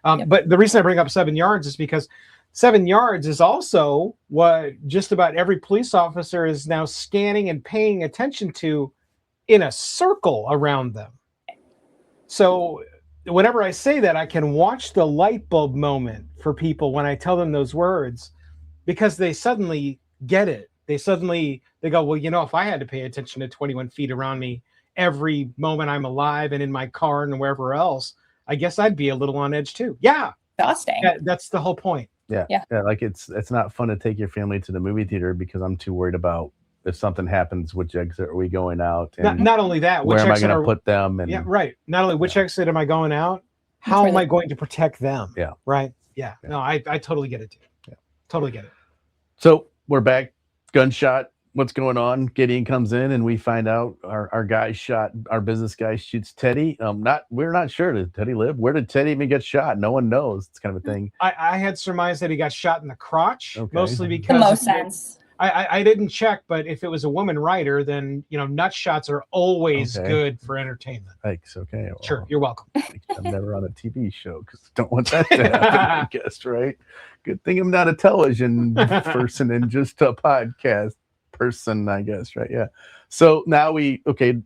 Yeah. But the reason I bring up 7 yards is because 7 yards is also what just about every police officer is now scanning and paying attention to in a circle around them. So whenever I say that, I can watch the light bulb moment for people when I tell them those words, because they suddenly get it. They go, well, if I had to pay attention to 21 feet around me every moment I'm alive and in my car and wherever else, I guess I'd be a little on edge too. Yeah. Exhausting. That's the whole point. Yeah. Like it's not fun to take your family to the movie theater because I'm too worried about if something happens, which exit are we going out? And not only that, where am I going to put them? And right. Not only which exit am I going out, how am I going to protect them? Yeah. Right. Yeah. No, I totally get it too. Yeah. Totally get it. So we're back. Gunshot. What's going on? Gideon comes in and we find out our guy shot, our business guy shoots Teddy. We're not sure. Did Teddy live? Where did Teddy even get shot? No one knows. It's kind of a thing. I had surmised that he got shot in the crotch, mostly because the most sense. I didn't check, but if it was a woman writer, then nut shots are always good for entertainment. Thanks. Okay. Well, sure, you're welcome. I'm never on a TV show because I don't want that to happen. I guess, right? Good thing I'm not a television person and just a podcast person, I guess, right? Yeah. So now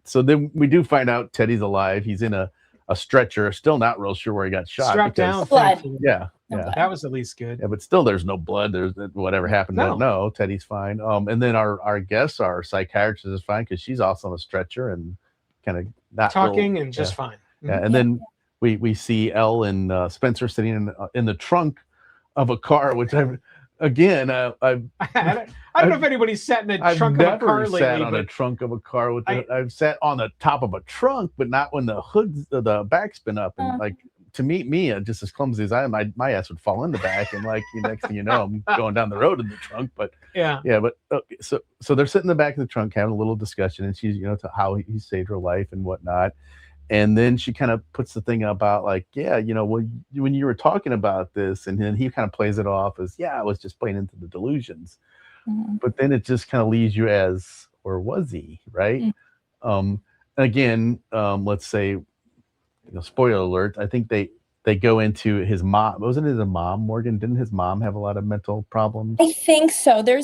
so then we do find out Teddy's alive. He's in a stretcher. Still not real sure where he got shot. Strapped down. Blood. Yeah. That was at least good. Yeah, but still there's no blood. There's whatever happened. No. Don't know. Teddy's fine. And then our guest, our psychiatrist, is fine because she's also on a stretcher and kind of not talking and just fine. Yeah. And then we see Elle and Spencer sitting in the trunk of a car, which I don't know if anybody's sat in the trunk of a car lately. I've never sat on a trunk of a car I've sat on the top of a trunk, but not when the the back's been up. And like to meet me, just as clumsy as I am, my ass would fall in the back, and like next thing you know, I'm going down the road in the trunk. But but so they're sitting in the back of the trunk having a little discussion, and she's to how he saved her life and whatnot. And then she kind of puts the thing about like, when you were talking about this, and then he kind of plays it off as, I was just playing into the delusions. Mm-hmm. But then it just kind of leaves you as, or was he, right? Mm-hmm. Again, let's say, spoiler alert, I think they go into his mom. Wasn't it his mom, Morgan? Didn't his mom have a lot of mental problems? I think so. There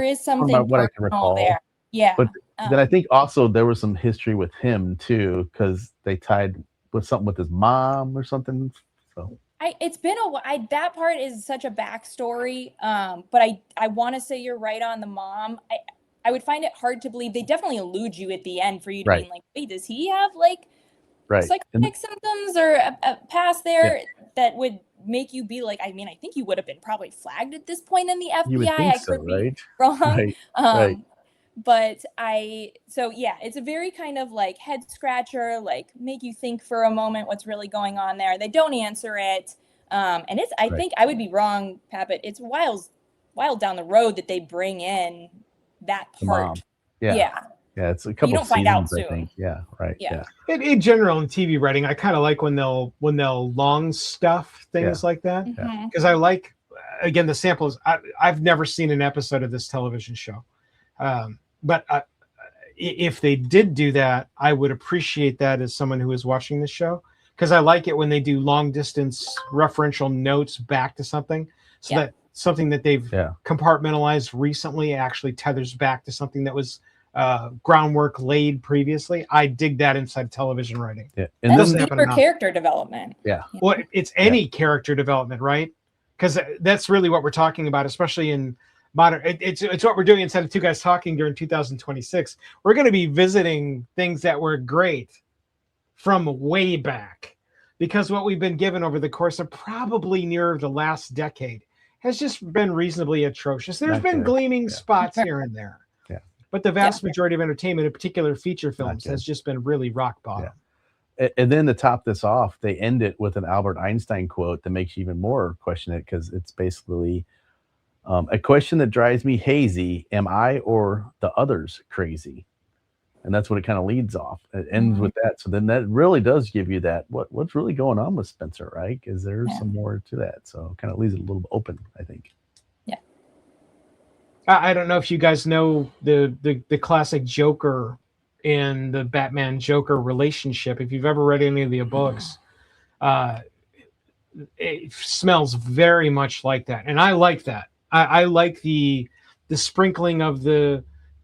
is something what I can recall there. Yeah. But then I think also there was some history with him too, because they tied with something with his mom or something. So it's been a while. That part is such a backstory. But I want to say you're right on the mom. I would find it hard to believe. They definitely elude you at the end for you to be like, wait, does he have like psychotic symptoms or a past there that would make you be like, I mean, I think you would have been probably flagged at this point in the FBI. You would think so, right? Wrong. Right. But it's a very kind of like head scratcher, like make you think for a moment what's really going on there. They don't answer it. And I think I would be wrong, Pappet. It's a while down the road that they bring in that part. Yeah, it's a couple you don't find out soon. I think. Yeah, right. Yeah. In general, in TV writing, I kind of like when they'll long stuff things like that, because I like, again, the samples. I've never seen an episode of this television show, but if they did do that, I would appreciate that as someone who is watching the show, because I like it when they do long distance referential notes back to something, so something that they've compartmentalized recently actually tethers back to something that was groundwork laid previously. I dig that inside television writing. Yeah, and that's deeper character development. Yeah. Well, it's any character development, right? Because that's really what we're talking about, especially in modern. It's what we're doing instead of two guys talking during 2026. We're going to be visiting things that were great from way back, because what we've been given over the course of probably near the last decade has just been reasonably atrocious. There's been gleaming spots here and there. But the vast majority of entertainment, in particular feature films, has just been really rock bottom. Yeah. And then to top this off, they end it with an Albert Einstein quote that makes you even more question it, because it's basically a question that drives me hazy: am I or the others crazy? And that's what it kind of leads off. It ends with that. So then that really does give you that what's really going on with Spencer, right? Because there's some more to that. So it kind of leaves it a little bit open, I think. I don't know if you guys know the classic Joker and the Batman Joker relationship. If you've ever read any of the books, it smells very much like that, and I like that. I like the sprinkling of the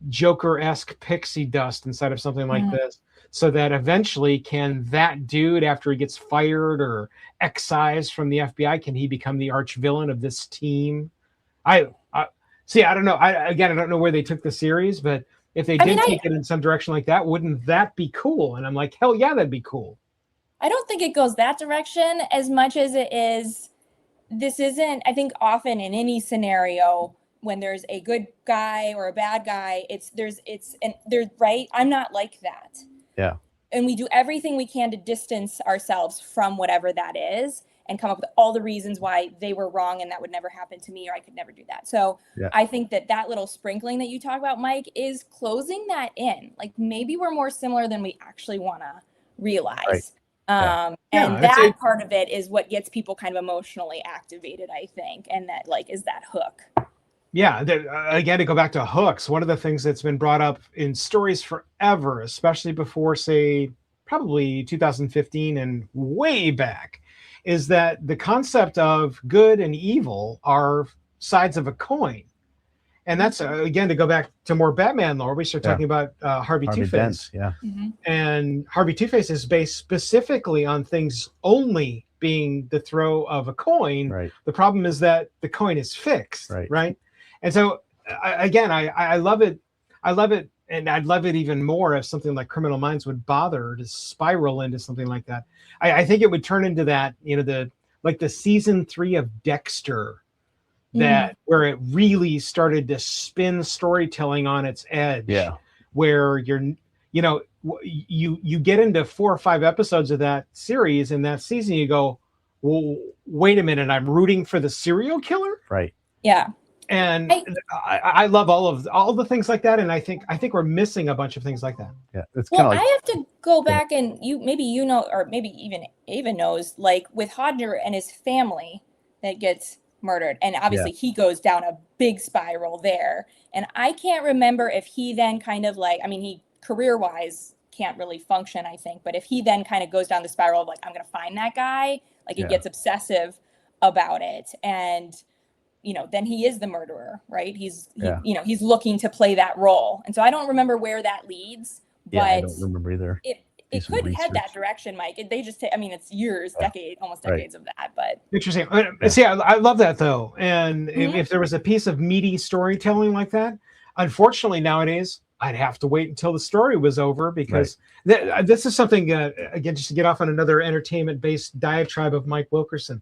Joker-esque pixie dust inside of something like this, so that eventually can that dude, after he gets fired or excised from the FBI, can he become the arch villain of this team? See, I don't know. I don't know where they took the series, but if they did take it in some direction like that, wouldn't that be cool? And I'm like, hell yeah, that'd be cool. I don't think it goes that direction as much as it is. This isn't, I think often in any scenario, when there's a good guy or a bad guy, right. I'm not like that. Yeah. And we do everything we can to distance ourselves from whatever that is, and come up with all the reasons why they were wrong and that would never happen to me, or I could never do that. So I think that little sprinkling that you talk about, Mike, is closing that in. Like, maybe we're more similar than we actually want to realize. Right. And that part of it is what gets people kind of emotionally activated, I think. And that is that hook. Yeah. Again, to go back to hooks, one of the things that's been brought up in stories forever, especially before, say, probably 2015 and way back, is that the concept of good and evil are sides of a coin. And that's, again, to go back to more Batman lore, we start talking about Harvey Two-Face. And Harvey Two-Face is based specifically on things only being the throw of a coin. Right. The problem is that the coin is fixed, right? And so, I love it. I love it. And I'd love it even more if something like Criminal Minds would bother to spiral into something like that. I think it would turn into that, the season 3 of Dexter, where it really started to spin storytelling on its edge. Yeah. Where you get into 4 or 5 episodes of that series, and that season you go, well, wait a minute, I'm rooting for the serial killer? Right. Yeah. And I love all the things like that, and I think we're missing a bunch of things like that. Yeah, it's kind of I have to go back, and maybe or maybe even Ava knows, like with Hodger and his family that gets murdered, and obviously he goes down a big spiral there. And I can't remember if he then kind of he career-wise can't really function, I think, but if he then kind of goes down the spiral of I'm going to find that guy, he gets obsessive about it, and then he is the murderer, right? He's looking to play that role. And so I don't remember where that leads, but I don't remember either. It could head that direction, Mike. They just it's years, almost decades of that, but interesting. See, I love that though. And if there was a piece of meaty storytelling like that, unfortunately nowadays I'd have to wait until the story was over, because this is something, again, just to get off on another entertainment-based diatribe of Mike Wilkerson,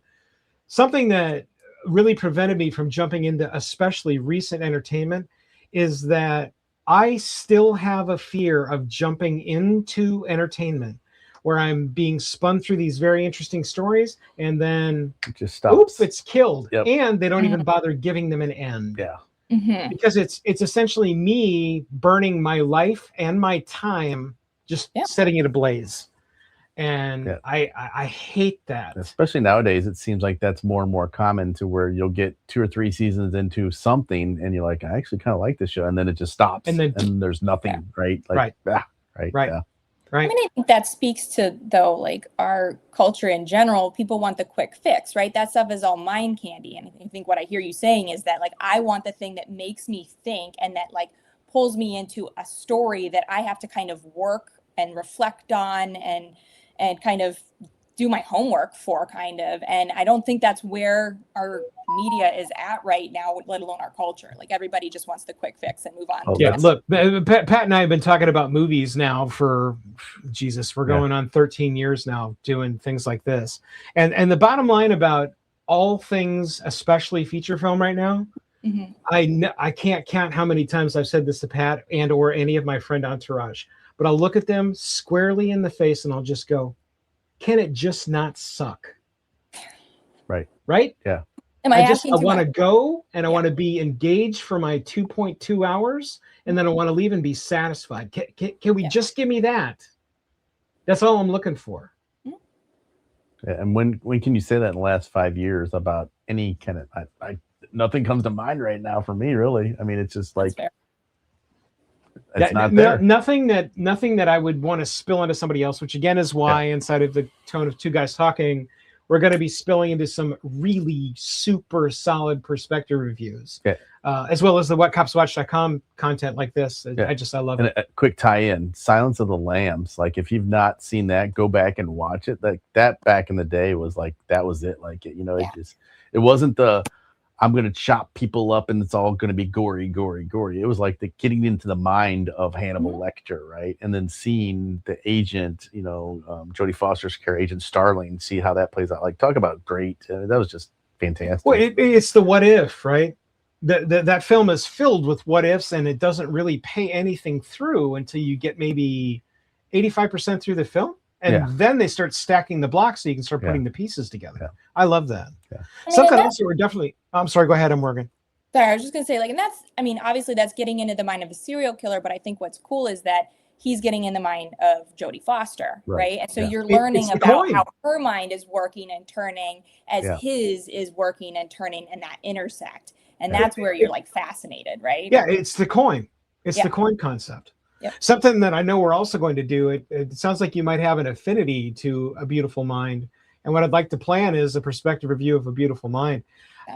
something that really prevented me from jumping into especially recent entertainment is that I still have a fear of jumping into entertainment where I'm being spun through these very interesting stories, and then it just stops. Oops, it's killed. And they don't even bother giving them an end. Yeah. Because it's essentially me burning my life and my time just setting it ablaze. And I hate that. Especially nowadays, it seems like that's more and more common, to where you'll get 2 or 3 seasons into something and you're like, I actually kind of like this show. And then it just stops. And then there's nothing, right? Right. Yeah. right? I mean, I think that speaks to, though, like our culture in general. People want the quick fix, right? That stuff is all mind candy. And I think what I hear you saying is that, like, I want the thing that makes me think and that, like, pulls me into a story that I have to kind of work and reflect on and kind of do my homework for, kind of. And I don't think that's where our media is at right now, let alone our culture. Like, everybody just wants the quick fix and move on. Yeah, look, Pat and I have been talking about movies now for, Jesus, we're going on 13 years now doing things like this. And the bottom line about all things, especially feature film right now, I can't count how many times I've said this to Pat and or any of my friend entourage, but I'll look at them squarely in the face and I'll just go, can it just not suck? Right? Yeah. I want to go and I want to be engaged for my 2.2 hours and then I want to leave and be satisfied. Can we just give me that? That's all I'm looking for. Yeah, and when can you say that in the last 5 years about any kind of, nothing comes to mind right now for me, really. I mean, it's just like, it's not there. Nothing that I would want to spill onto somebody else, which again is why inside of the tone of two guys talking, we're going to be spilling into some really super solid perspective reviews, as well as the WhatCopsWatch.com content like this. I love it. A quick tie-in, Silence of the Lambs. Like, if you've not seen that, go back and watch it. Like, that back in the day was like, that was it. Like, it wasn't the, I'm going to chop people up and it's all going to be gory. It was like the getting into the mind of Hannibal Lecter, right? And then seeing the agent, Jodie Foster's character, Agent Starling, see how that plays out. Like, talk about great. That was just fantastic. Well, it's the what if, right? That film is filled with what ifs, and it doesn't really pay anything through until you get maybe 85% through the film. And then they start stacking the blocks so you can start putting the pieces together. I love that. Something else that we're definitely, I'm sorry, go ahead, Morgan. Sorry, I was just going to say, like, and that's, I mean, obviously that's getting into the mind of a serial killer, but I think what's cool is that he's getting in the mind of Jodie Foster, right? And so you're learning about how her mind is working and turning as his is working and turning, and that intersect. And that's where you're like fascinated, right? Yeah, it's the coin. It's the coin concept. Something that I know we're also going to do, it sounds like you might have an affinity to A Beautiful Mind. And what I'd like to plan is a perspective review of A Beautiful Mind.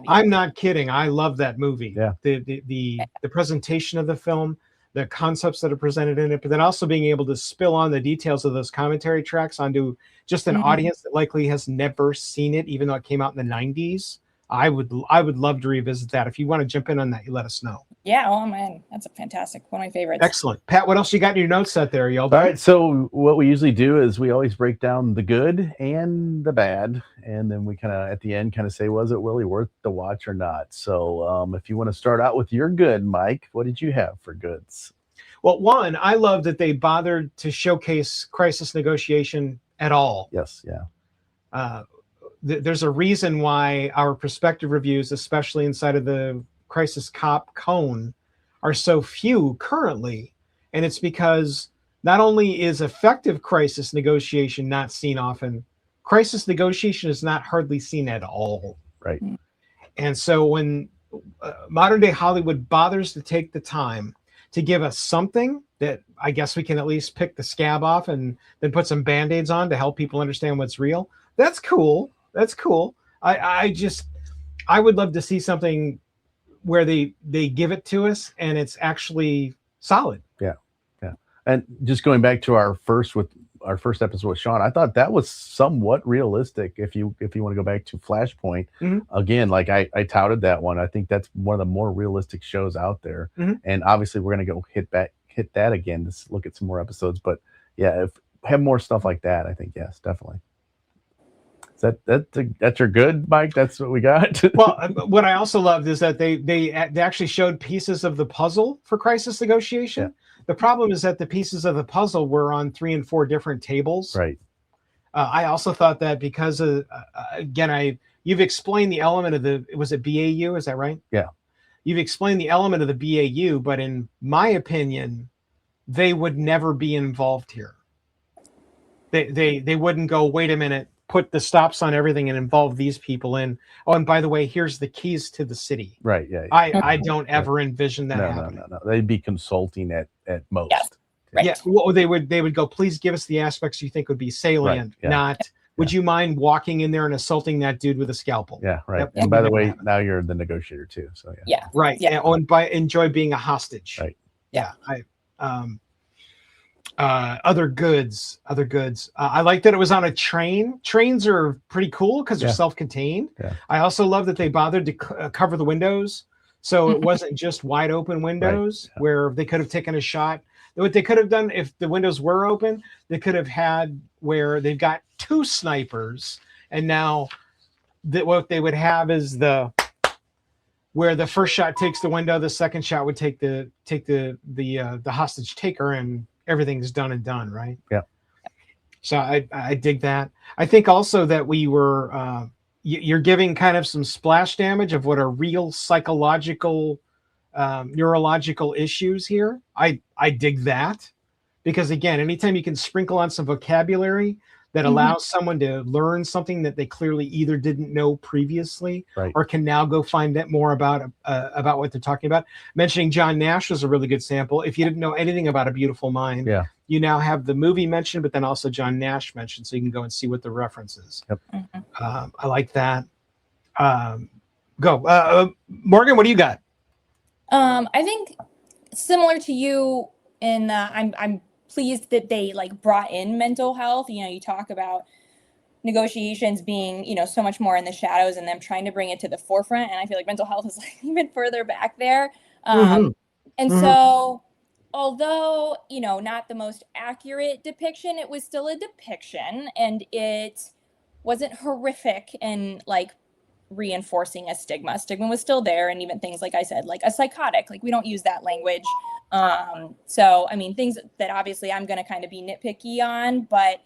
I'm not kidding. I love that movie. The presentation of the film, the concepts that are presented in it, but then also being able to spill on the details of those commentary tracks onto just an audience that likely has never seen it, even though it came out in the 90s. I would love to revisit that. If you want to jump in on that, you let us know. Yeah, oh man, that's a fantastic one of my favorites. Excellent. Pat, what else you got in your notes out there? Y'all all right, so what we usually do is we always break down the good and the bad, and then we kind of at the end kind of say, was it really worth the watch or not? So if you want to start out with your good, Mike, what did you have for goods? Well, one, I love that they bothered to showcase crisis negotiation at all. Yes, yeah. There's a reason why our perspective reviews, especially inside of the Crisis Cop cone, are so few currently. And it's because not only is effective crisis negotiation not seen often, crisis negotiation is not hardly seen at all. Right. And so when modern day Hollywood bothers to take the time to give us something that I guess we can at least pick the scab off and then put some Band-Aids on to help people understand what's real, that's cool. That's cool. I would love to see something where they give it to us and it's actually solid. Yeah. And just going back to our first episode with Sean, I thought that was somewhat realistic. If you want to go back to Flashpoint, again, like I touted that one. I think that's one of the more realistic shows out there. And obviously we're gonna go hit that again to look at some more episodes. But yeah, if have more stuff like that, I think yes, definitely. That's your good, Mike? That's what we got? Well, what I also loved is that they actually showed pieces of the puzzle for crisis negotiation. Yeah. The problem is that the pieces of the puzzle were on 3 and 4 different tables. Right. I also thought that because of, again, you've explained the element of was it BAU? Is that right? Yeah. You've explained the element of the BAU, but in my opinion, they would never be involved here. They wouldn't go, wait a minute, put the stops on everything and involve these people in. Oh, and by the way, here's the keys to the city. Right. Yeah. I don't ever envision that happening. No. They'd be consulting at most. Right. Yeah. Well, they would go, please give us the aspects you think would be salient, not would you mind walking in there and assaulting that dude with a scalpel? Yeah, right. Yep. And by the way, now you're the negotiator too. So Yeah. Right. Yeah. And enjoy being a hostage. Right. Yeah. Other goods. I like that it was on a train. Trains are pretty cool because they're self-contained. Yeah. I also love that they bothered to cover the windows, so it wasn't just wide open windows where they could have taken a shot. What they could have done if the windows were open, they could have had where they've got two snipers, and now what they would have is where the first shot takes the window, the second shot would take the hostage taker, and everything's done and done, right? Yeah. So I dig that. I think also that we were you're giving kind of some splash damage of what are real psychological, neurological issues here. I dig that, because again, anytime you can sprinkle on some vocabulary that allows someone to learn something that they clearly either didn't know previously or can now go find out more about what they're talking about. Mentioning John Nash was a really good sample. If you didn't know anything about A Beautiful Mind, you now have the movie mentioned, but then also John Nash mentioned, so you can go and see what the reference is. Yep. I like that. Go. Morgan, what do you got? I think similar to you in I'm pleased that they brought in mental health. You talk about negotiations being, so much more in the shadows and them trying to bring it to the forefront. And I feel like mental health is even further back there. So although, not the most accurate depiction, it was still a depiction, and it wasn't horrific and reinforcing a stigma. Stigma was still there. And even things, like I said, like a psychotic, we don't use that language. So, I mean, things that obviously I'm going to kind of be nitpicky on, but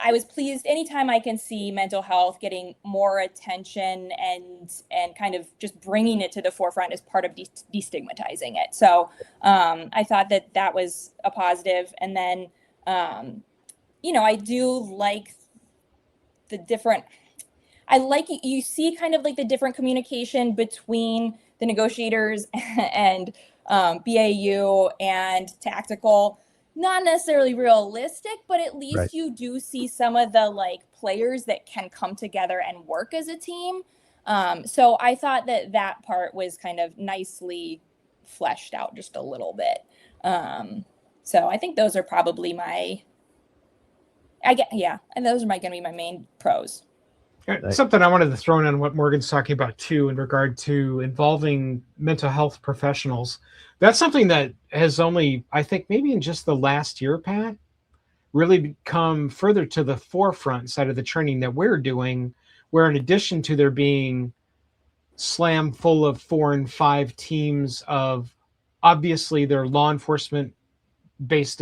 I was pleased anytime I can see mental health getting more attention and kind of just bringing it to the forefront as part of destigmatizing it. So, I thought that was a positive. And then, I do like the different, you see kind of the different communication between the negotiators and BAU and tactical. Not necessarily realistic, but at least you do see some of the players that can come together and work as a team. So I thought that part was kind of nicely fleshed out just a little bit. So I think those are probably and those are going to be my main pros. Something I wanted to throw in on what Morgan's talking about too, in regard to involving mental health professionals. That's something that has only, I think, maybe in just the last year, Pat, really come further to the forefront side of the training that we're doing, where in addition to there being slam full of 4 and 5 teams of, obviously, they're law enforcement based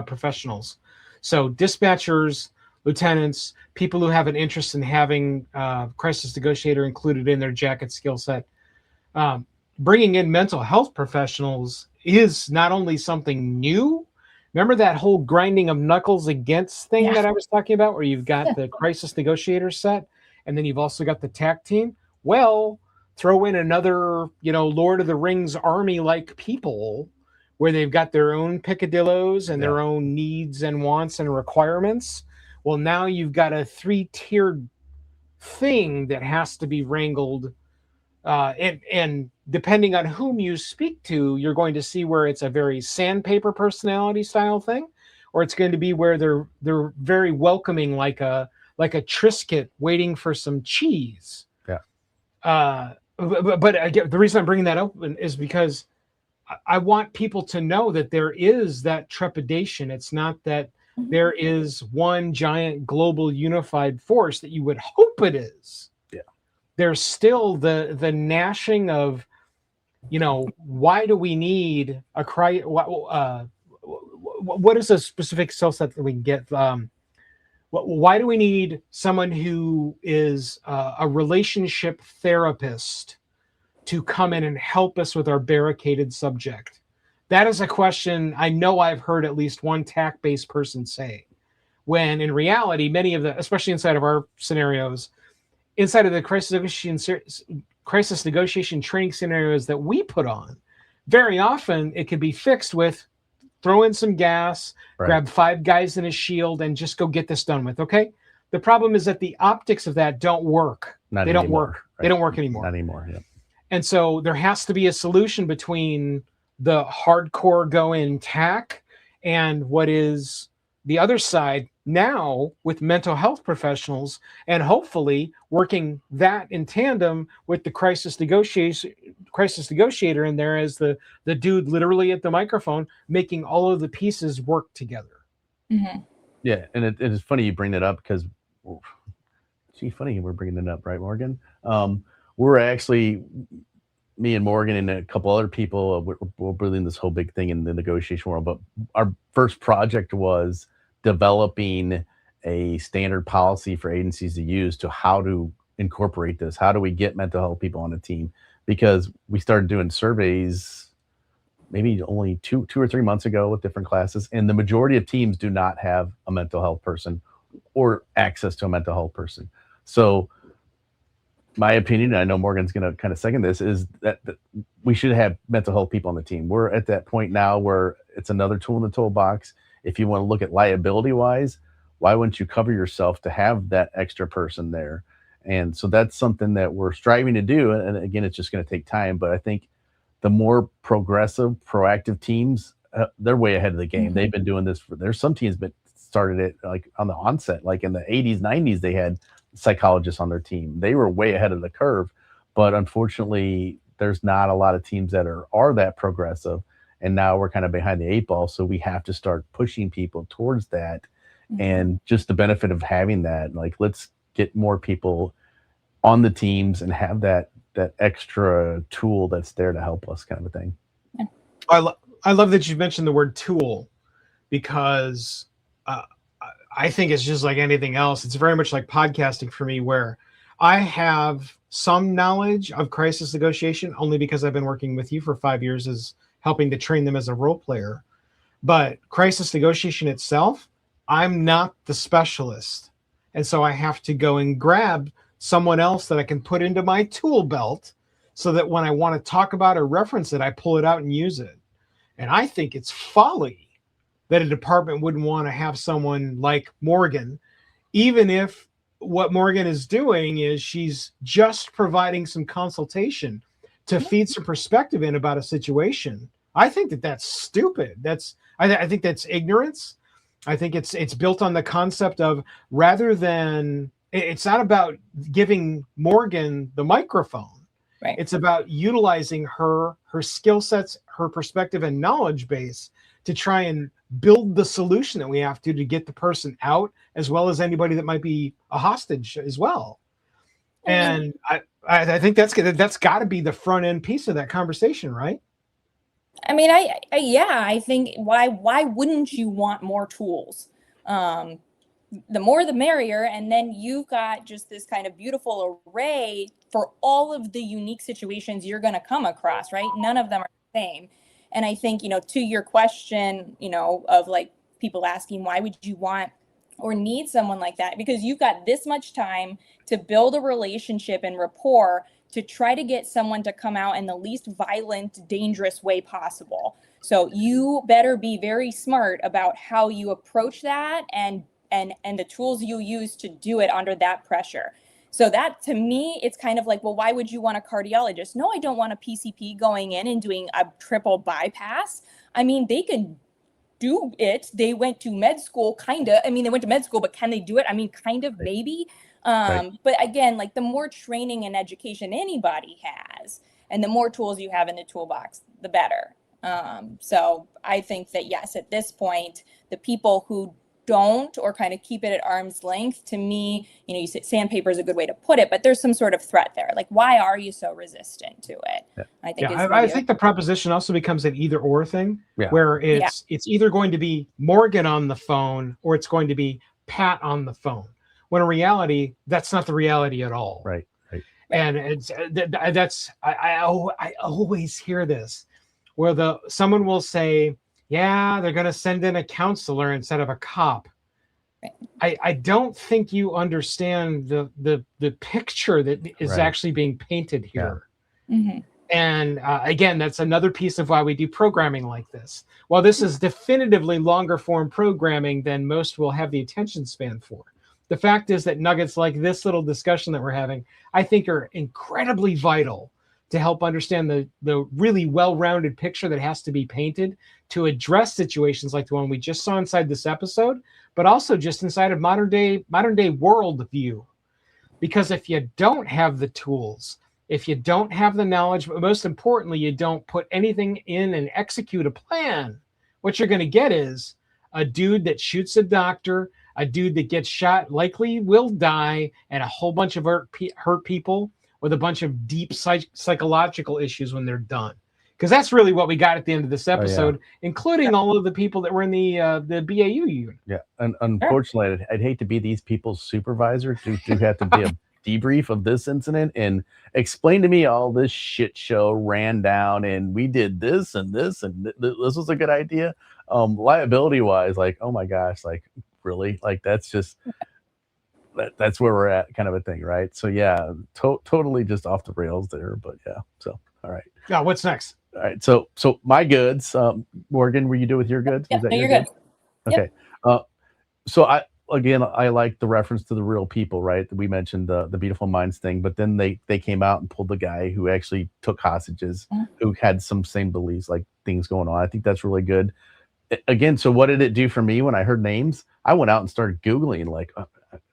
professionals. So dispatchers, lieutenants, people who have an interest in having crisis negotiator included in their jacket skill set. Bringing in mental health professionals is not only something new. Remember that whole grinding of knuckles against thing that I was talking about, where you've got the crisis negotiator set, and then you've also got the TAC team? Well, throw in another, Lord of the Rings army-like people, where they've got their own picadillos and their own needs and wants and requirements. Well, now you've got a 3-tiered thing that has to be wrangled. And depending on whom you speak to, you're going to see where it's a very sandpaper personality style thing, or it's going to be where they're very welcoming, like a Triscuit waiting for some cheese. Yeah. But the reason I'm bringing that up is because I want people to know that there is that trepidation. It's not that there is one giant global unified force that you would hope it is. Yeah. There's still the gnashing of, why do we need a what is a specific skill set that we can get? Why do we need someone who is a relationship therapist to come in and help us with our barricaded subject? That is a question I know I've heard at least one TAC-based person say, when in reality, many of especially inside of our scenarios, inside of the crisis negotiation training scenarios that we put on, very often it can be fixed with throw in some gas, Right. grab 5 guys in a shield, and just go get this done with. Okay. The problem is that the optics of that don't work. They don't work. Right. They don't work anymore. Not anymore. Yeah. And so there has to be a solution between the hardcore go in tack and what is the other side now with mental health professionals, and hopefully working that in tandem with the crisis negotiator in there as the dude literally at the microphone, making all of the pieces work together. Mm-hmm. Yeah. And it is funny you bring that up because, gee, funny we're bringing it up, right, Morgan? We're actually, me and Morgan and a couple other people, we're building this whole big thing in the negotiation world. But our first project was developing a standard policy for agencies to use to how to incorporate this. How do we get mental health people on a team? Because we started doing surveys maybe only two or 3 months ago with different classes, and the majority of teams do not have a mental health person or access to a mental health person. So my opinion, and I know Morgan's going to kind of second this, is that we should have mental health people on the team. We're at that point now where it's another tool in the toolbox. If you want to look at liability wise, why wouldn't you cover yourself to have that extra person there? And so that's something that we're striving to do. And again, it's just going to take time. But I think the more progressive, proactive teams, they're way ahead of the game. Mm-hmm. They've been doing this there's some teams that started it like on the onset, like in the 80s, 90s, they had psychologists on their team. They were way ahead of the curve, but unfortunately there's not a lot of teams that are that progressive, and now we're kind of behind the 8 ball, so we have to start pushing people towards that. Mm-hmm. And just the benefit of having that, like, let's get more people on the teams and have that extra tool that's there to help us, kind of a thing. Yeah. I love that you mentioned the word tool, because I think it's just like anything else. It's very much like podcasting for me, where I have some knowledge of crisis negotiation only because I've been working with you for 5 years as helping to train them as a role player. But crisis negotiation itself, I'm not the specialist. And so I have to go and grab someone else that I can put into my tool belt so that when I want to talk about or reference it, I pull it out and use it. And I think it's folly that a department wouldn't want to have someone like Morgan, even if what Morgan is doing is she's just providing some consultation to feed some perspective in about a situation. I think that's stupid. I think that's ignorance. I think it's built on the concept of, rather than, it's not about giving Morgan the microphone. Right. It's about utilizing her skill sets, her perspective and knowledge base to try and build the solution that we have to get the person out, as well as anybody that might be a hostage as well. And I think that's got to be the front end piece of that conversation, right? I mean, I think why wouldn't you want more tools? The more the merrier. And then you've got just this kind of beautiful array for all of the unique situations you're going to come across, right? None of them are the same. And I think, to your question, of like people asking, why would you want or need someone like that? Because you've got this much time to build a relationship and rapport to try to get someone to come out in the least violent, dangerous way possible. So you better be very smart about how you approach that and the tools you use to do it under that pressure. So that, to me, it's kind of like, well, why would you want a cardiologist? No, I don't want a PCP going in and doing a triple bypass. I mean, they can do it. They went to med school, kind of. I mean, they went to med school, but can they do it? I mean, kind of, maybe. Right. But again, like, the more training and education anybody has, and the more tools you have in the toolbox, the better. So I think that, yes, at this point, the people who don't, or kind of keep it at arm's length, to me, you said sandpaper is a good way to put it, but there's some sort of threat there. Like, why are you so resistant to it? Yeah. I think the proposition also becomes an either or thing, where it's either going to be Morgan on the phone or it's going to be Pat on the phone. When in reality, that's not the reality at all. Right. And I always hear this, where someone will say, yeah, they're going to send in a counselor instead of a cop. I don't think you understand the picture that is actually being painted here. Mm-hmm. And again, that's another piece of why we do programming like this. While this is definitively longer form programming than most will have the attention span for, the fact is that nuggets like this little discussion that we're having, I think, are incredibly vital to help understand the really well-rounded picture that has to be painted to address situations like the one we just saw inside this episode, but also just inside of modern day world view. Because if you don't have the tools, if you don't have the knowledge, but most importantly, you don't put anything in and execute a plan, what you're going to get is a dude that shoots a doctor, a dude that gets shot, likely will die, and a whole bunch of hurt people with a bunch of deep psychological issues when they're done. Because that's really what we got at the end of this episode, including all of the people that were in the BAU unit. Yeah, and unfortunately, I'd hate to be these people's supervisor to have to be a debrief of this incident and explain to me all this shit show ran down and we did this and this and this was a good idea. Liability wise, like, oh my gosh, like really, like that's just that's where we're at, kind of a thing, right? So yeah, totally just off the rails there, but yeah. So all right. Yeah, what's next? All right, so my goods, Morgan, were you doing with your goods? Yeah, no, you're good. Okay. Yep. So I like the reference to the real people, right? We mentioned the Beautiful Minds thing, but then they came out and pulled the guy who actually took hostages, who had some same beliefs, like things going on. I think that's really good. Again, so what did it do for me when I heard names? I went out and started Googling, like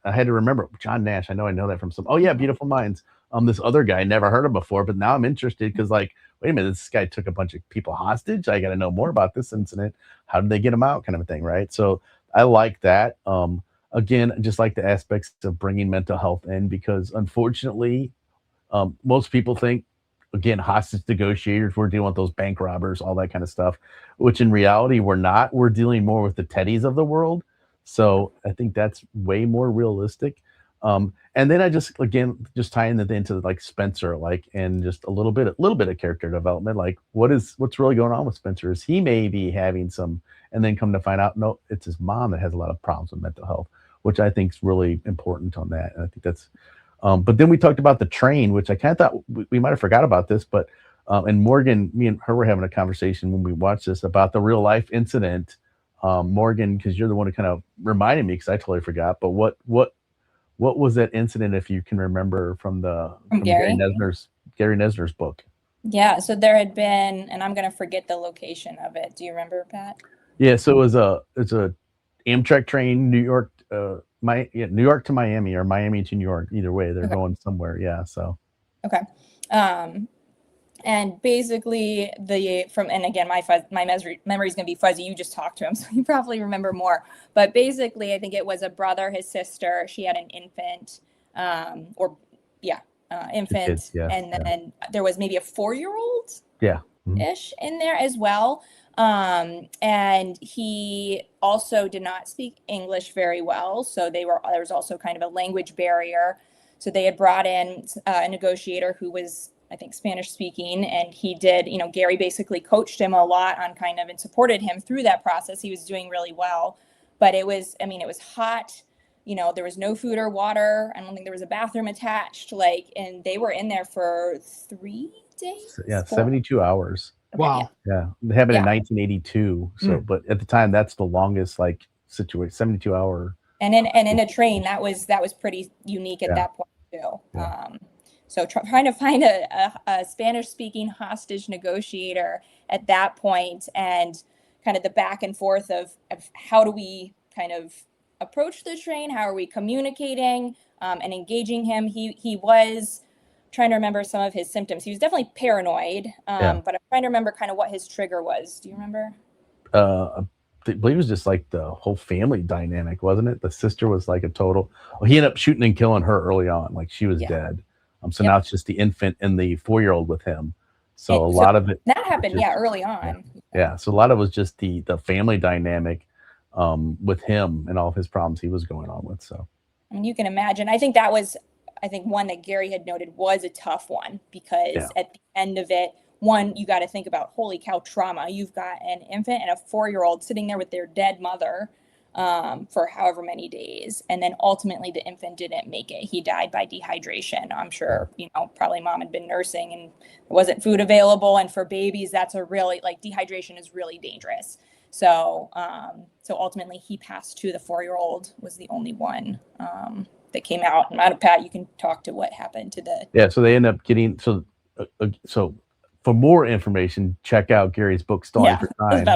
I had to remember John Nash. I know that from some. Oh yeah, Beautiful Minds. This other guy, never heard of before, but now I'm interested because, like, wait a minute, this guy took a bunch of people hostage. I got to know more about this incident. How did they get him out, kind of a thing, right? So I like that. Again, just like the aspects of bringing mental health in, because unfortunately, most people think, again, hostage negotiators, we're dealing with those bank robbers, all that kind of stuff, which in reality, we're not. We're dealing more with the Teddies of the world. So I think that's way more realistic. And then I just tying that into like Spencer, like, and just a little bit of character development, like what's really going on with Spencer? Is he may be having some, and then come to find out, no, it's his mom that has a lot of problems with mental health, which I think is really important on that. And I think that's, but then we talked about the train, which I kind of thought we might have forgot about this, but, and Morgan, me and her were having a conversation when we watched this about the real life incident. Morgan, because you're the one who kind of reminded me, because I totally forgot, but what was that incident, if you can remember, from Gary Nesner's book? Yeah, so there had been, and I'm going to forget the location of it. Do you remember, Pat? Yeah, so it's a Amtrak train, New York to Miami, or Miami to New York. Either way, they're going somewhere. Yeah, so. Okay. And basically and again, my memory is going to be fuzzy. You just talked to him, so you probably remember more. But basically, I think it was a brother, his sister. She had an infant, infant, kids, yeah, and then there was maybe a 4-year-old, ish in there as well. And he also did not speak English very well, so there was also kind of a language barrier. So they had brought in a negotiator who was, I think, Spanish speaking, and he did, Gary basically coached him a lot on and supported him through that process. He was doing really well, but it was hot, there was no food or water. I don't think there was a bathroom attached, and they were in there for 3 days. Yeah. 72 hours. Okay, wow. Yeah. It happened in 1982. So, but at the time, that's the longest situation, 72 hour. And in a train, that was pretty unique at that point too. Yeah. So trying to find a Spanish-speaking hostage negotiator at that point, and kind of the back and forth of how do we kind of approach the train? How are we communicating and engaging him? He was trying to remember some of his symptoms. He was definitely paranoid, but I'm trying to remember kind of what his trigger was. Do you remember? I believe it was just like the whole family dynamic, wasn't it? The sister was like a total. Well, he ended up shooting and killing her early on, like she was dead. So now it's just the infant and the 4-year-old with him. So a lot of it that happened, early on. Yeah. So a lot of it was just the family dynamic with him and all of his problems he was going on with. So, I mean, you can imagine. I think one that Gary had noted was a tough one, because at the end of it, you got to think about, holy cow, trauma. You've got an infant and a 4-year-old sitting there with their dead mother. for however many days. And then ultimately the infant didn't make it. He died by dehydration. I'm sure, probably mom had been nursing and there wasn't food available. And for babies, that's a really, dehydration is really dangerous. So, so ultimately he passed to the 4-year-old was the only one, that came out. And Pat, you can talk to what happened to the. Yeah. So they end up getting, so for more information, check out Gary's book, Stalling for Time.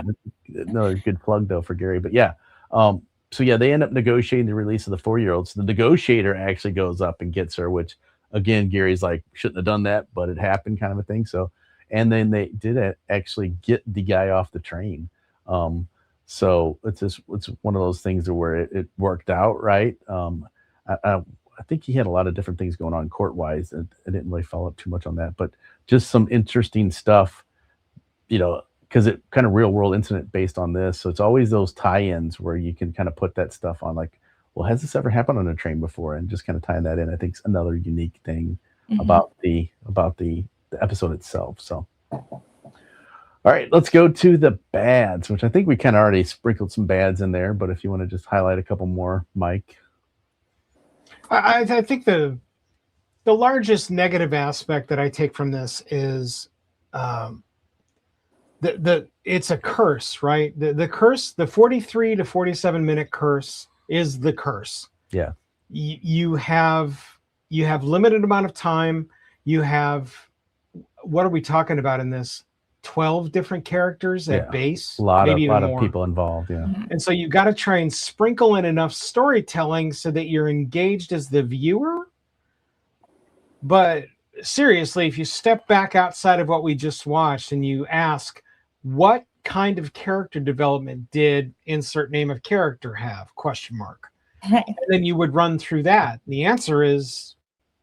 Another good plug though for Gary, but yeah. So yeah, they end up negotiating the release of the 4-year-old. So the negotiator actually goes up and gets her, which again, Gary's like, shouldn't have done that, but it happened kind of a thing. So, and then they did actually get the guy off the train. So it's one of those things where it worked out, right? I think he had a lot of different things going on court-wise. And I didn't really follow up too much on that, but just some interesting stuff, because it kind of real world incident based on this. So it's always those tie-ins where you can kind of put that stuff on, like, well, has this ever happened on a train before? And just kind of tying that in, I think is another unique thing about the episode itself. So, all right, let's go to the bads, which I think we kind of already sprinkled some bads in there, but if you want to just highlight a couple more, Mike. I think the largest negative aspect that I take from this is it's a curse, right? The curse, the 43 to 47 minute curse is the curse. Yeah. You have limited amount of time. You have, what are we talking about in this? 12 different characters at base. A lot of people involved. Yeah. And so you got to try and sprinkle in enough storytelling so that you're engaged as the viewer. But seriously, if you step back outside of what we just watched and you ask, what kind of character development did insert name of character have? ? And then you would run through that. The answer is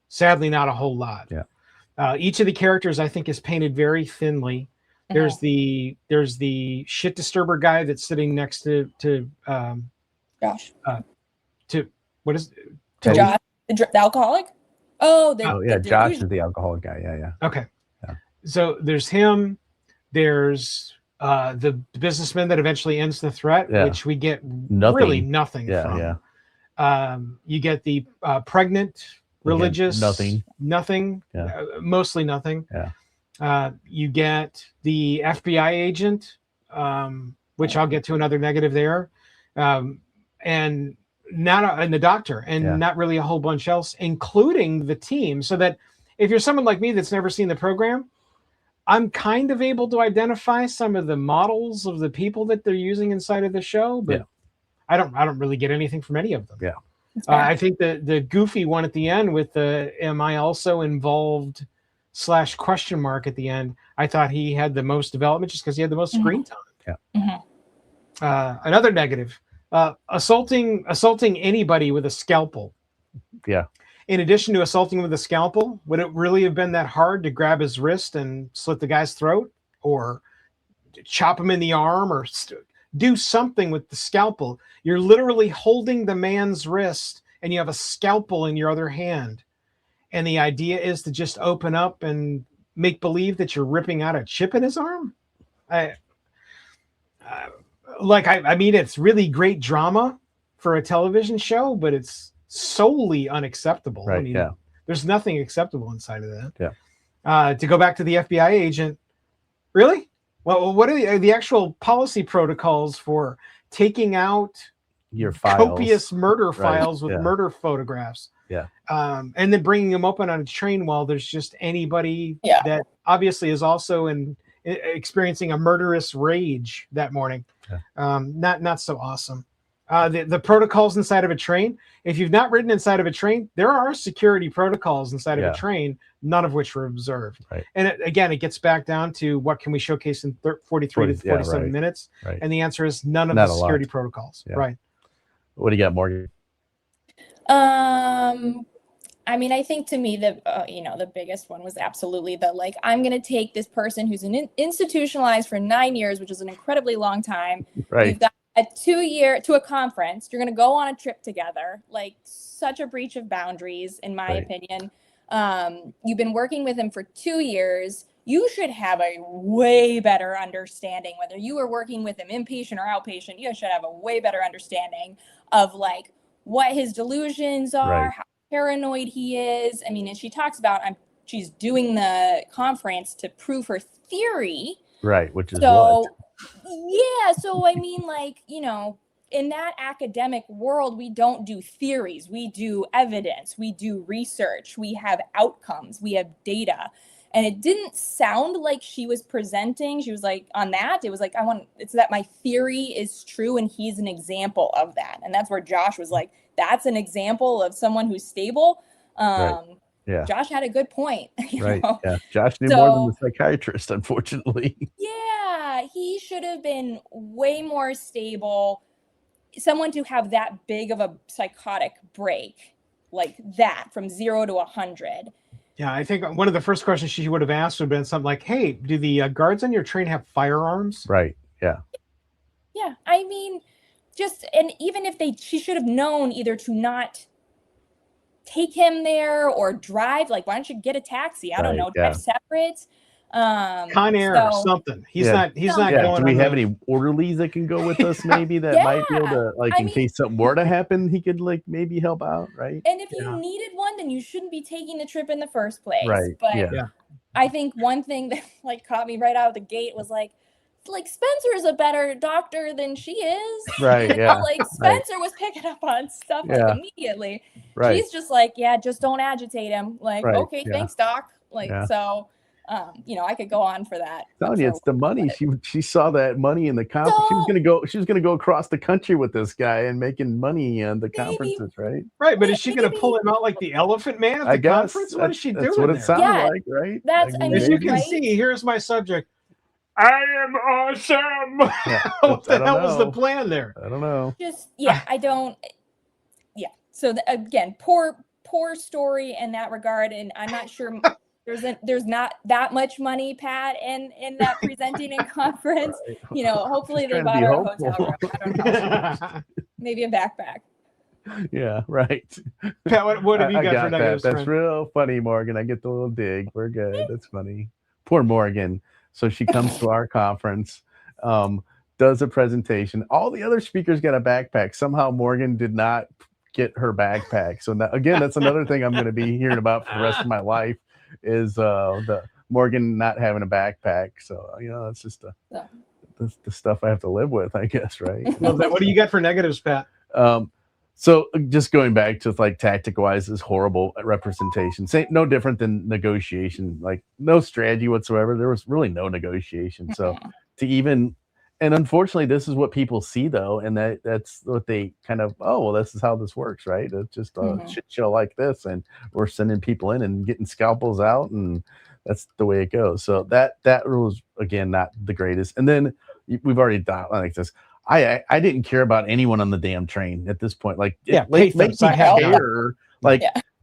sadly not a whole lot. Yeah. Each of the characters I think is painted very thinly. There's the shit disturber guy that's sitting next to Josh. To what is Josh, the alcoholic? Josh is the alcoholic guy. Yeah. Okay. Yeah. So there's him. There's the businessman that eventually ends the threat, which we get really nothing from. Yeah. You get the pregnant religious. Nothing. Mostly nothing. Yeah. You get the FBI agent, which I'll get to another negative there, and the doctor, and not really a whole bunch else, including the team. So that if you're someone like me that's never seen the program, I'm kind of able to identify some of the models of the people that they're using inside of the show, but I don't really get anything from any of them. Yeah. I think the goofy one at the end with the "Am I also involved?" / at the end, I thought he had the most development just because he had the most screen time. Yeah. Another negative, assaulting anybody with a scalpel. Yeah. In addition to assaulting with a scalpel, would it really have been that hard to grab his wrist and slit the guy's throat, or chop him in the arm, or do something with the scalpel? You're literally holding the man's wrist and you have a scalpel in your other hand. And the idea is to just open up and make believe that you're ripping out a chip in his arm. I mean, it's really great drama for a television show, but it's solely unacceptable. Right. I mean, there's nothing acceptable inside of that. Yeah. To go back to the FBI agent, really? Well, what are the actual policy protocols for taking out your files, copious murder files with murder photographs? Yeah. And then bringing them open on a train while there's just anybody that obviously is also experiencing a murderous rage that morning. Yeah. Not so awesome. The protocols inside of a train. If you've not ridden inside of a train, there are security protocols inside of a train, none of which were observed. Right. And it gets back down to what can we showcase in 43 to 47 minutes? Right. And the answer is none of the security protocols. Yeah. Right. What do you got, Morgan? I mean, I think to me the biggest one was absolutely I'm going to take this person who's institutionalized for 9 years, which is an incredibly long time. Right. You've got a 2-year to a conference. You're going to go on a trip together. Such a breach of boundaries, in my opinion. You've been working with him for 2 years. you should have a way better understanding, whether you are working with him inpatient or outpatient, you should have a way better understanding of like what his delusions are, Right. how paranoid he is. I mean, and she talks about she's doing the conference to prove her theory. Right, which is so what? Yeah, so I mean, like, in that academic world, we don't do theories, we do evidence, we do research, we have outcomes, we have data. And it didn't sound like she was presenting. She was like, on that, it was like, it's that my theory is true and he's an example of that. And that's where Josh was like, that's an example of someone who's stable. Right. Yeah. Josh had a good point. Right. Yeah. Josh knew more than the psychiatrist, unfortunately. Yeah, he should have been way more stable. Someone to have that big of a psychotic break like that from 0 to 100. Yeah, I think one of the first questions she would have asked would have been something like, hey, do the guards on your train have firearms? Right. Yeah. Yeah. I mean, and even if she should have known either to not take him there or drive, like, why don't you get a taxi? I don't know, drive separate. Con Air or something. He's not going. Do we have any orderlies that can go with us maybe that might be able to, like, in case something were to happen, he could like maybe help out, right? And if you needed one, then you shouldn't be taking the trip in the first place. Right. But I think one thing that like caught me right out of the gate was like Spencer is a better doctor than she is. Right. Yeah. Like Spencer was picking up on stuff like immediately. Right. She's just like, just don't agitate him. Like, okay, thanks, doc. Like, so I could go on for that. I'm telling you, it's the money. She saw that money in the conference. She was gonna go across the country with this guy and making money on the conferences, right? Right, but is she gonna pull him out like the Elephant Man at the conference? What is she doing? That's what it sounded like, right? As you can see, here's my subject. I am awesome. What the hell was the plan there? I don't know. I don't. Yeah. So again, poor story in that regard, and I'm not sure. There's not that much money, Pat, in that presenting and conference. Right. Hopefully they bought her a hotel room. I don't know. Maybe a backpack. Yeah, right. Pat, what have you got for negatives? That's real funny, Morgan. I get the little dig. We're good. That's funny. Poor Morgan. So she comes to our conference, does a presentation. All the other speakers got a backpack. Somehow Morgan did not get her backpack. So now, again, that's another thing I'm going to be hearing about for the rest of my life is the Morgan not having a backpack. So, that's just the stuff I have to live with, I guess, right? What do you got for negatives, Pat? So just going back to like tactic wise is horrible representation. No different than negotiation, like no strategy whatsoever. There was really no negotiation. So and unfortunately this is what people see though. And that's what they kind of, this is how this works, right? It's just a shit show like this. And we're sending people in and getting scalpels out and that's the way it goes. So that was again, not the greatest. And then we've already done like this. I didn't care about anyone on the damn train at this point. Like,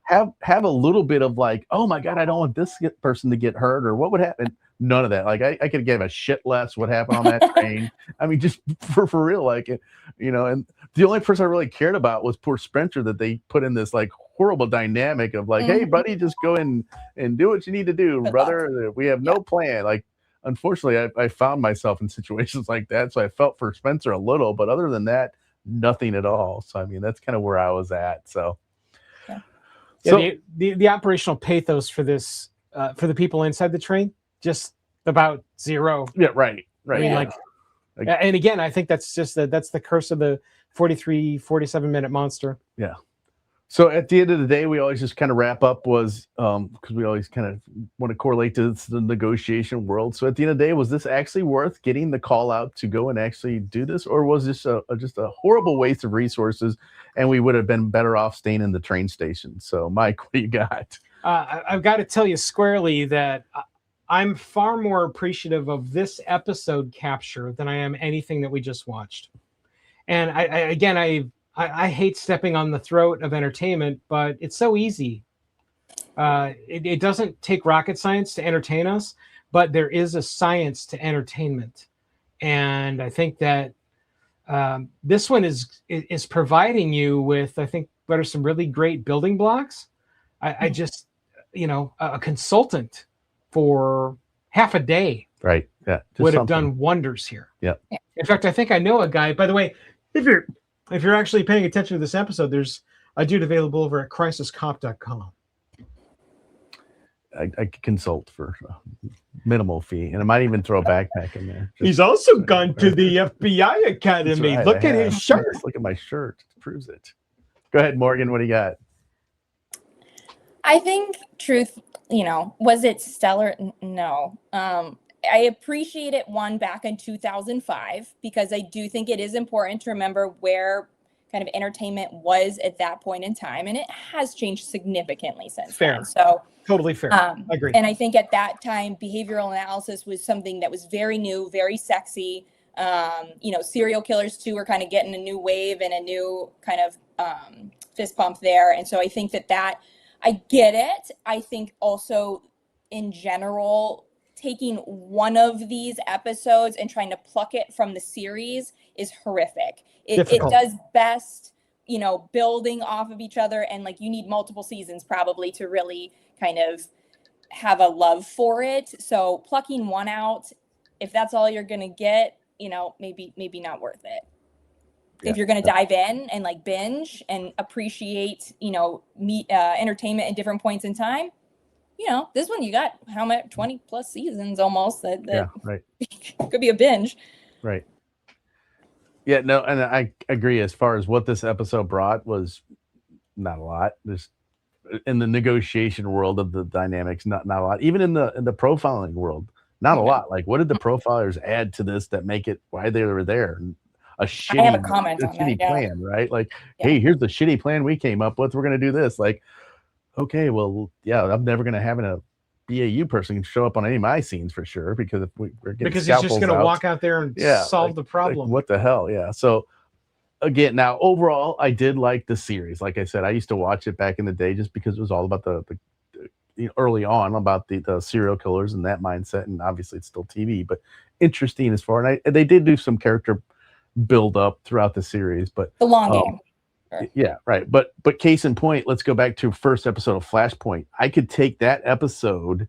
have a little bit of like, oh my God, I don't want this person to get hurt or what would happen. None of that. Like I could give a shit less what happened on that train. I mean, just for real, like, and the only person I really cared about was poor Spencer that they put in this like horrible dynamic of like, hey buddy, just go in and do what you need to do, brother. We have no plan. Like, unfortunately, I found myself in situations like that. So I felt for Spencer a little, but other than that, nothing at all. So, I mean, that's kind of where I was at. So, the operational pathos for this, for the people inside the train, just about zero. Yeah, right. I mean, and again, I think that's just that's the curse of the 47-minute monster. Yeah. So at the end of the day, we always just kind of wrap up because we always kind of want to correlate to the negotiation world. So at the end of the day, was this actually worth getting the call out to go and actually do this? Or was this just a horrible waste of resources and we would have been better off staying in the train station? So Mike, what do you got? I've got to tell you squarely that I'm far more appreciative of this episode capture than I am anything that we just watched. And I hate stepping on the throat of entertainment, but it's so easy. It doesn't take rocket science to entertain us, but there is a science to entertainment. And I think that this one is providing you with, I think, what are some really great building blocks. I just, a consultant for half a day Right. Yeah. Just would have something. done wonders here. Yeah. In fact, I think I know a guy. By the way, if you're actually paying attention to this episode, there's a dude available over at crisiscop.com. I could consult for a minimal fee, and I might even throw a backpack in there. He's also gone to the FBI Academy. Right, Look at his shirt. Look at my shirt. It proves it. Go ahead, Morgan. What do you got? I think truth, was it stellar? No. I appreciate it back in 2005 because I do think it is important to remember where kind of entertainment was at that point in time, and it has changed significantly since then. So totally fair. Agree. And I think at that time, behavioral analysis was something that was very new, very sexy. Serial killers too were kind of getting a new wave and a new kind of fist pump there, and so I think that I get it. I think also in general, taking one of these episodes and trying to pluck it from the series is horrific. It does best, building off of each other. And like, you need multiple seasons probably to really kind of have a love for it. So plucking one out, if that's all you're going to get, maybe not worth it. Yeah. If you're going to dive in and like binge and appreciate, entertainment at different points in time, this one you got how much 20 plus seasons almost that right. could be a binge. Right. Yeah, no, and I agree. As far as what this episode brought was not a lot. Just in the negotiation world of the dynamics, not a lot. Even in the profiling world, not a lot. Like, what did the profilers add to this that make it why they were there? I have a comment on that. Plan, right? Like, hey, here's the shitty plan we came up with. We're gonna do this. Like, okay, well, yeah, I'm never gonna have a BAU person show up on any of my scenes for sure, because if we're getting because he's just gonna walk out there and solve the problem. Like, what the hell? Yeah. So again, now overall, I did like the series. Like I said, I used to watch it back in the day just because it was all about the early on about the serial killers and that mindset, and obviously it's still TV, but interesting as far. And they did do some character build up throughout the series, but the long game. Yeah, right. But case in point, let's go back to first episode of Flashpoint. I could take that episode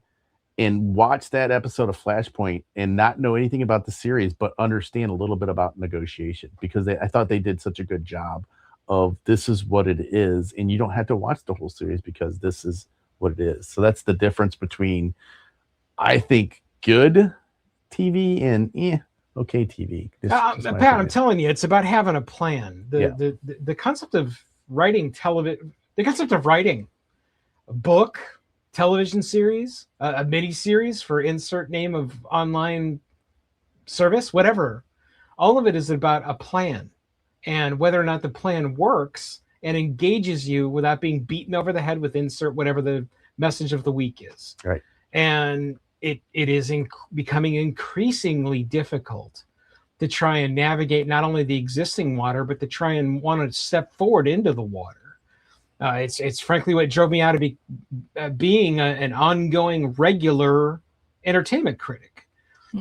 and watch that episode of Flashpoint and not know anything about the series, but understand a little bit about negotiation, because I thought they did such a good job of this is what it is, and you don't have to watch the whole series because this is what it is. So that's the difference between, I think, good TV and okay TV. Pat, I'm telling you, it's about having a plan. The concept of writing television, the concept of writing a book, television series, a mini series for insert name of online service, whatever. All of it is about a plan, and whether or not the plan works and engages you without being beaten over the head with insert whatever the message of the week is. Right. And it is becoming increasingly difficult to try and navigate not only the existing water, but to try and want to step forward into the water. It's frankly what drove me out of being an ongoing regular entertainment critic.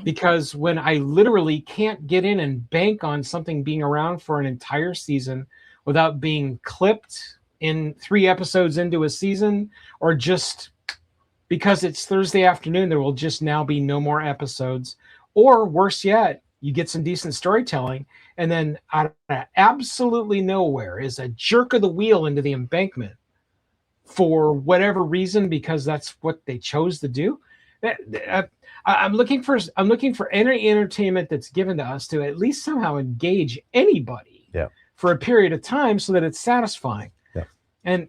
Because when I literally can't get in and bank on something being around for an entire season without being clipped in 3 episodes into a season, or just because it's Thursday afternoon, there will just now be no more episodes. Or worse yet, you get some decent storytelling, and then out of absolutely nowhere is a jerk of the wheel into the embankment for whatever reason, because that's what they chose to do. I'm looking for any entertainment that's given to us to at least somehow engage anybody for a period of time so that it's satisfying. Yeah. And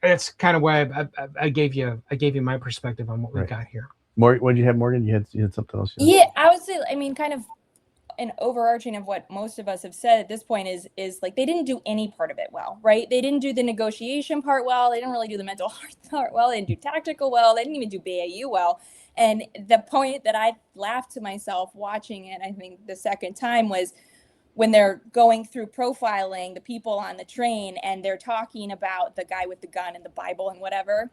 that's kind of why I gave you my perspective on what we got here. What did you have, Morgan? You had something else? Yeah, I would say, kind of an overarching of what most of us have said at this point is like they didn't do any part of it well, right? They didn't do the negotiation part well. They didn't really do the mental health part well. They didn't do tactical well. They didn't even do BAU well. And the point that I laughed to myself watching it, I think the second time, was when they're going through profiling the people on the train and they're talking about the guy with the gun and the Bible and whatever.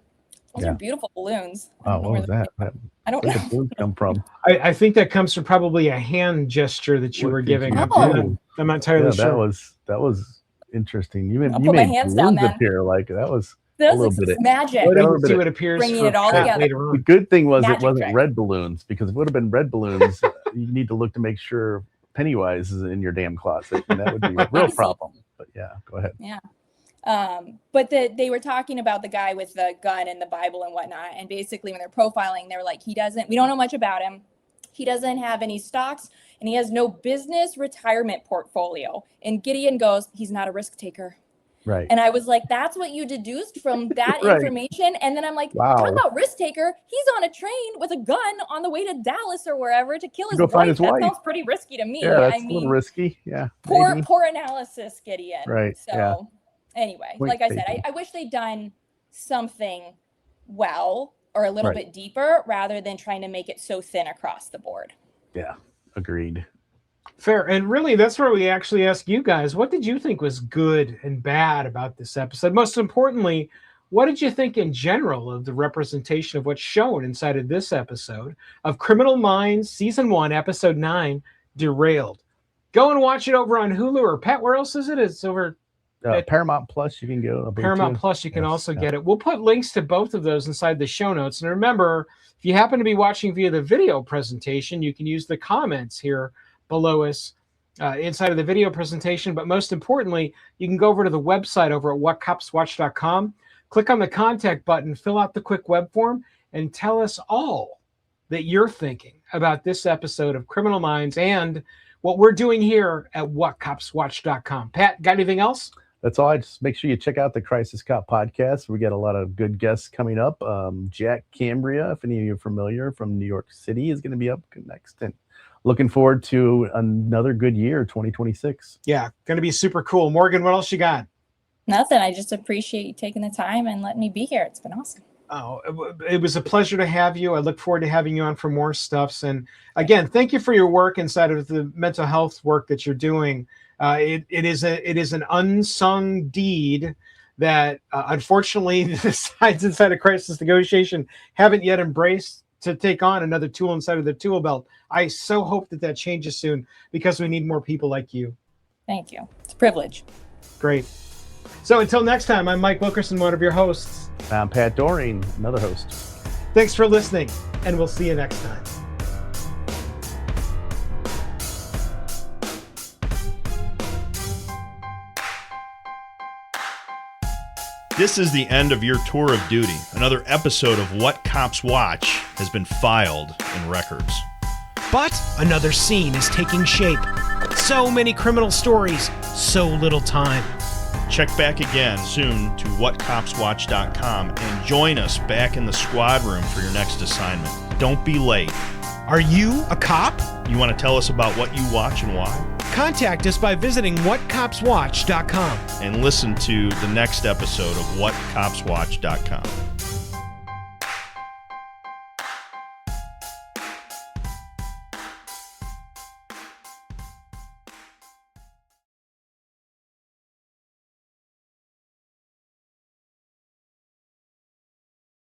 Those are beautiful balloons. Oh, what was that? I don't know. Where did the balloons come from? I think that comes from probably a hand gesture that you were giving. I'm not entirely sure. That was interesting. You made my hands down, balloons appear. Like that was This is magic. See what appears bringing it all together. The good thing was Magic it wasn't trick. red balloons, because if it would have been red balloons, you need to look to make sure Pennywise is in your damn closet, and that would be a real problem. But yeah, go ahead. Yeah. But they were talking about the guy with the gun and the Bible and whatnot. And basically when they're profiling, they were like, we don't know much about him. He doesn't have any stocks and he has no business retirement portfolio. And Gideon goes, he's not a risk taker. Right. And I was like, that's what you deduced from that Right. information. And then I'm like, Wow. talk about risk taker. He's on a train with a gun on the way to Dallas or wherever to kill his Go wife. find his That wife. sounds pretty risky to me. Yeah, that's I a mean, little risky. Yeah. poor maybe. analysis, Gideon. Right, So yeah. anyway, Point like I said, taken. I wish they'd done something well or a little Right. bit deeper rather than trying to make it so thin across the board. Yeah. Agreed. Fair. And really, that's where we actually ask you guys, what did you think was good and bad about this episode? Most importantly, what did you think in general of the representation of what's shown inside of this episode of Criminal Minds Season 1, Episode 9, Derailed? Go and watch it over on Hulu or Pat. Where else is it? It's over at Paramount Plus. You can go. Paramount Plus. You can also get it. We'll put links to both of those inside the show notes. And remember, if you happen to be watching via the video presentation, you can use the comments here below us inside of the video presentation. But most importantly, you can go over to the website over at WhatCopsWatch.com, click on the contact button, fill out the quick web form, and tell us all that you're thinking about this episode of Criminal Minds and what we're doing here at WhatCopsWatch.com. Pat, got anything else? That's all. Just make sure you check out the Crisis Cop podcast. We got a lot of good guests coming up. Jack Cambria, if any of you are familiar, from New York City, is going to be up next. And looking forward to another good year, 2026. Yeah, going to be super cool. Morgan, what else you got? Nothing. I just appreciate you taking the time and letting me be here. It's been awesome. Oh, it was a pleasure to have you. I look forward to having you on for more stuffs. And again, thank you for your work inside of the mental health work that you're doing. It is an unsung deed that unfortunately the sides inside of crisis negotiation haven't yet embraced to take on another tool inside of the tool belt. I so hope that changes soon because we need more people like you. Thank you. It's a privilege. Great. So until next time, I'm Mike Wilkerson, one of your hosts. I'm Pat Doreen, another host. Thanks for listening, and we'll see you next time. This is the end of your tour of duty. Another episode of What Cops Watch has been filed in records. But another scene is taking shape. So many criminal stories, so little time. Check back again soon to WhatCopsWatch.com and join us back in the squad room for your next assignment. Don't be late. Are you a cop? You want to tell us about what you watch and why? Contact us by visiting WhatCopsWatch.com. And listen to the next episode of WhatCopsWatch.com.